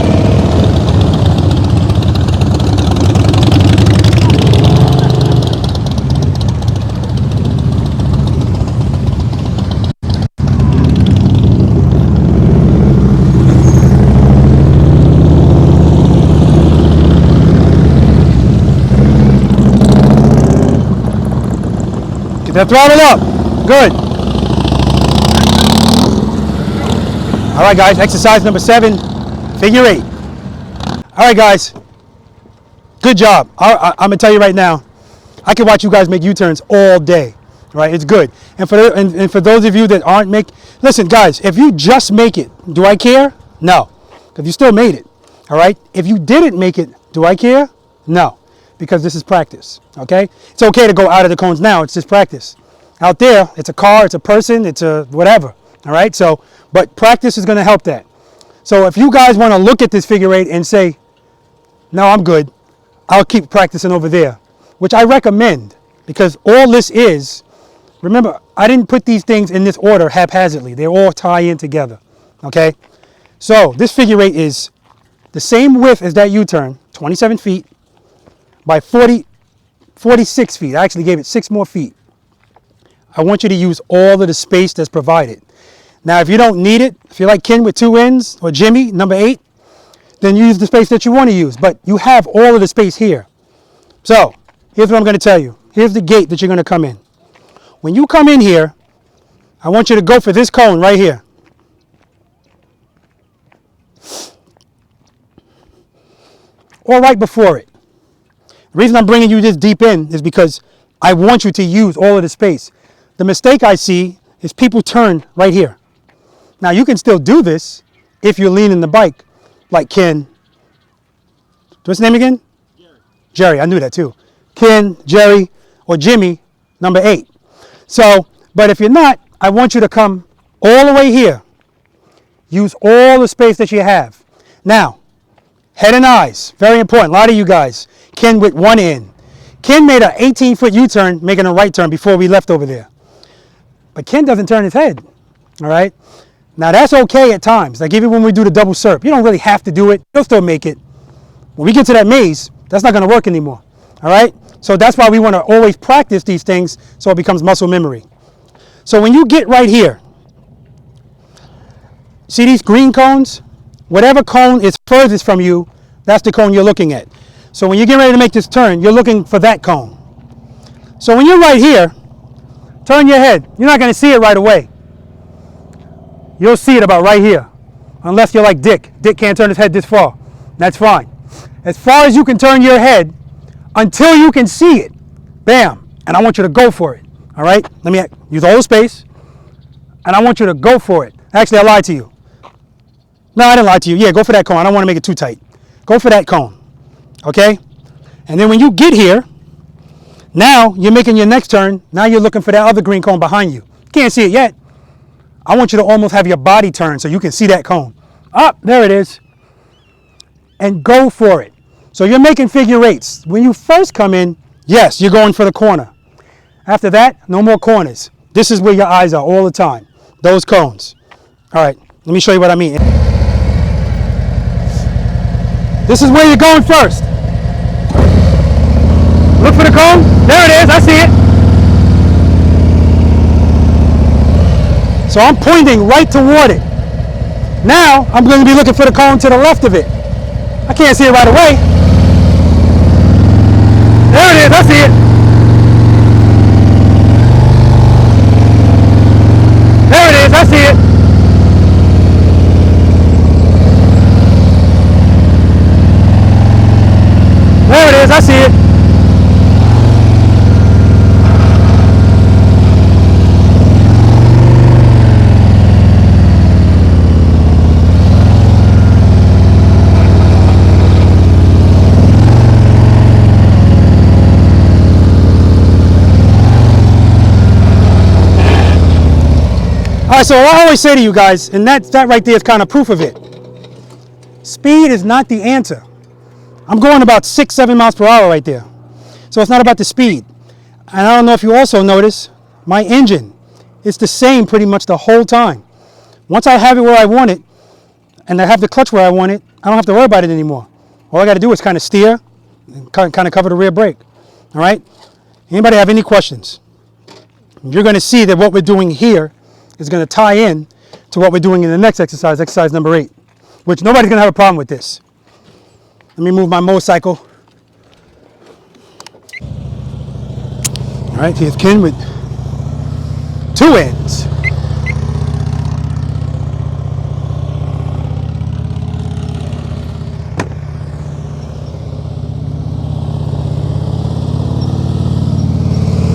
Get that throttle up. Good. All right, guys, exercise number 7, figure 8. All right, guys, good job. I'm gonna tell you right now, I can watch you guys make U-turns all day, right? It's good. And for those of you that aren't listen, guys, if you just make it, do I care? No, because you still made it, all right? If you didn't make it, do I care? No, because this is practice, okay? It's okay to go out of the cones now, it's just practice. Out there, it's a car, it's a person, it's a whatever. All right, so, but practice is going to help that. So if you guys want to look at this figure 8 and say, no, I'm good, I'll keep practicing over there, which I recommend, because all this is, remember, I didn't put these things in this order haphazardly. They all tie in together, okay? So this figure 8 is the same width as that U-turn, 27 feet by 46 feet. I actually gave it 6 more feet. I want you to use all of the space that's provided. Now, if you don't need it, if you're like Ken with 2 ends, or Jimmy, number 8, then use the space that you want to use. But you have all of the space here. So, here's what I'm going to tell you. Here's the gate that you're going to come in. When you come in here, I want you to go for this cone right here. Or right before it. The reason I'm bringing you this deep in is because I want you to use all of the space. The mistake I see is people turn right here. Now, you can still do this if you're leaning the bike like Ken. What's his name again? Jerry, I knew that too. Ken, Jerry, or Jimmy, number 8. So, but if you're not, I want you to come all the way here. Use all the space that you have. Now, head and eyes, very important. A lot of you guys, Ken with 1 end. Ken made an 18-foot U-turn, making a right turn before we left over there. But Ken doesn't turn his head, all right? Now, that's okay at times. Like even when we do the double serp, you don't really have to do it. You'll still make it. When we get to that maze, that's not going to work anymore, all right? So that's why we want to always practice these things so it becomes muscle memory. So when you get right here, see these green cones? Whatever cone is furthest from you, that's the cone you're looking at. So when you get ready to make this turn, you're looking for that cone. So when you're right here, turn your head. You're not going to see it right away. You'll see it about right here. Unless you're like Dick. Dick can't turn his head this far. That's fine. As far as you can turn your head until you can see it. Bam. And I want you to go for it. All right? Let me use all the space. And I want you to go for it. Actually, I lied to you. No, I didn't lie to you. Yeah, go for that cone. I don't want to make it too tight. Go for that cone. Okay? And then when you get here, now you're making your next turn. Now you're looking for that other green cone behind you. Can't see it yet. I want you to almost have your body turn so you can see that cone. Up, there it is. And go for it. So you're making figure 8s. When you first come in, yes, you're going for the corner. After that, no more corners. This is where your eyes are all the time. Those cones. All right, let me show you what I mean. This is where you're going first. Look for the cone. There it is. I see it. So I'm pointing right toward it. Now I'm going to be looking for the cone to the left of it. I can't see it right away. There it is. I see it. There it right, so I always say to you guys, and that right there is kind of proof of it. Speed is not the answer. I'm going about 6-7 miles per hour right there. So it's not about the speed. And I don't know if you also notice, my engine is the same pretty much the whole time. Once I have it where I want it, and I have the clutch where I want it, I don't have to worry about it anymore. All I got to do is kind of steer, and kind of cover the rear brake. All right? Anybody have any questions? You're going to see that what we're doing here is going to tie in to what we're doing in the next exercise, exercise number 8, which nobody's going to have a problem with this. Let me move my motorcycle. All right, here's Ken with 2 ends.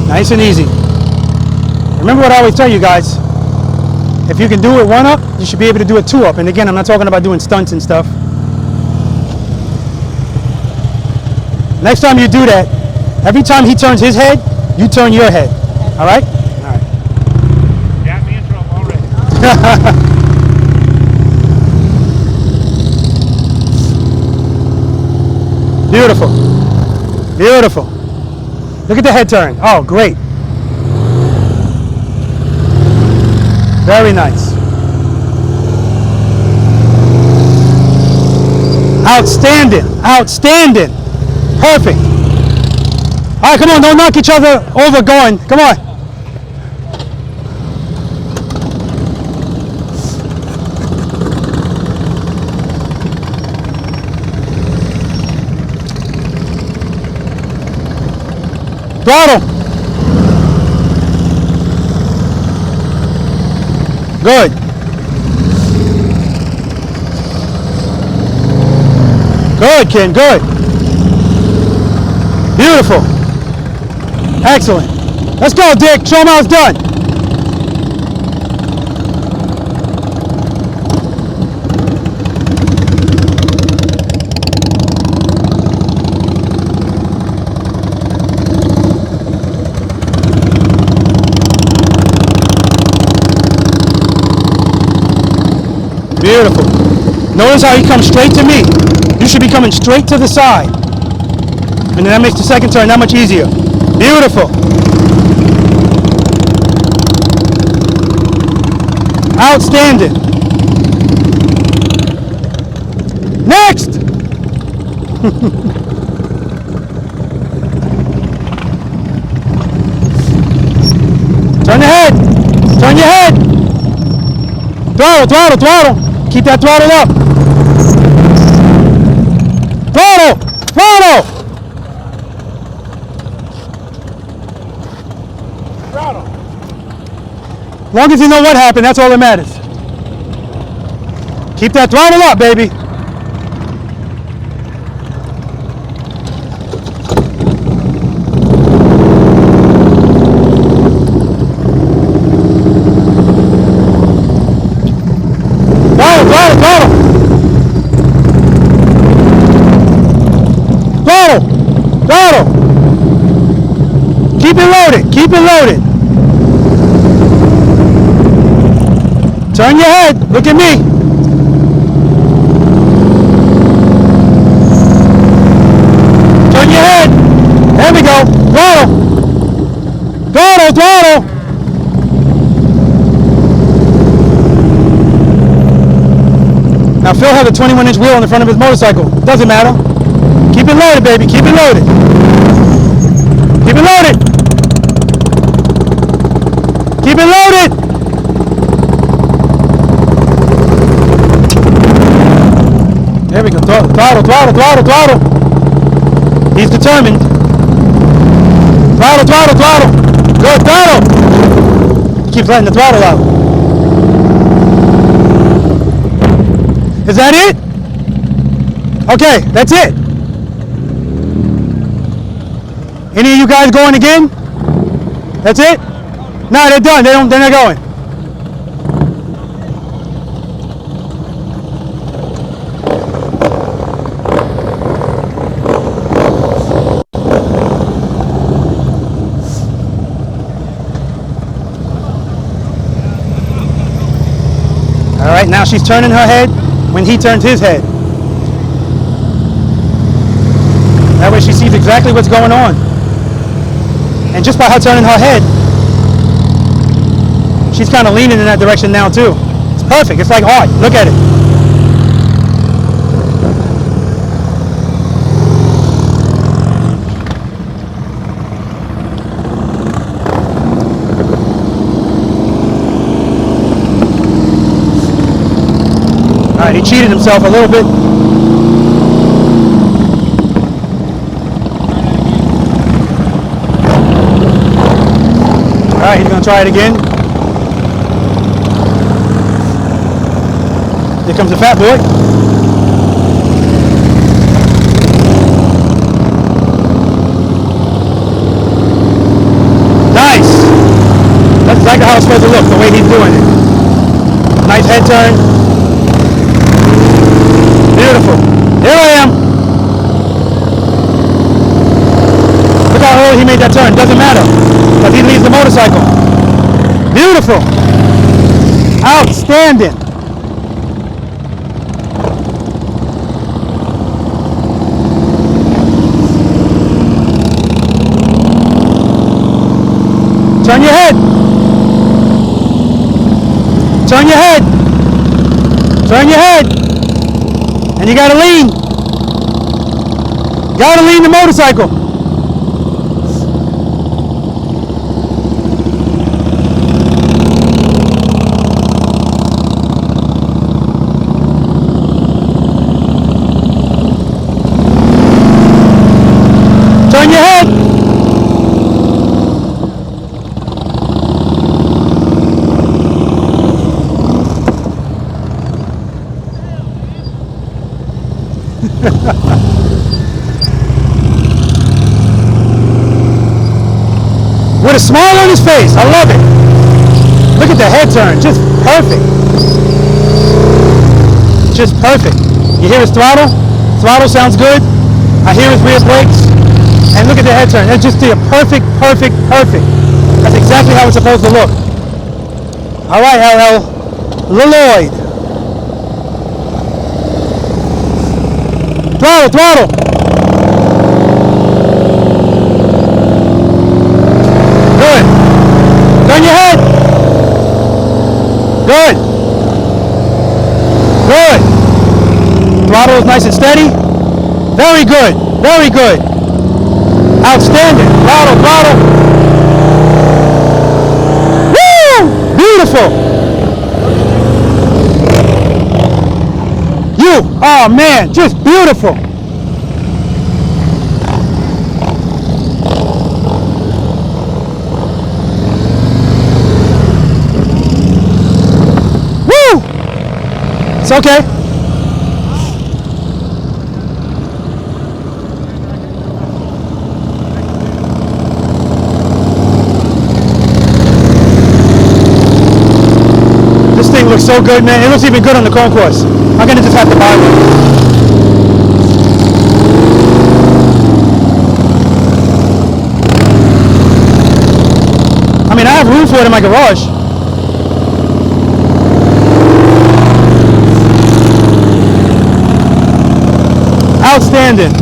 Nice and easy. Remember what I always tell you guys, if you can do it 1 up, you should be able to do it 2 up. And again, I'm not talking about doing stunts and stuff. Next time you do that, every time he turns his head, you turn your head. All right? All right.
Got me in trouble already.
Beautiful. Beautiful. Look at the head turn. Oh, great. Very nice. Outstanding. Outstanding. Perfect. All right, come on. Don't knock each other over going. Come on. Throttle. Good. Good, Ken, good. Beautiful. Excellent. Let's go, Dick. Show him how it's done. Beautiful. Notice how he comes straight to me. You should be coming straight to the side. And then that makes the second turn that much easier. Beautiful. Outstanding. Next. Turn your head. Turn your head. Throttle, throttle, throttle. Keep that throttle up. Throttle, throttle.
Throttle.
As long as you know what happened, that's all that matters. Keep that throttle up, baby. Throttle, throttle, throttle. Throttle, throttle. Keep it loaded, keep it loaded. Turn your head, look at me. Turn your head. There we go. Throttle. Throttle, throttle. Now Phil has a 21-inch wheel in the front of his motorcycle. Doesn't matter. Keep it loaded, baby. Keep it loaded. Keep it loaded. Keep it loaded. There we go. Throttle, throttle, throttle, throttle. He's determined. Throttle, throttle, throttle. Good, throttle. He keeps letting the throttle out. Is that it? Okay, that's it. Any of you guys going again? That's it? No, they're done. They're not going. right, now she's turning her head when he turns his head. That way she sees exactly what's going on. And just by her turning her head, she's kind of leaning in that direction now too. It's perfect. It's like art. Look at it. All right, he cheated himself a little bit. All right, he's gonna try it again. Here comes the fat boy. Nice. That's exactly how it's supposed to look, the way he's doing it. Nice head turn. Beautiful. Here I am. Look how early he made that turn. Doesn't matter, because he leaves the motorcycle. Beautiful. Outstanding. Turn your head. Turn your head. Turn your head. And you gotta lean. Gotta lean the motorcycle. Turn your head. With a smile on his face. I love it. Look at the head turn. Just perfect. Just perfect. You hear his throttle? Throttle sounds good. I hear his rear brakes. And look at the head turn. That's just the perfect, perfect, perfect. That's exactly how it's supposed to look. All right, LL. PRELOAD. Throttle, throttle. Good. Turn your head. Good. Good. Throttle is nice and steady. Very good. Very good. Outstanding. Throttle, throttle. Woo! Beautiful. Oh man, just beautiful. Woo! It's okay. This thing looks so good, man. It looks even good on the concourse. I'm gonna just have to buy one. I mean, I have room for it in my garage. Outstanding.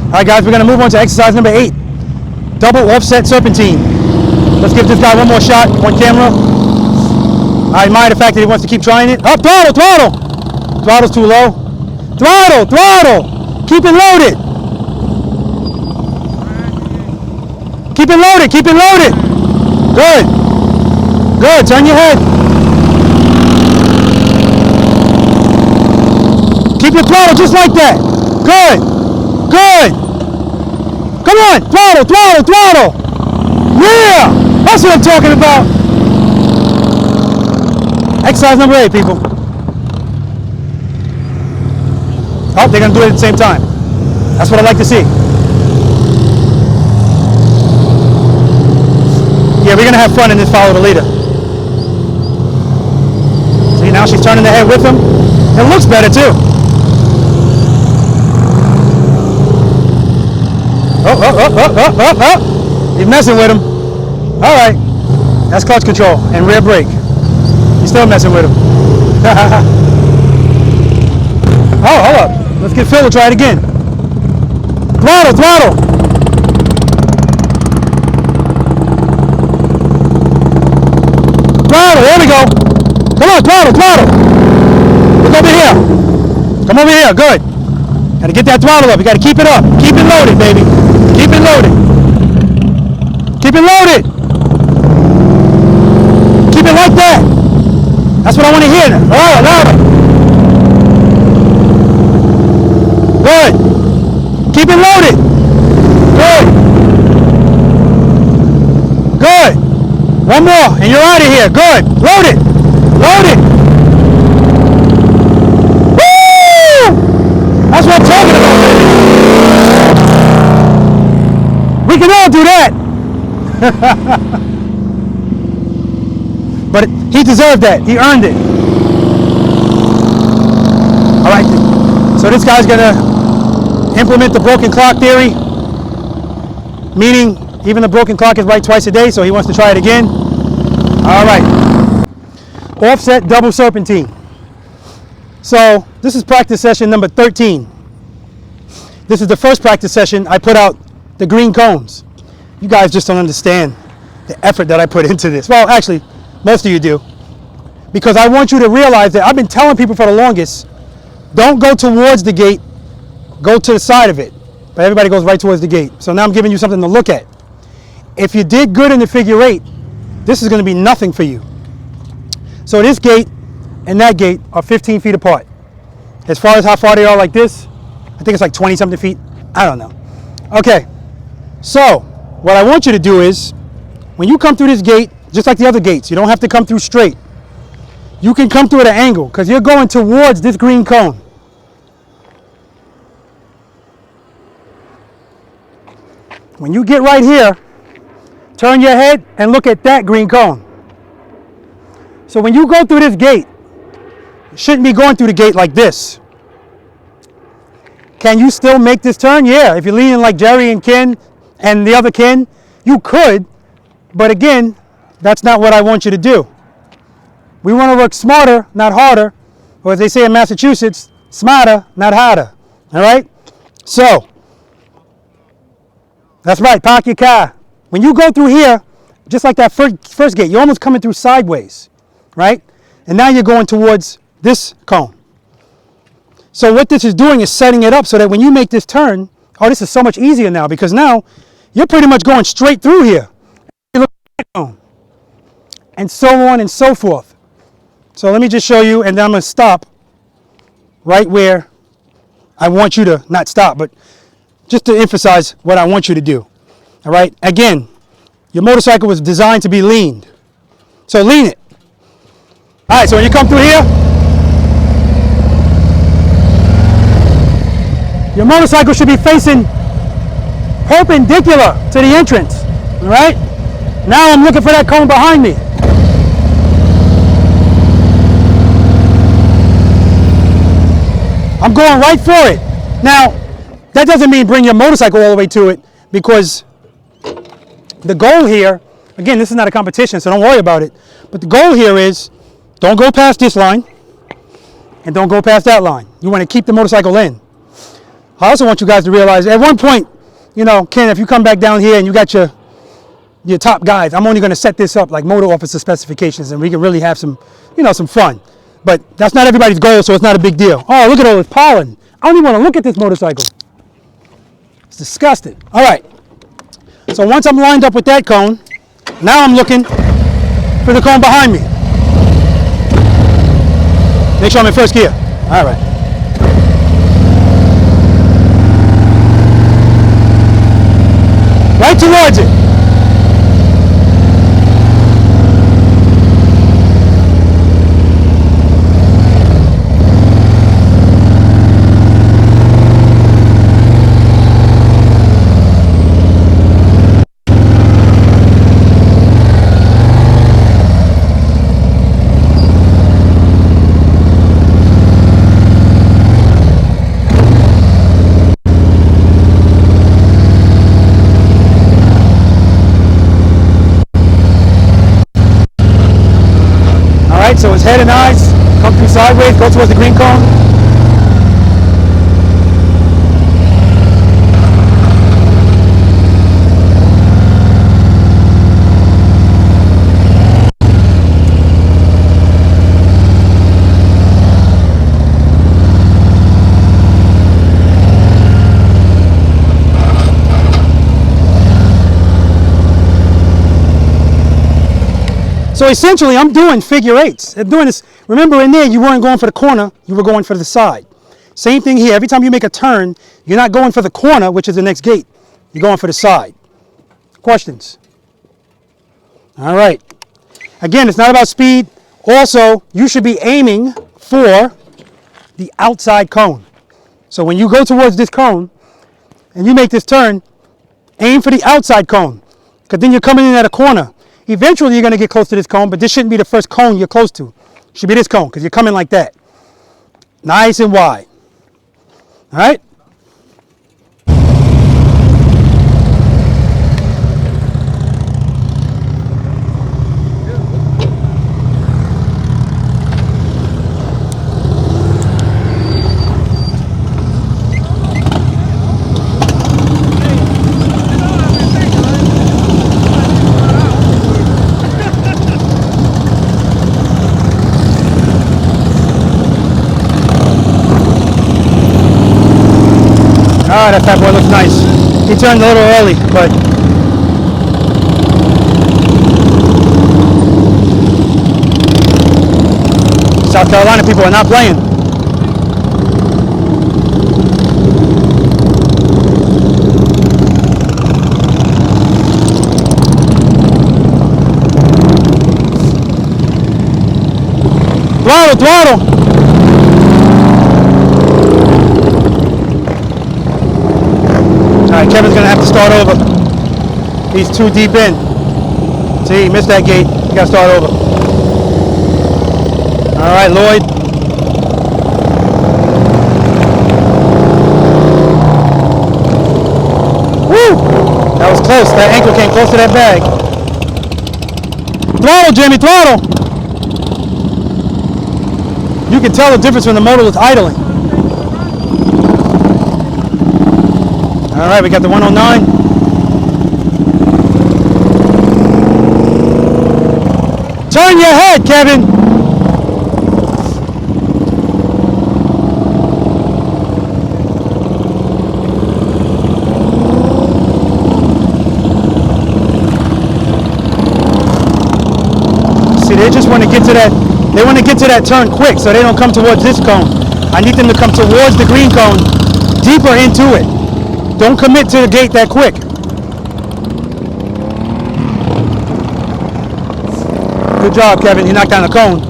All right, guys, we're gonna move on to exercise number 8. Double offset serpentine. Let's give this guy one more shot on camera. I admire the fact that he wants to keep trying it. Up, throttle, throttle. Throttle's too low. Throttle, throttle. Keep it loaded. Keep it loaded, keep it loaded. Good. Good, turn your head. Keep your throttle just like that. Good. Good. Come on, throttle, throttle, throttle. Yeah, that's what I'm talking about. Exercise number 8, people. Oh, they're gonna do it at the same time. That's what I like to see. Yeah, we're gonna have fun in this follow the leader. See, now she's turning the head with him. It looks better too. Oh. He's messing with him. All right. That's clutch control and rear brake. You're still messing with him. Oh, hold up. Let's get Phil to try it again. Throttle, throttle. Throttle, there we go. Come on, throttle, throttle. Look over here. Come over here, good. Gotta get that throttle up. You gotta keep it up. Keep it loaded, baby. Keep it loaded. Keep it loaded. Keep it like that. That's what I want to hear now. Louder, louder. Good. Keep it loaded. Good. Good. One more, and you're out of here. Good. Load it. Load it. Woo! That's what I'm talking about, baby. We can all do that. But he deserved that. He earned it. All right. So this guy's going to implement the broken clock theory, meaning even the broken clock is right twice a day, so he wants to try it again. All right. Offset double serpentine. So this is practice session number 13. This is the first practice session I put out the green cones. You guys just don't understand the effort that I put into this. Well, actually, most of you do. Because I want you to realize that I've been telling people for the longest, don't go towards the gate, go to the side of it. But everybody goes right towards the gate. So now I'm giving you something to look at. If you did good in the figure eight, this is going to be nothing for you. So this gate and that gate are 15 feet apart. As far as how far they are like this, I think it's like 20 something feet. I don't know. Okay. So what I want you to do is, when you come through this gate, just like the other gates, you don't have to come through straight. You can come through at an angle because you're going towards this green cone. When you get right here, turn your head and look at that green cone. So when you go through this gate, you shouldn't be going through the gate like this. Can you still make this turn? Yeah, if you're leaning like Jerry and Ken and the other Ken, you could. But again, that's not what I want you to do. We want to work smarter, not harder. Or as they say in Massachusetts, smarter, not harder. All right? So, that's right, park your car. When you go through here, just like that first gate, you're almost coming through sideways, right? And now you're going towards this cone. So what this is doing is setting it up so that when you make this turn, oh, this is so much easier now because now you're pretty much going straight through here. You look at that cone. And so on and so forth. So let me just show you, and then I'm going to stop right where I want you to, not stop, but just to emphasize what I want you to do. All right? Again, your motorcycle was designed to be leaned. So lean it. All right, so when you come through here, your motorcycle should be facing perpendicular to the entrance. All right? Now I'm looking for that cone behind me. I'm going right for it. Now, that doesn't mean bring your motorcycle all the way to it, because the goal here, again, this is not a competition, so don't worry about it. But the goal here is don't go past this line and don't go past that line. You want to keep the motorcycle in. I also want you guys to realize at one point, you know, Ken, if you come back down here and you got your top guys, I'm only going to set this up like motor officer specifications and we can really have some, you know, some fun. But that's not everybody's goal, so it's not a big deal. Oh, look at all this pollen. I don't even want to look at this motorcycle. It's disgusting. All right. So once I'm lined up with that cone, now I'm looking for the cone behind me. Make sure I'm in first gear. All right. Right towards it. head and eyes, come through sideways, go towards the green cone. So essentially, I'm doing figure eights. I'm doing this. Remember, in there, you weren't going for the corner, you were going for the side. Same thing here. Every time you make a turn, you're not going for the corner, which is the next gate. You're going for the side. Questions? All right. Again, it's not about speed. Also, you should be aiming for the outside cone. So when you go towards this cone and you make this turn, aim for the outside cone, because then you're coming in at a corner. Eventually, you're going to get close to this cone, but this shouldn't be the first cone you're close to. It should be this cone, because you're coming like that. Nice and wide. All right? Ah, that fat boy looks nice. He turned a little early, but South Carolina people are not playing. Throttle, throttle. All right, Kevin's gonna have to start over. He's too deep in. See, he missed that gate. He gotta start over. All right, Lloyd. Woo! That was close. That ankle came close to that bag. Throttle, Jimmy, throttle. You can tell the difference when the motor is idling. All right, we got the 109. Turn your head, Kevin. See, they just want to get to that. They want to get to that turn quick, so they don't come towards this cone. I need them to come towards the green cone, deeper into it. Don't commit to the gate that quick. Good job, Kevin. You knocked down the cone.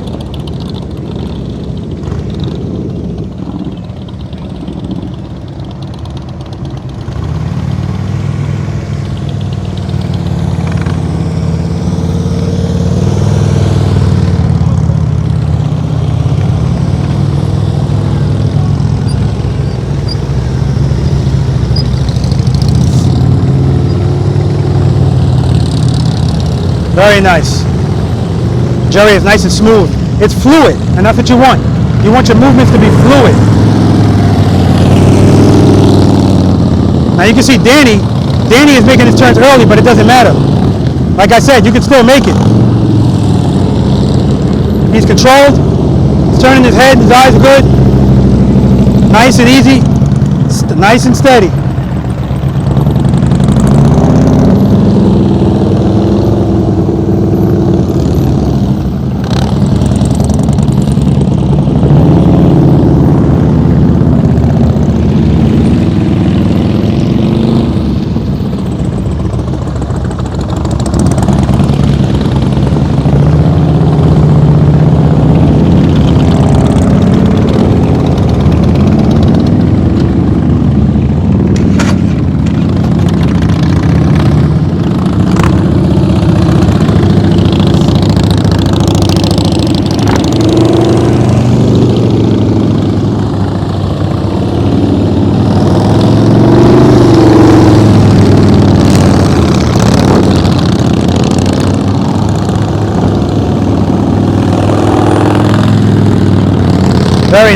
Very nice. Jerry, it's nice and smooth. It's fluid, and that's what you want. You want your movements to be fluid. Now you can see Danny. Danny is making his turns early, but it doesn't matter. Like I said, you can still make it. He's controlled. He's turning his head. His eyes are good. Nice and easy. Nice and steady.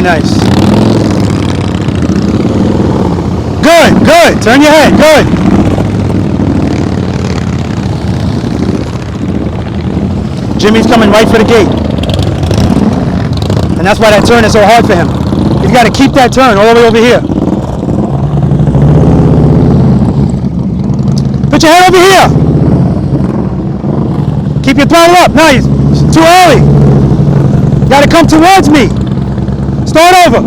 nice. Good, good. Turn your head. Good. Jimmy's coming right for the gate. And that's why that turn is so hard for him. He's got to keep that turn all the way over here. Put your head over here. Keep your throttle up. No, it's too early. You got to come towards me. Start over.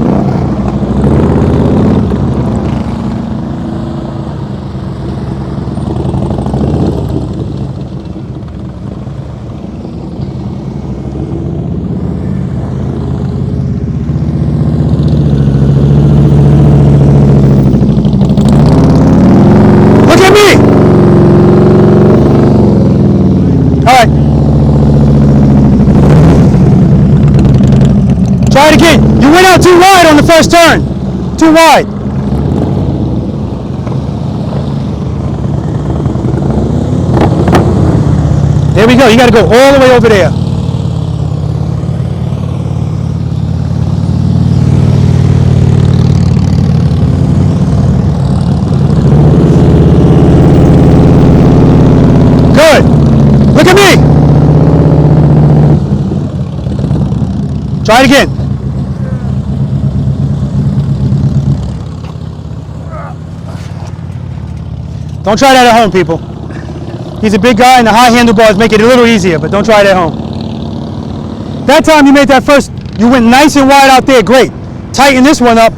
Look at me. All right. Try it again. You went out too wide on the first turn. Too wide. There we go. You got to go all the way over there. Good. Look at me. Try it again. Don't try that at home, people. He's a big guy and the high handlebars make it a little easier, but don't try it at home. That time you made that first, you went nice and wide out there, great. Tighten this one up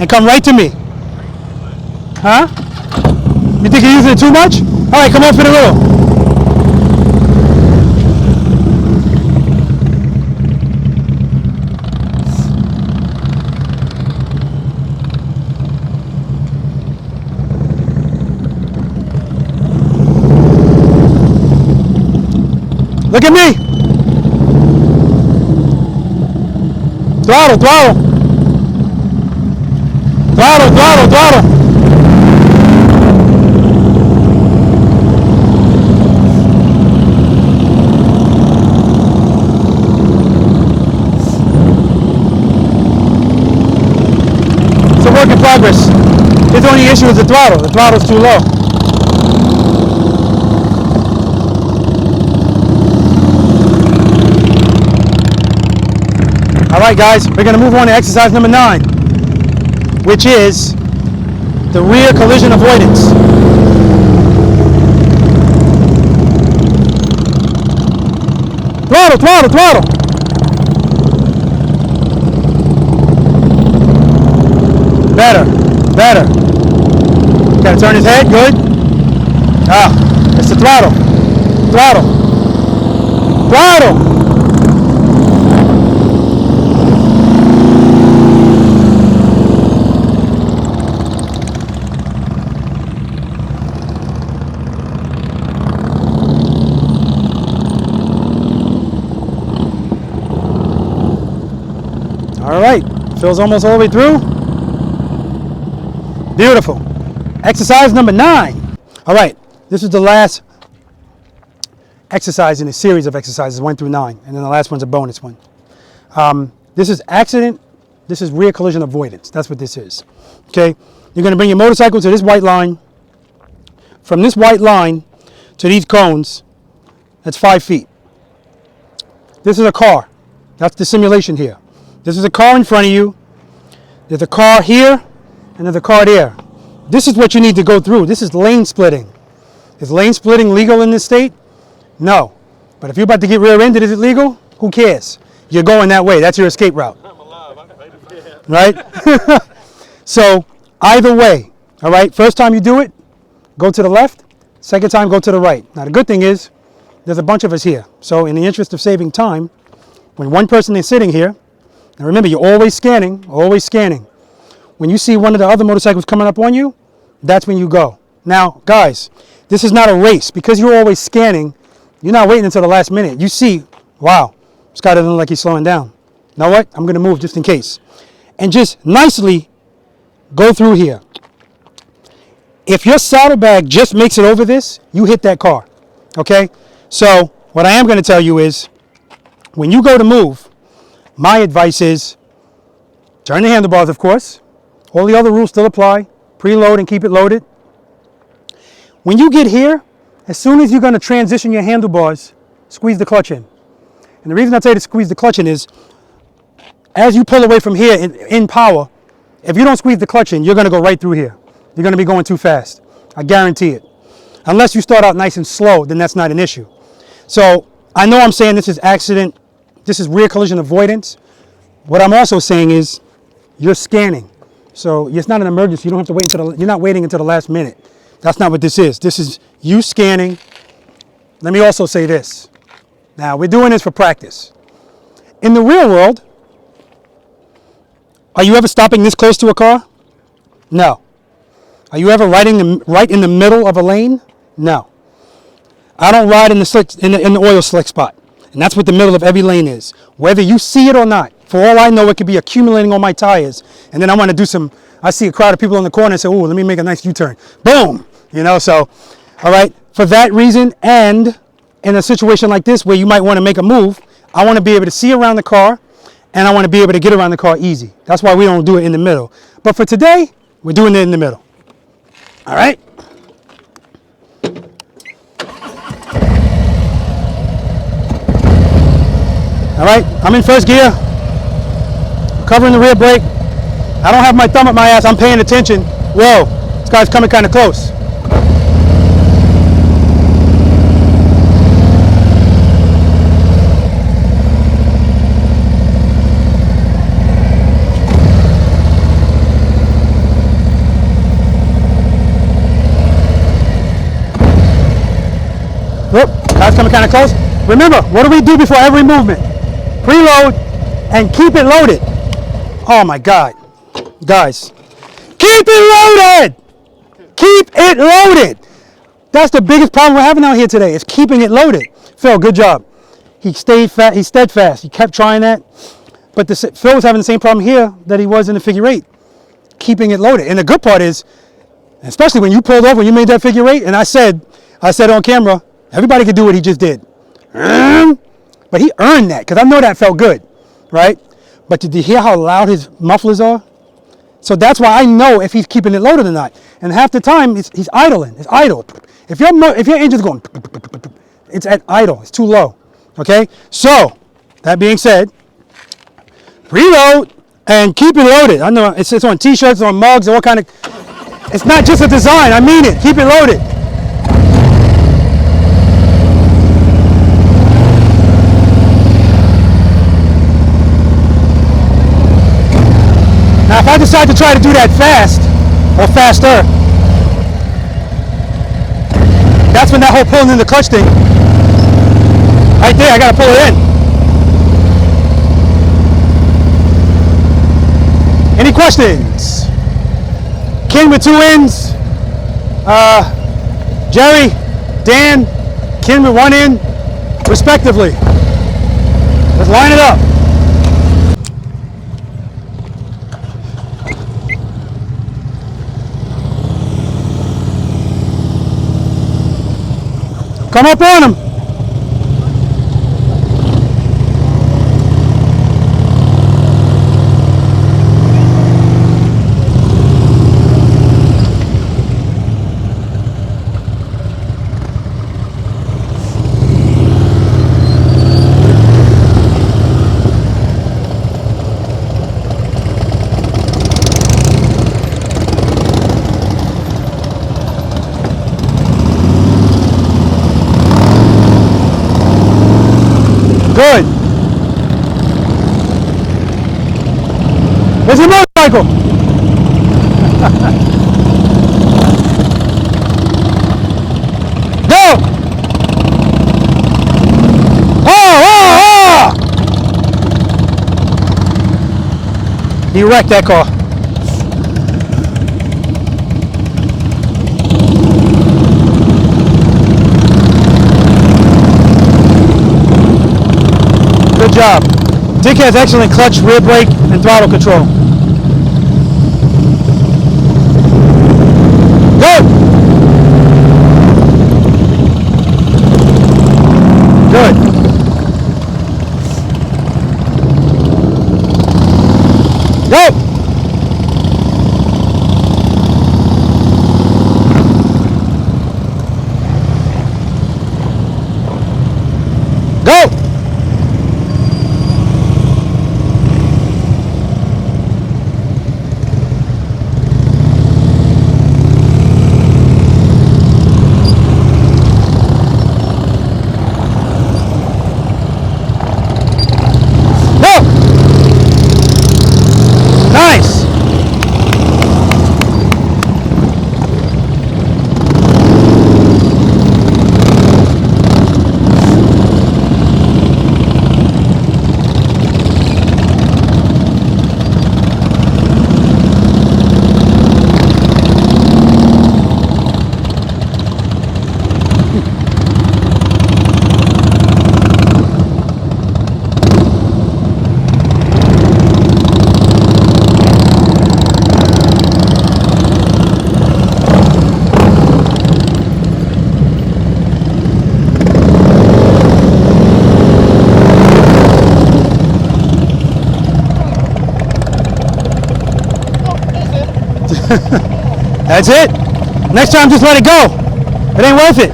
and come right to me. Huh? You think you're using it too much? All right, come on for the little. Look at me. Throttle, throttle. Throttle, throttle, throttle. It's a work in progress. His only issue is the throttle. The throttle's too low. All right, guys, we're going to move on to exercise number 9, which is the rear collision avoidance. Throttle, throttle, throttle. Better, better. Got to turn his head, good. Ah, it's the throttle. Throttle. Throttle. All right, Phil's almost all the way through. Beautiful. Exercise number 9. All right, this is the last exercise in a series of exercises, 1 through 9, and then the last one's a bonus one. This is accident, this is rear collision avoidance. That's what this is, okay? You're gonna bring your motorcycle to this white line. From this white line to these cones, that's 5 feet. This is a car. That's the simulation here. This is a car in front of you. There's a car here, and there's a car there. This is what you need to go through. This is lane splitting. Is lane splitting legal in this state? No. But if you're about to get rear-ended, is it legal? Who cares? You're going that way. That's your escape route. Right? So, either way, all right? First time you do it, go to the left. Second time, go to the right. Now, the good thing is, there's a bunch of us here. So, in the interest of saving time, when one person is sitting here, now remember, you're always scanning, always scanning. When you see one of the other motorcycles coming up on you, that's when you go. Now, guys, this is not a race. Because you're always scanning, you're not waiting until the last minute. You see, wow, this guy doesn't look like he's slowing down. You know what? I'm going to move just in case. And just nicely go through here. If your saddlebag just makes it over this, you hit that car. Okay? So, what I am going to tell you is, when you go to move, my advice is Turn the handlebars, of course. All the other rules still apply. Preload and keep it loaded. When you get here, as soon as you're going to transition your handlebars, squeeze the clutch in. And the reason I tell you to squeeze the clutch in is, as you pull away from here in power, if you don't squeeze the clutch in, you're going to go right through here. You're going to be going too fast. I guarantee it. Unless you start out nice and slow, then that's not an issue. So I know I'm saying this is rear collision avoidance. What I'm also saying is you're scanning. So it's not an emergency. You don't have to wait you're not waiting until the last minute. That's not what this is. This is you scanning. Let me also say this. Now, we're doing this for practice. In the real world, are you ever stopping this close to a car? No. Are you ever right in the middle of a lane? No. I don't ride in the oil slick spot. And that's what the middle of every lane is. Whether you see it or not. For all I know, it could be accumulating on my tires. And then I want to do I see a crowd of people in the corner and say, oh, let me make a nice U-turn. Boom! So, all right. For that reason, and in a situation like this where you might want to make a move, I want to be able to see around the car, and I want to be able to get around the car easy. That's why we don't do it in the middle. But for today, we're doing it in the middle. All right? All right, I'm in first gear. Covering the rear brake. I don't have my thumb up my ass. I'm paying attention. Whoa, this guy's coming kind of close. Whoop, guy's coming kind of close. Remember, what do we do before every movement? Preload and keep it loaded. Oh my God. Guys, keep it loaded! Keep it loaded! That's the biggest problem we're having out here today, is keeping it loaded. Phil, good job. He stayed fast, he's steadfast. He kept trying that. But Phil was having the same problem here that he was in the figure eight. Keeping it loaded. And the good part is, especially when you pulled over and you made that figure eight, and I said on camera, everybody could do what he just did. But he earned that, because I know that felt good, right? But did you hear how loud his mufflers are? So that's why I know if he's keeping it loaded or not. And half the time, he's idling. It's idle. If your engine's going, it's at idle. It's too low, okay? So, that being said, preload and keep it loaded. I know it's on T-shirts, on mugs, all kind of. It's not just a design. I mean it. Keep it loaded. Now, if I decide to try to do that fast, or faster, that's when that whole pulling in the clutch thing, right there, I gotta pull it in. Any questions? Ken with 2 ends, Jerry, Dan, Ken with 1 end, respectively. Let's line it up. Come up on him. Good. Where's your motorcycle? Go! Oh! He wrecked that car. Good job. Dick has excellent clutch, rear brake, and throttle control. Go! Good. Go! That's it. Next time, just let it go. It ain't worth it.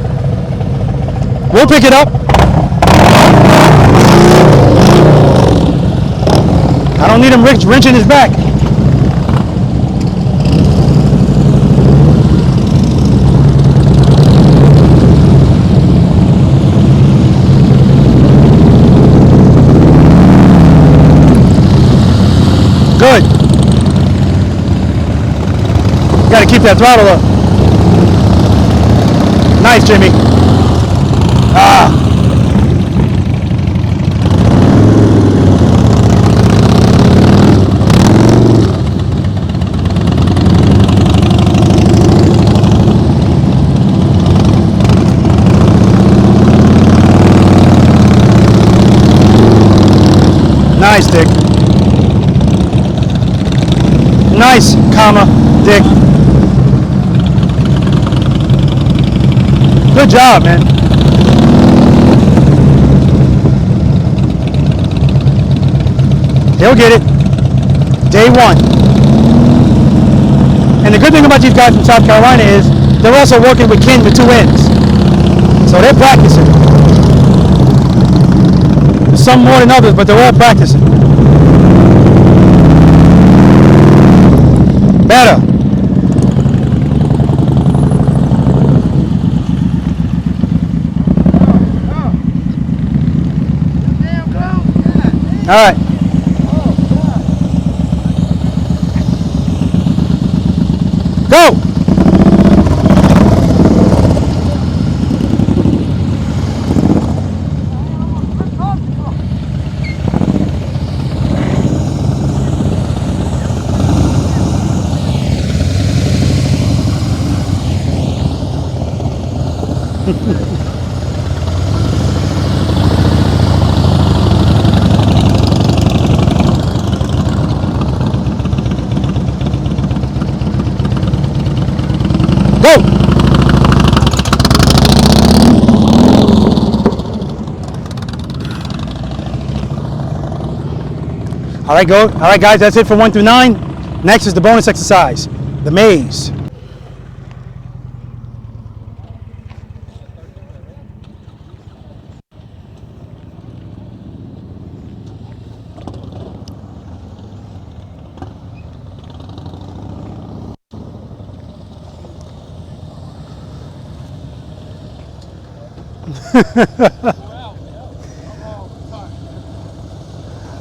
We'll pick it up. I don't need him wrenching his back. Good. You gotta keep that throttle up. Nice, Jimmy. Ah. Nice, Dick. Nice, comma, Dick. Good job, man. He'll get it. Day one. And the good thing about these guys from South Carolina is they're also working with Ken with 2 ends. So they're practicing. Some more than others, but they're all practicing. Better. All right. Go. All right, go. All right, guys, that's it for 1 through 9. Next is the bonus exercise, the maze.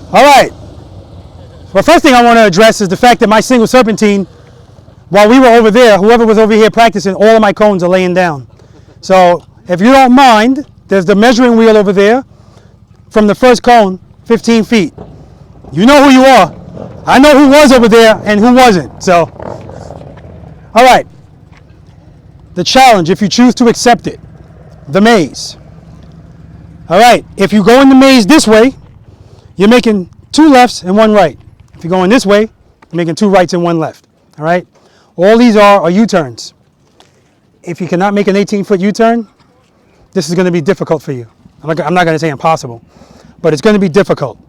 All right. Well, first thing I want to address is the fact that my single serpentine, while we were over there, whoever was over here practicing, all of my cones are laying down. So if you don't mind, there's the measuring wheel over there from the first cone, 15 feet. You know who you are. I know who was over there and who wasn't. So, all right. The challenge, if you choose to accept it, the maze. All right, if you go in the maze this way, you're making 2 lefts and 1 right. If you're going this way, you're making 2 rights and 1 left. All right? All these are U-turns. If you cannot make an 18-foot U-turn, this is going to be difficult for you. I'm not going to say impossible, but it's going to be difficult.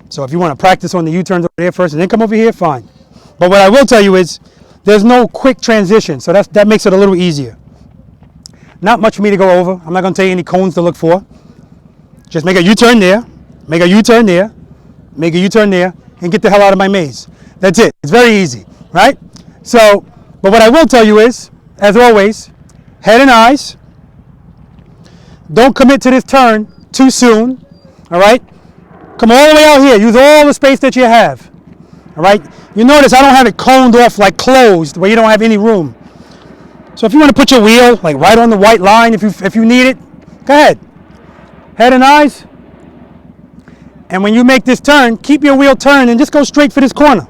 So if you want to practice on the U-turns over there first and then come over here, fine. But what I will tell you is there's no quick transition, so that makes it a little easier. Not much for me to go over. I'm not going to tell you any cones to look for. Just make a U-turn there, make a U-turn there, make a U-turn there, and get the hell out of my maze. That's it. It's very easy, right? So, but what I will tell you is, as always, head and eyes. Don't commit to this turn too soon, all right? Come all the way out here. Use all the space that you have, all right? You notice I don't have it coned off like closed where you don't have any room. So if you want to put your wheel like right on the white line, if you need it, go ahead. Head and eyes. And when you make this turn, keep your wheel turned and just go straight for this corner.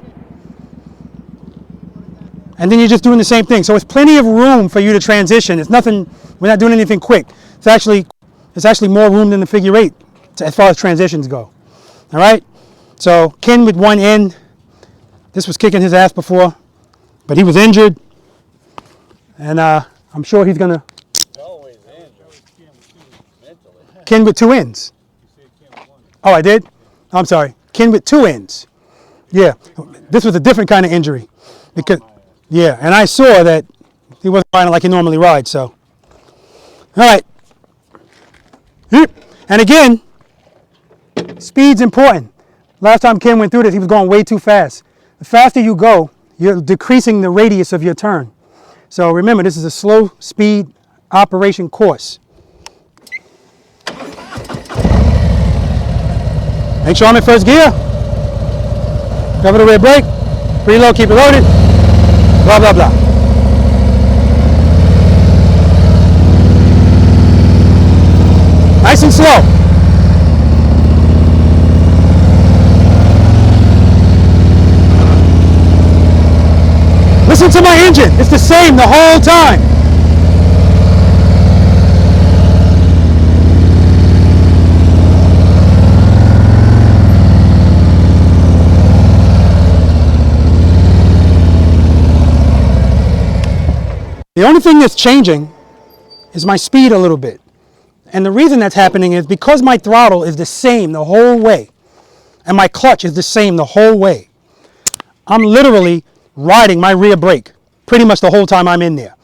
And then you're just doing the same thing. So it's plenty of room for you to transition. It's nothing, we're not doing anything quick. It's actually more room than the figure 8 as far as transitions go. All right? So Ken with 1 end. This was kicking his ass before, but he was injured. And I'm sure he's going to. Ken with 2 ends. Oh, I did? I'm sorry. Ken with 2 ends. Yeah. This was a different kind of injury. Yeah, and I saw that he wasn't riding like he normally rides, so. All right. And again, speed's important. Last time Ken went through this, he was going way too fast. The faster you go, you're decreasing the radius of your turn. So remember, this is a slow speed operation course. Make sure I'm in first gear. Cover the rear brake. Preload, keep it loaded. Blah, blah, blah. Nice and slow. Listen to my engine. It's the same the whole time. The only thing that's changing is my speed a little bit. And the reason that's happening is because my throttle is the same the whole way and my clutch is the same the whole way. I'm literally riding my rear brake pretty much the whole time I'm in there.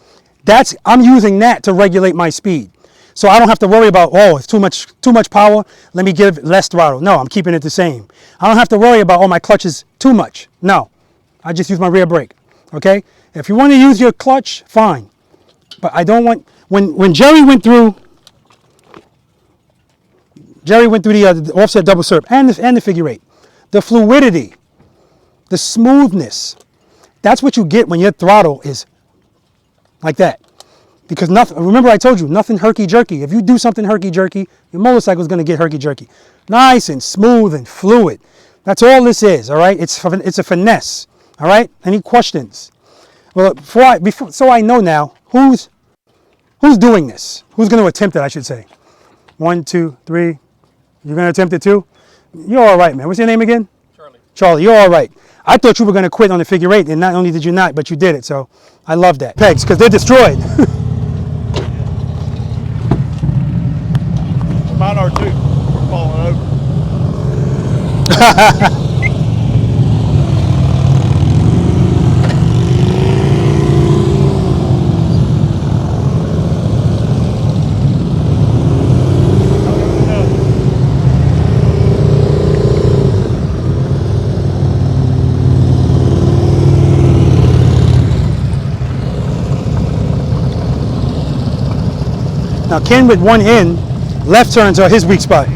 I'm using that to regulate my speed. So I don't have to worry about, oh, it's too much power, let me give less throttle. No, I'm keeping it the same. I don't have to worry about, oh, my clutch is too much. No, I just use my rear brake, okay? If you want to use your clutch, fine. But I don't want, when Jerry went through the offset double serp and the figure eight, the fluidity, the smoothness, that's what you get when your throttle is like that. Because nothing, remember I told you, nothing herky-jerky. If you do something herky-jerky, your motorcycle is going to get herky-jerky. Nice and smooth and fluid. That's all this is, all right? It's a finesse, all right? Any questions? Well, so I know now who's doing this. Who's going to attempt it, I should say. 1, 2, 3. You're going to attempt it too? You're all right, man. What's your name again? Charlie. Charlie, you're all right. I thought you were going to quit on the figure eight, and not only did you not, but you did it. So I love that. Pegs, because they're destroyed.
Mine are too. We're falling over.
Now Ken with one in, left turns are his weak spot.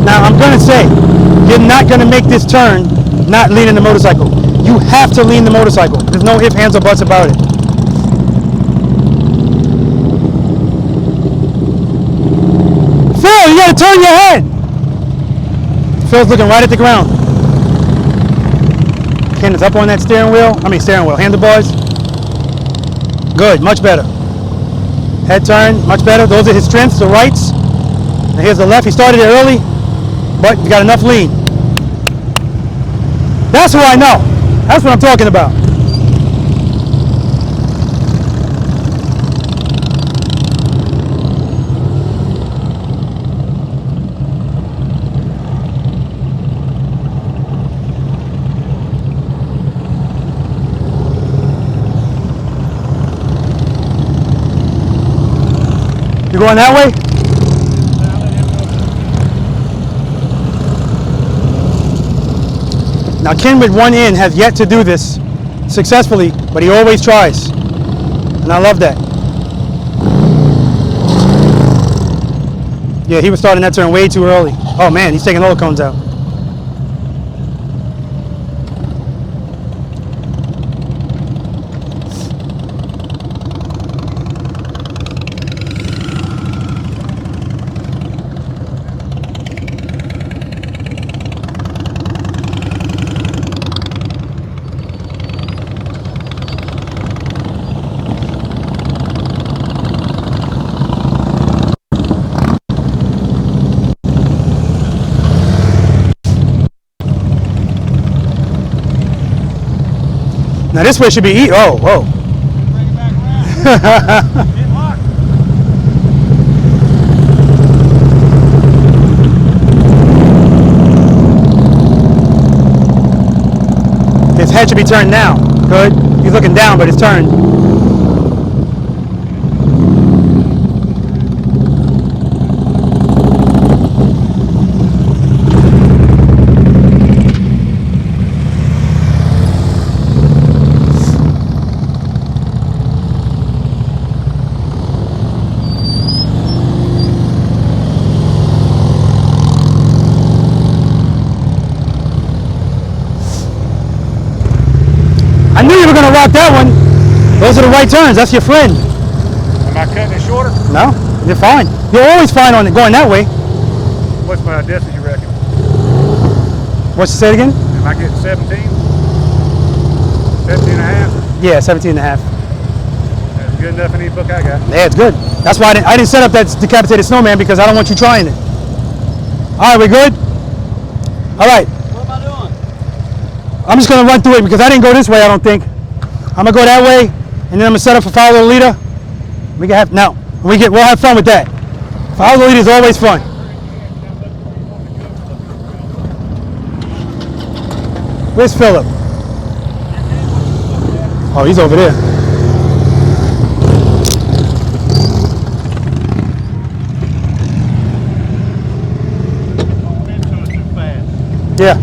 Now I'm going to say, you're not going to make this turn not leaning the motorcycle. You have to lean the motorcycle. There's no ifs, ands, or buts about it. Phil, you got to turn your head. Phil's looking right at the ground. Ken is up on that steering wheel. Handlebars. Good, much better. Head turn, much better. Those are his strengths, the rights. And here's the left. He started it early, but he's got enough lean. That's who I know. That's what I'm talking about. You going that way? Now Ken with one in has yet to do this successfully, but he always tries. And I love that. Yeah, he was starting that turn way too early. Oh man, he's taking all the cones out. Now this way should be eat. Oh, whoa. His head should be turned now. Good. He's looking down, but it's turned. I knew you were going to rock that one. Those are the right turns. That's your friend.
Am I cutting it shorter?
No, you're fine. You're always fine on it going that way.
What's my distance, you reckon?
What's you say it again?
Am I getting 17? 17 and a half?
Yeah, 17 and a half.
That's good enough in any book I got.
Yeah, it's good. That's why I didn't set up that decapitated snowman, because I don't want you trying it. All right, we good? All right.
What am I doing?
I'm just going to run through it because I didn't go this way, I don't think. I'm going to go that way, and then I'm going to set up for follow the leader. We can have, no, we'll have fun with that. Follow the leader is always fun. Where's Philip? Oh, he's over there. Yeah.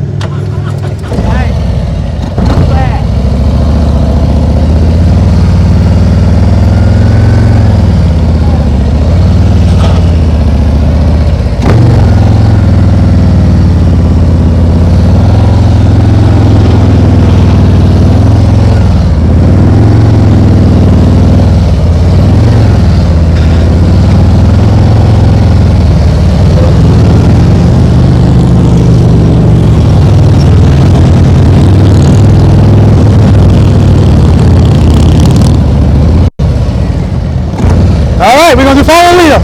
All right, we're going to do follow the leader.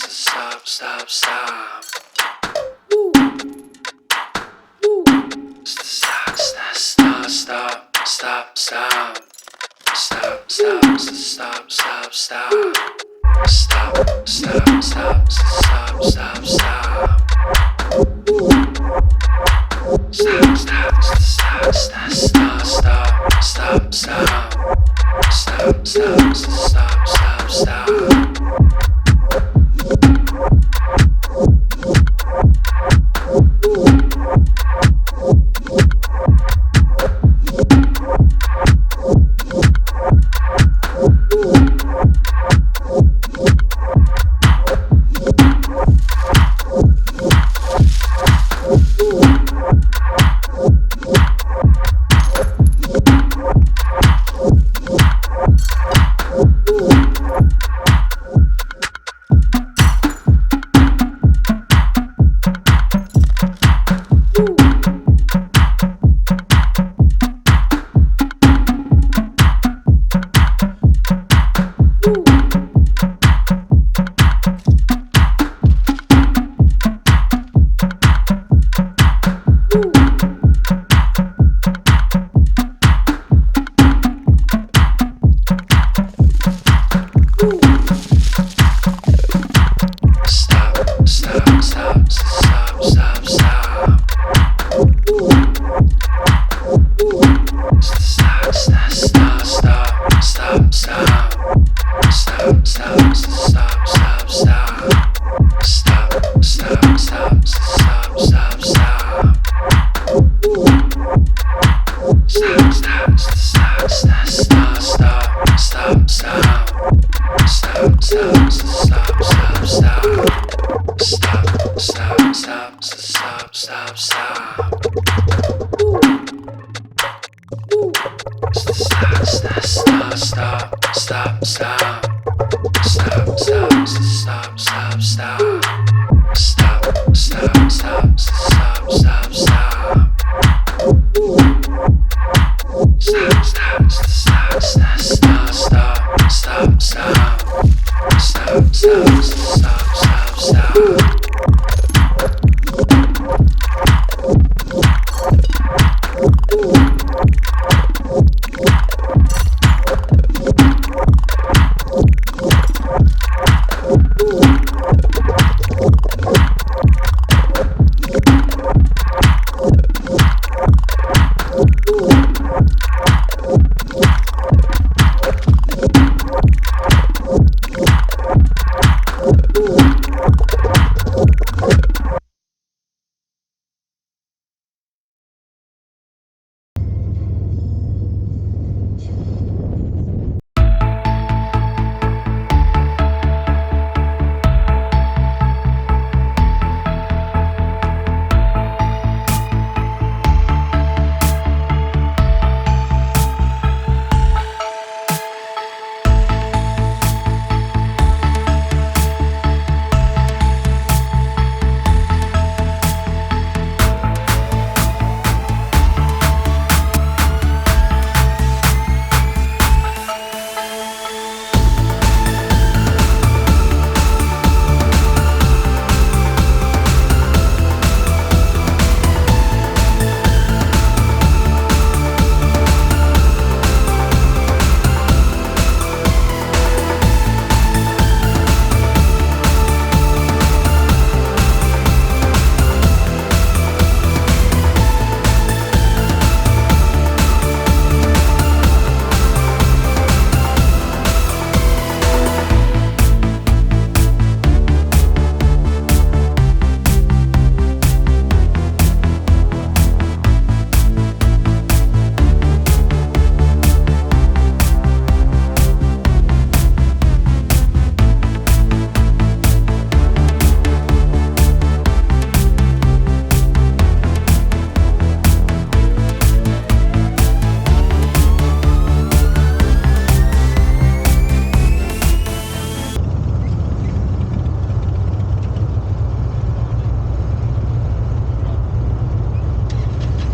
stop, stop, stop. Stop, stop, stop, stop, stop, stop. Stop, stop, stop, stop, stop. Stop, stop, stop, stop, stop, stop. Stop, stop, stop, stop, stop, stop, stop, stop. Stop, stop, stop, stop, stop.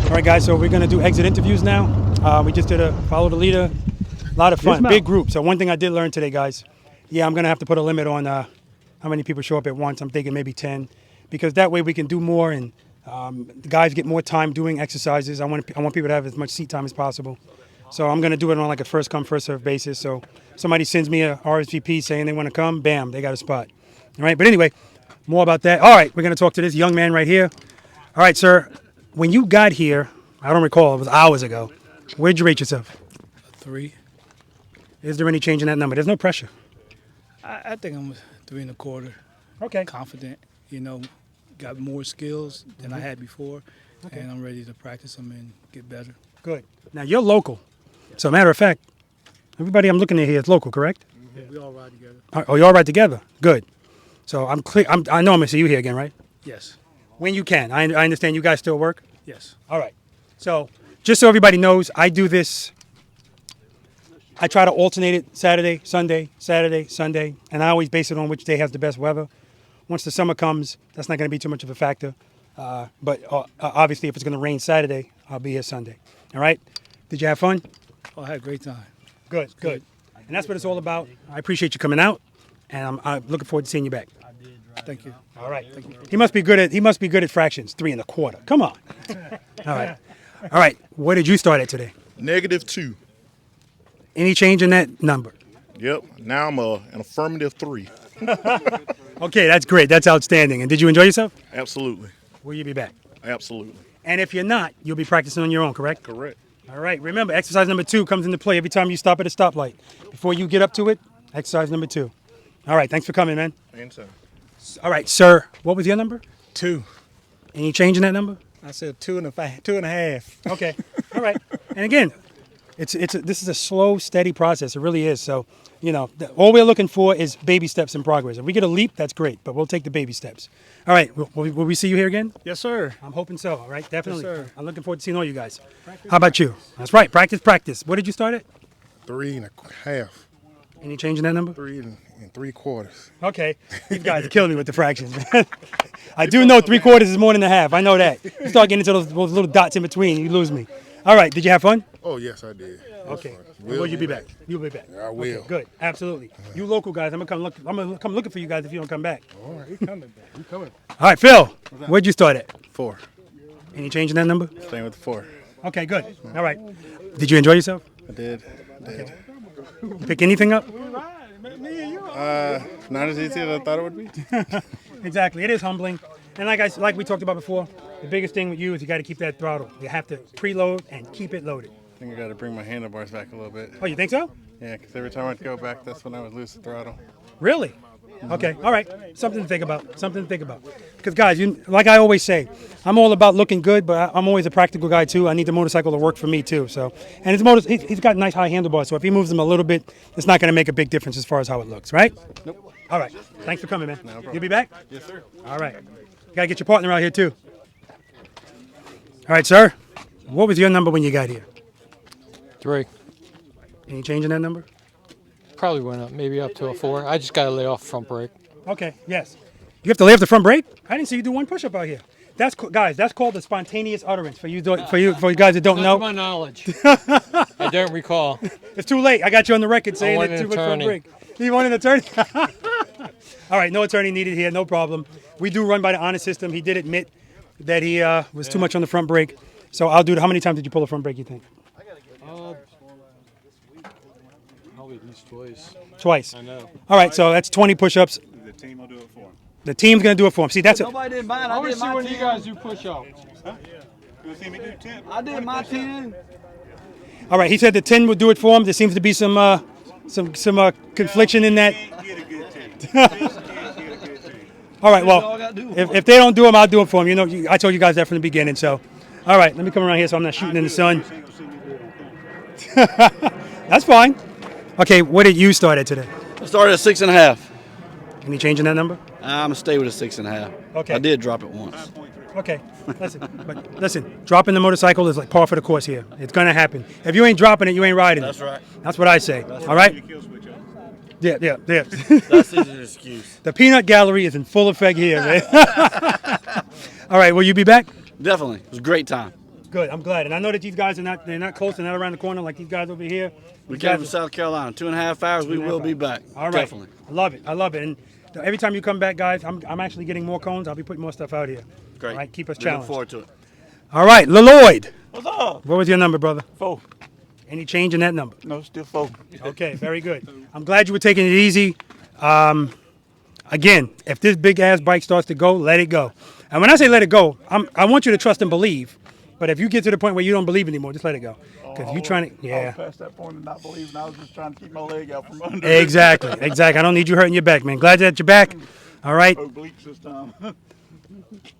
All right, guys, so we're going to do exit interviews now. We just did a follow the leader. A lot of fun, big group. So one thing I did learn today, guys, yeah, I'm going to have to put a limit on how many people show up at once. I'm thinking maybe 10, because that way we can do more and the guys get more time doing exercises. I want people to have as much seat time as possible. So I'm going to do it on like a first come, first serve basis. So somebody sends me a RSVP saying they want to come, bam, they got a spot. All right, but anyway, more about that. All right, we're going to talk to this young man right here. All right, sir, when you got here, I don't recall, it was hours ago, where'd you rate yourself?
3.
Is there any change in that number? There's no pressure.
I think I'm 3 1/4.
Okay.
Confident, got more skills than I had before, and I'm ready to practice them and get better.
Good. Now, you're local. So, matter of fact, everybody I'm looking at here is local, correct?
Yeah, we all ride together.
Oh, you all ride together? Good. So, I'm clear. I know I'm going to see you here again, right?
Yes.
When you can. I understand you guys still work?
Yes.
All right. So, just so everybody knows, I do this. I try to alternate it Saturday, Sunday, and I always base it on which day has the best weather. Once the summer comes, that's not going to be too much of a factor. But obviously, if it's going to rain Saturday, I'll be here Sunday. All right? Did you have fun?
Oh, I had a great time.
Good, good. And that's what it's all about. I appreciate you coming out, and I'm looking forward to seeing you back.
Thank you.
All right. Thank you. He must be good at fractions. 3 1/4. Come on. All right. All right. What did you start at today?
-2.
Any change in that number?
Yep. Now I'm an affirmative 3.
Okay, that's great. That's outstanding. And did you enjoy yourself?
Absolutely.
Will you be back?
Absolutely.
And if you're not, you'll be practicing on your own, correct?
Correct.
All right. Remember, exercise number 2 comes into play every time you stop at a stoplight. Before you get up to it, exercise number 2. All right. Thanks for coming, man.
Anytime.
All right, sir. What was your number?
2.
Any change in that number?
I said 2.5.
Okay. All right. And again, this is a slow, steady process. It really is. So, all we're looking for is baby steps in progress. If we get a leap, that's great, but we'll take the baby steps. All right. Will we see you here again?
Yes, sir.
I'm hoping so. All right. Definitely.
Yes, sir.
I'm looking forward to seeing all you guys. How about you? That's right. Practice. What did you start at?
3 1/2.
Any change in that number?
3 3/4.
Okay. You guys are killing me with the fractions, man. I do know 3/4 is more than a half. I know that. You start getting into those little dots in between, you lose me. All right. Did you have fun?
Oh, yes, I did.
Okay. Will you be back? You'll be back.
I will.
Okay, good. Absolutely. You local guys, I'm gonna come looking for you guys if you don't come back.
All right, he's coming back. He's coming.
All right, Phil. Where'd you start at?
4.
Any change in that number?
Staying with the 4.
Okay, good. All right. Did you enjoy yourself?
I did.
Okay. You pick anything up?
Not as easy as I thought it would be.
Exactly. It is humbling. And like we talked about before, the biggest thing with you is you got to keep that throttle. You have to preload and keep it loaded.
I think I got to bring my handlebars back a little bit.
Oh, you think so?
Yeah, because every time I'd go back, that's when I would lose the throttle.
Really? Okay. All right. Something to think about. Because, guys, like I always say, I'm all about looking good, but I'm always a practical guy, too. I need the motorcycle to work for me, too. So, and he's got nice high handlebars, so if he moves them a little bit, it's not going to make a big difference as far as how it looks, right?
Nope.
All right. Thanks for coming, man.
No problem.
You'll be back?
Yes, sir.
All right. You got to get your partner out here, too. All right, sir. What was your number when you got here?
3.
Any change in that number?
Probably went up, maybe up to a 4. I just got to lay off front brake.
Okay, yes. You have to lay off the front brake? I didn't see you do one push-up out here. Guys, that's called the spontaneous utterance for you guys that don't
Not
know.
to my knowledge. I don't recall.
It's too late. I got you on the record saying
want
that
an
too much front
attorney.
brake. You want an attorney? All right, no attorney needed here, no problem. We do run by the honor system. He did admit that he was too much on the front brake. So I'll do it. How many times did you pull the front brake, you think?
Probably at least twice.
Twice.
I know.
All right, so that's 20 push-ups.
The team will do it for him.
The team's going to do it for him. See, that's it.
Nobody did mine.
I
I
want
did
to see
my
when
10.
you guys do push-ups.
Huh? You see me do 10?
I did my 10.
All right, he said the 10 would do it for him. There seems to be some confliction in that. All right, well, if they don't do them, I'll do it for them. I told you guys that from the beginning. So, all right, let me come around here so I'm not shooting in the sun. That's fine. Okay, what did you start at today?
I started at 6.5.
Any change in that number?
I'm gonna stay with a 6.5.
Okay.
I did drop it once.
Okay, listen, dropping the motorcycle is like par for the course here. It's gonna happen. If you ain't dropping it, you ain't riding it.
That's right.
That's what I say. All right? Yeah.
That's an excuse.
The peanut gallery is in full effect here, man. All right, will you be back?
Definitely. It was a great time.
Good, I'm glad. And I know that these guys are not close, they're not around the corner like these guys over here.
We came from South Carolina. 2.5 hours. We will be back.
All right.
Definitely.
I love it. And Every time you come back, guys, I'm actually getting more cones. I'll be putting more stuff out here.
Great.
All right, keep us
Looking
challenged.
forward to it.
All right, Lloyd.
What's up?
What was your number, brother?
4.
Any change in that number?
No, still 4.
Okay, very good. I'm glad you were taking it easy. Again, if this big ass bike starts to go, let it go. And when I say let it go, I want you to trust and believe. But if you get to the point where you don't believe anymore, just let it go. Because you're trying to,
I was past that point of not believing. I was just trying to keep my leg out from under.
Exactly. I don't need you hurting your back, man. Glad that you're back. All right.
Obliques this time.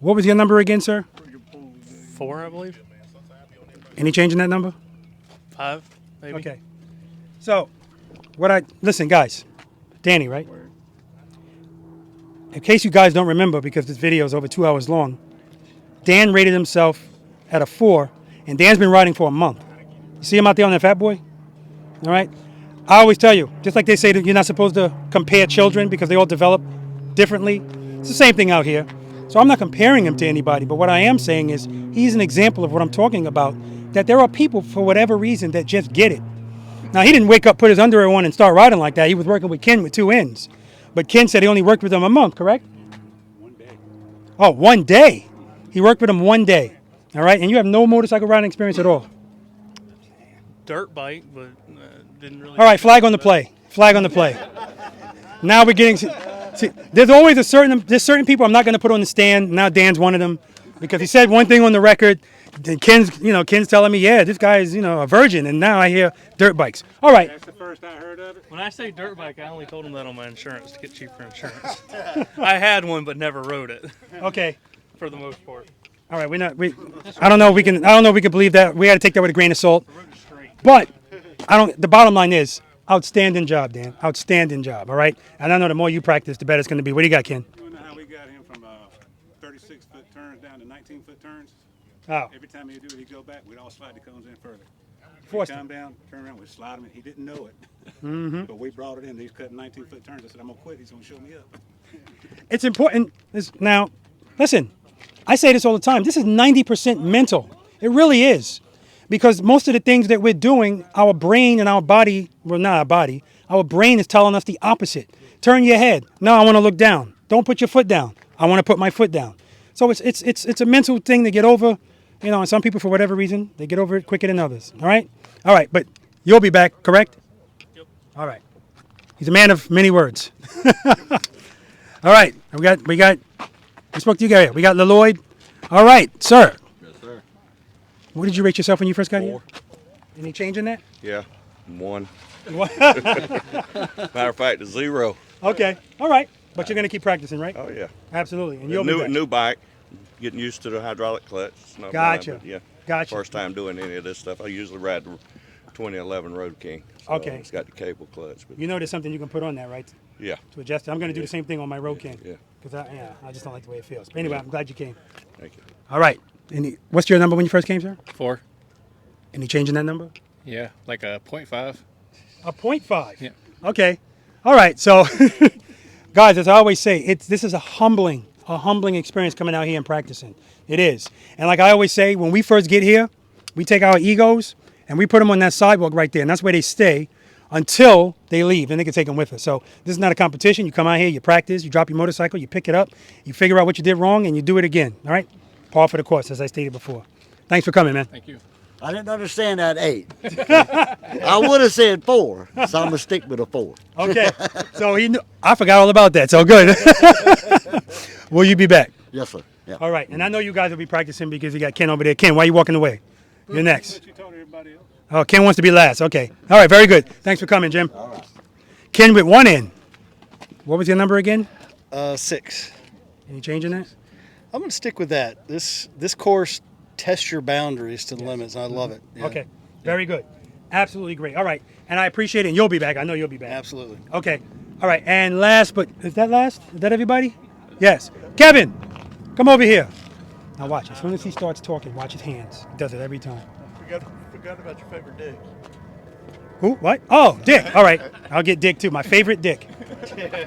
What was your number again, sir?
4, I believe.
Any change in that number?
5, maybe.
Okay. So, listen, guys. Danny, right? In case you guys don't remember, because this video is over 2 hours long, Dan rated himself at a 4, and Dan's been riding for a month. You see him out there on that fat boy? All right? I always tell you, just like they say that you're not supposed to compare children because they all develop differently, it's the same thing out here. So I'm not comparing him to anybody, but what I am saying is he's an example of what I'm talking about, that there are people, for whatever reason, that just get it. Now, he didn't wake up, put his underwear on, and start riding like that. He was working with Ken with 2 ends. But Ken said he only worked with him a month, correct?
1 day.
Oh, 1 day. He worked with him 1 day. All right? And you have no motorcycle riding experience at all.
Dirt bike, but didn't really.
All right, flag on the play. Flag on the play. Now we're getting... See, there's certain people I'm not going to put on the stand. Now Dan's one of them. Because he said one thing on the record. Then Ken's telling me, yeah, this guy is, a virgin. And now I hear dirt bikes. All right.
That's the first I heard of it.
When I say dirt bike, I only told him that on my insurance to get cheaper insurance. I had one, but never rode it.
Okay.
For the most part.
All right, I don't know if we can believe that. We got to take that with a grain of salt. But the bottom line is, outstanding job, Dan. Outstanding job, all right? And I know the more you practice, the better it's going to be. What do you got, Ken?
You know how we got him from 36-foot turns down to 19-foot turns?
Oh.
Every time he'd do it, he'd go back. We'd all slide the cones in further.
Forced
He'd come down, turn around, we'd slide him in. He didn't know it. But we brought it in. He's cutting 19-foot turns. I said, I'm going to quit. He's going to show me up.
It's important. Now, listen, I say this all the time. This is 90% mental. It really is. Because most of the things that we're doing, our brain and our body, well, not our body, our brain is telling us the opposite. Turn your head. No, I want to look down. Don't put your foot down. I want to put my foot down. So it's a mental thing to get over. And some people, for whatever reason, they get over it quicker than others. All right? All right, but you'll be back, correct?
Yep.
All right. He's a man of many words. All right. We spoke to you guys. We got Lloyd. All right, sir.
Yes, sir.
What did you rate yourself when you first got
4.
here? Any change in that?
Yeah, 1.
What?
Matter of fact, it's 0.
Okay. All right. But you're going to keep practicing, right?
Oh, yeah.
Absolutely. And you'll be back.
New bike, getting used to the hydraulic clutch. Not
Gotcha.
bad, but yeah.
Gotcha.
First time doing any of this stuff. I usually ride the 2011 Road King. So
Okay.
It's got the cable clutch. But
You know there's something you can put on that, right?
yeah.
To adjust it. I'm going to do the same thing on my Road King.
Yeah.
Because I just don't like the way it feels. But anyway, I'm glad you came.
Thank you.
All right. What's your number when you first came, sir?
4.
Any change in that number?
Yeah, like a 0.5.
A 0.5?
Yeah.
Okay. All right. So, guys, as I always say, this is a humbling experience coming out here and practicing. It is. And like I always say, when we first get here, we take our egos and we put them on that sidewalk right there. And that's where they stay until they leave. Then they can take them with us. So this is not a competition. You come out here, you practice, you drop your motorcycle, you pick it up, you figure out what you did wrong, and you do it again. All right? Par for the course, as I stated before. Thanks for coming, man.
Thank you.
I didn't understand that 8. I would have said 4, so I'm going to stick with a 4.
Okay. So I forgot all about that. So good. Will you be back?
Yes, sir. Yeah.
All right. And I know you guys will be practicing because you got Ken over there. Ken, why are you walking away? You're next. Oh, Ken wants to be last. Okay. All right. Very good. Thanks for coming, Jim.
All right.
Ken with 1 in. What was your number again?
6.
Any change in that?
I'm going to stick with that. This course tests your boundaries to the limits. I love it. Yeah.
Okay. Very good. Absolutely great. All right. And I appreciate it. And you'll be back. I know you'll be back.
Absolutely.
Okay. All right. And last, but is that last? Is that everybody? Yes. Kevin, come over here. Now watch. As soon as he starts talking, watch his hands. He does it every time.
Forgot about your favorite dick.
Who? What? Oh, Dick. All right. I'll get Dick too. My favorite Dick.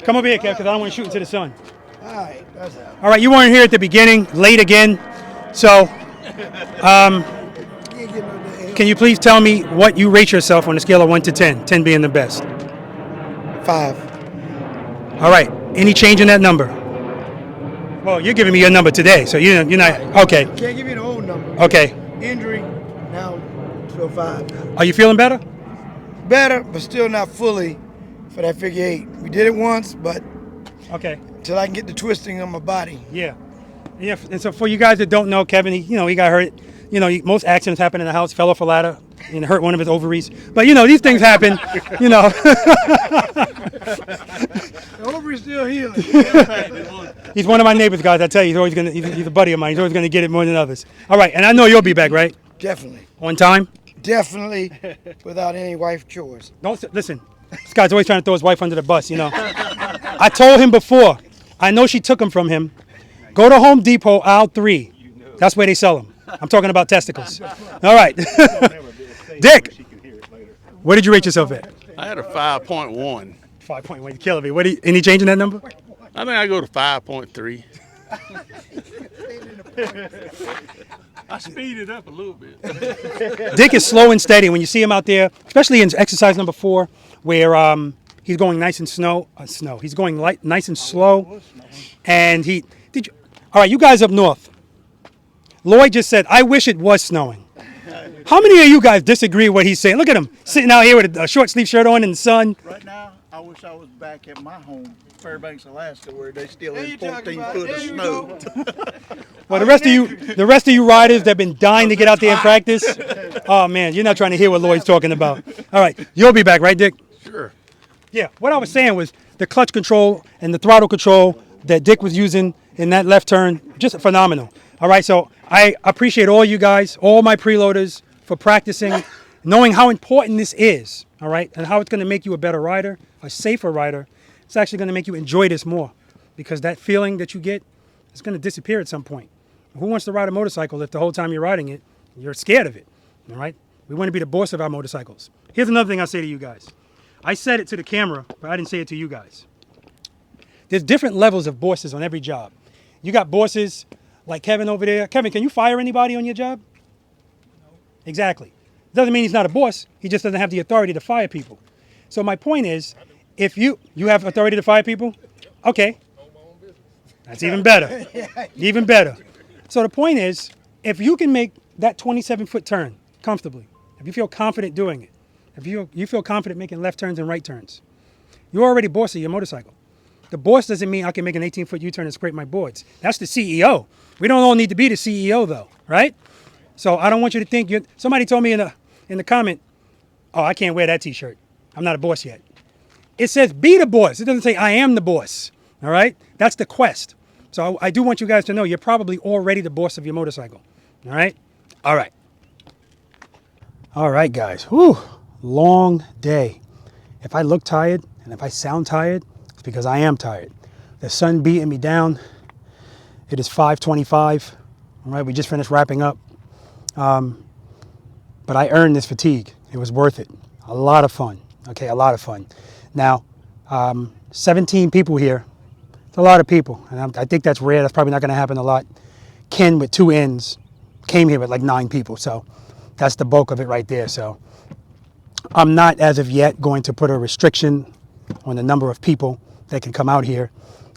Come over here, Kev, because I don't want to shoot into the sun.
All right, that's out.
All right. You weren't here at the beginning. Late again. So, can you please tell me what you rate yourself on a scale of 1 to 10? 10 being the best.
5.
All right. Any change in that number? Well, you're giving me your number today, so you're not, okay.
Can't give you the old number.
Okay.
Injury, now 205.
Are you feeling better?
Better, but still not fully for that figure 8. We did it once, but
okay,
till I can get the twisting on my body.
Yeah. Yeah, and so for you guys that don't know, Kevin, he got hurt. Most accidents happen in the house. Fell off a ladder and hurt one of his ovaries. But these things happen.
The ovary's still healing.
He's one of my neighbors, guys. I tell you, he's a buddy of mine. He's always gonna get it more than others. All right, and I know you'll be back, right?
Definitely.
On time?
Definitely, without any wife chores.
Don't listen. This guy's always trying to throw his wife under the bus. I told him before. I know she took them from him. Go to Home Depot, aisle 3. That's where they sell them. I'm talking about testicles. All right. Dick, what did you rate yourself at?
I had a 5.1.
5.1. You're killing me. Any change in that number?
I think I go to 5.3. I speeded up a little bit.
Dick is slow and steady. When you see him out there, especially in exercise number 4, where he's going nice and He's going nice and slow. And all right, you guys up north. Lloyd just said, I wish it was snowing. How many of you guys disagree with what he's saying? Look at him sitting out here with a short sleeve shirt on in the sun.
Right now, I wish I was back at my home, Fairbanks, Alaska, where they still in 14 foot of snow.
Well, the rest of you riders that have been dying to get out there and practice, oh man, you're not trying to hear what Lloyd's talking about. All right, you'll be back, right, Dick?
Sure.
Yeah, what I was saying was the clutch control and the throttle control that Dick was using in that left turn, just phenomenal. All right, so I appreciate all you guys, all my preloaders, for practicing, knowing how important this is, all right, and how it's going to make you a better rider, a safer rider. It's actually going to make you enjoy this more, because that feeling that you get is going to disappear at some point. Who wants to ride a motorcycle if the whole time you're riding it, you're scared of it, all right? We want to be the boss of our motorcycles. Here's another thing I'll say to you guys. I said it to the camera, but I didn't say it to you guys. There's different levels of bosses on every job. You got bosses like Kevin over there. Kevin, can you fire anybody on your job? No. Exactly. Doesn't mean he's not a boss. He just doesn't have the authority to fire people. So my point is, if you have authority to fire people, okay, that's even better. Even better. So the point is, if you can make that 27-foot turn comfortably, if you feel confident doing it, if you feel confident making left turns and right turns, you're already boss of your motorcycle. The boss doesn't mean I can make an 18-foot U-turn and scrape my boards. That's the CEO. We don't all need to be the CEO, though, right? So I don't want you to think somebody told me in the comment, oh, I can't wear that T-shirt. I'm not a boss yet. It says be the boss. It doesn't say I am the boss, all right? That's the quest. So I do want you guys to know you're probably already the boss of your motorcycle, all right? All right. All right, guys. Whew. Long day. If I look tired and if I sound tired, it's because I am tired. The sun beating me down. It is 5:25. All right, we just finished wrapping up. But I earned this fatigue. It was worth it. A lot of fun. Okay, a lot of fun. Now, 17 people here. It's a lot of people. And I think that's rare. That's probably not going to happen a lot. Ken with 2 ends came here with like 9 people. So that's the bulk of it right there. So I'm not, as of yet, going to put a restriction on the number of people that can come out here.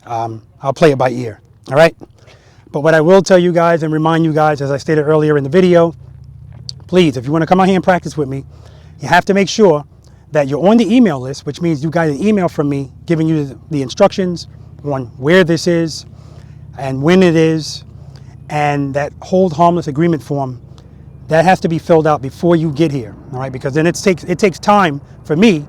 I'll play it by ear. All right? But what I will tell you guys and remind you guys, as I stated earlier in the video, please, if you want to come out here and practice with me, you have to make sure that you're on the email list, which means you got an email from me giving you the instructions on where this is and when it is, and that hold harmless agreement form, that has to be filled out before you get here, all right? Because then it takes time for me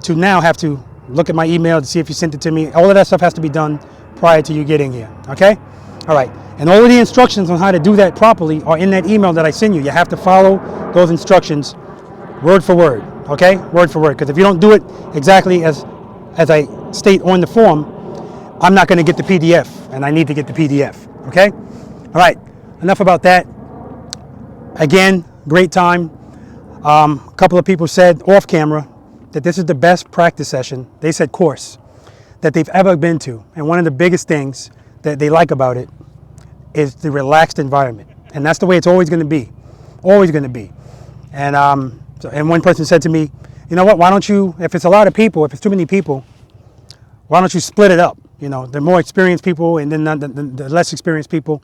to now have to look at my email to see if you sent it to me. All of that stuff has to be done prior to you getting here, okay? All right, and all of the instructions on how to do that properly are in that email that I send you. You have to follow those instructions word for word, okay? Word for word, because if you don't do it exactly as I state on the form, I'm not going to get the PDF, and I need to get the PDF, okay? All right, enough about that. Again, great time. A couple of people said off camera that this is the best practice session, they said course, that they've ever been to. And one of the biggest things that they like about it is the relaxed environment. And that's the way it's always going to be, always going to be. And, and one person said to me, you know what, why don't you, if it's a lot of people, if it's too many people, why don't you split it up? You know, the more experienced people and then the less experienced people,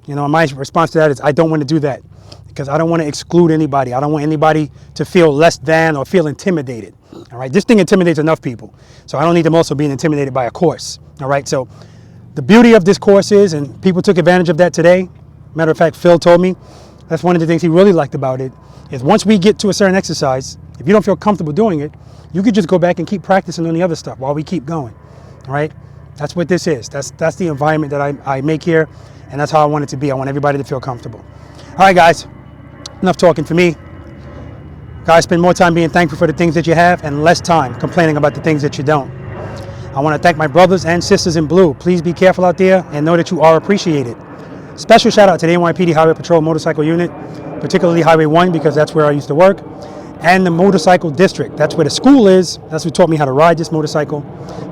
you know, my response to that is I don't want to do that because I don't want to exclude anybody. I don't want anybody to feel less than or feel intimidated. All right, this thing intimidates enough people, so I don't need them also being intimidated by a course. All right, so the beauty of this course is, and people took advantage of that today. Matter of fact, Phil told me that's one of the things he really liked about it, is once we get to a certain exercise, if you don't feel comfortable doing it, you could just go back and keep practicing on the other stuff while we keep going. All right, that's what this is. That's the environment that I make here, and that's how I want it to be. I want everybody to feel comfortable. All right, guys, enough talking for me. Guys, spend more time being thankful for the things that you have and less time complaining about the things that you don't. I want to thank my brothers and sisters in blue. Please be careful out there and know that you are appreciated. Special shout out to the NYPD Highway Patrol Motorcycle Unit, particularly Highway 1 because that's where I used to work, and the Motorcycle District. That's where the school is. That's what taught me how to ride this motorcycle.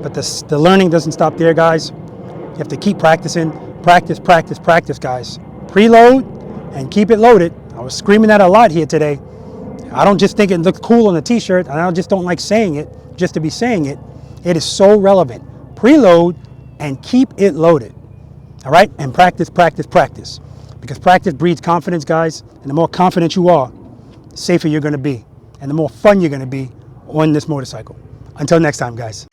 But the learning doesn't stop there, guys. You have to keep practicing. Practice, practice, practice, guys. Preload and keep it loaded. I was screaming that a lot here today. I don't just think it looks cool on a t-shirt, and I just don't like saying it just to be saying it. It is so relevant. Preload and keep it loaded. All right? And practice, practice, practice. Because practice breeds confidence, guys. And the more confident you are, the safer you're going to be. And the more fun you're going to be on this motorcycle. Until next time, guys.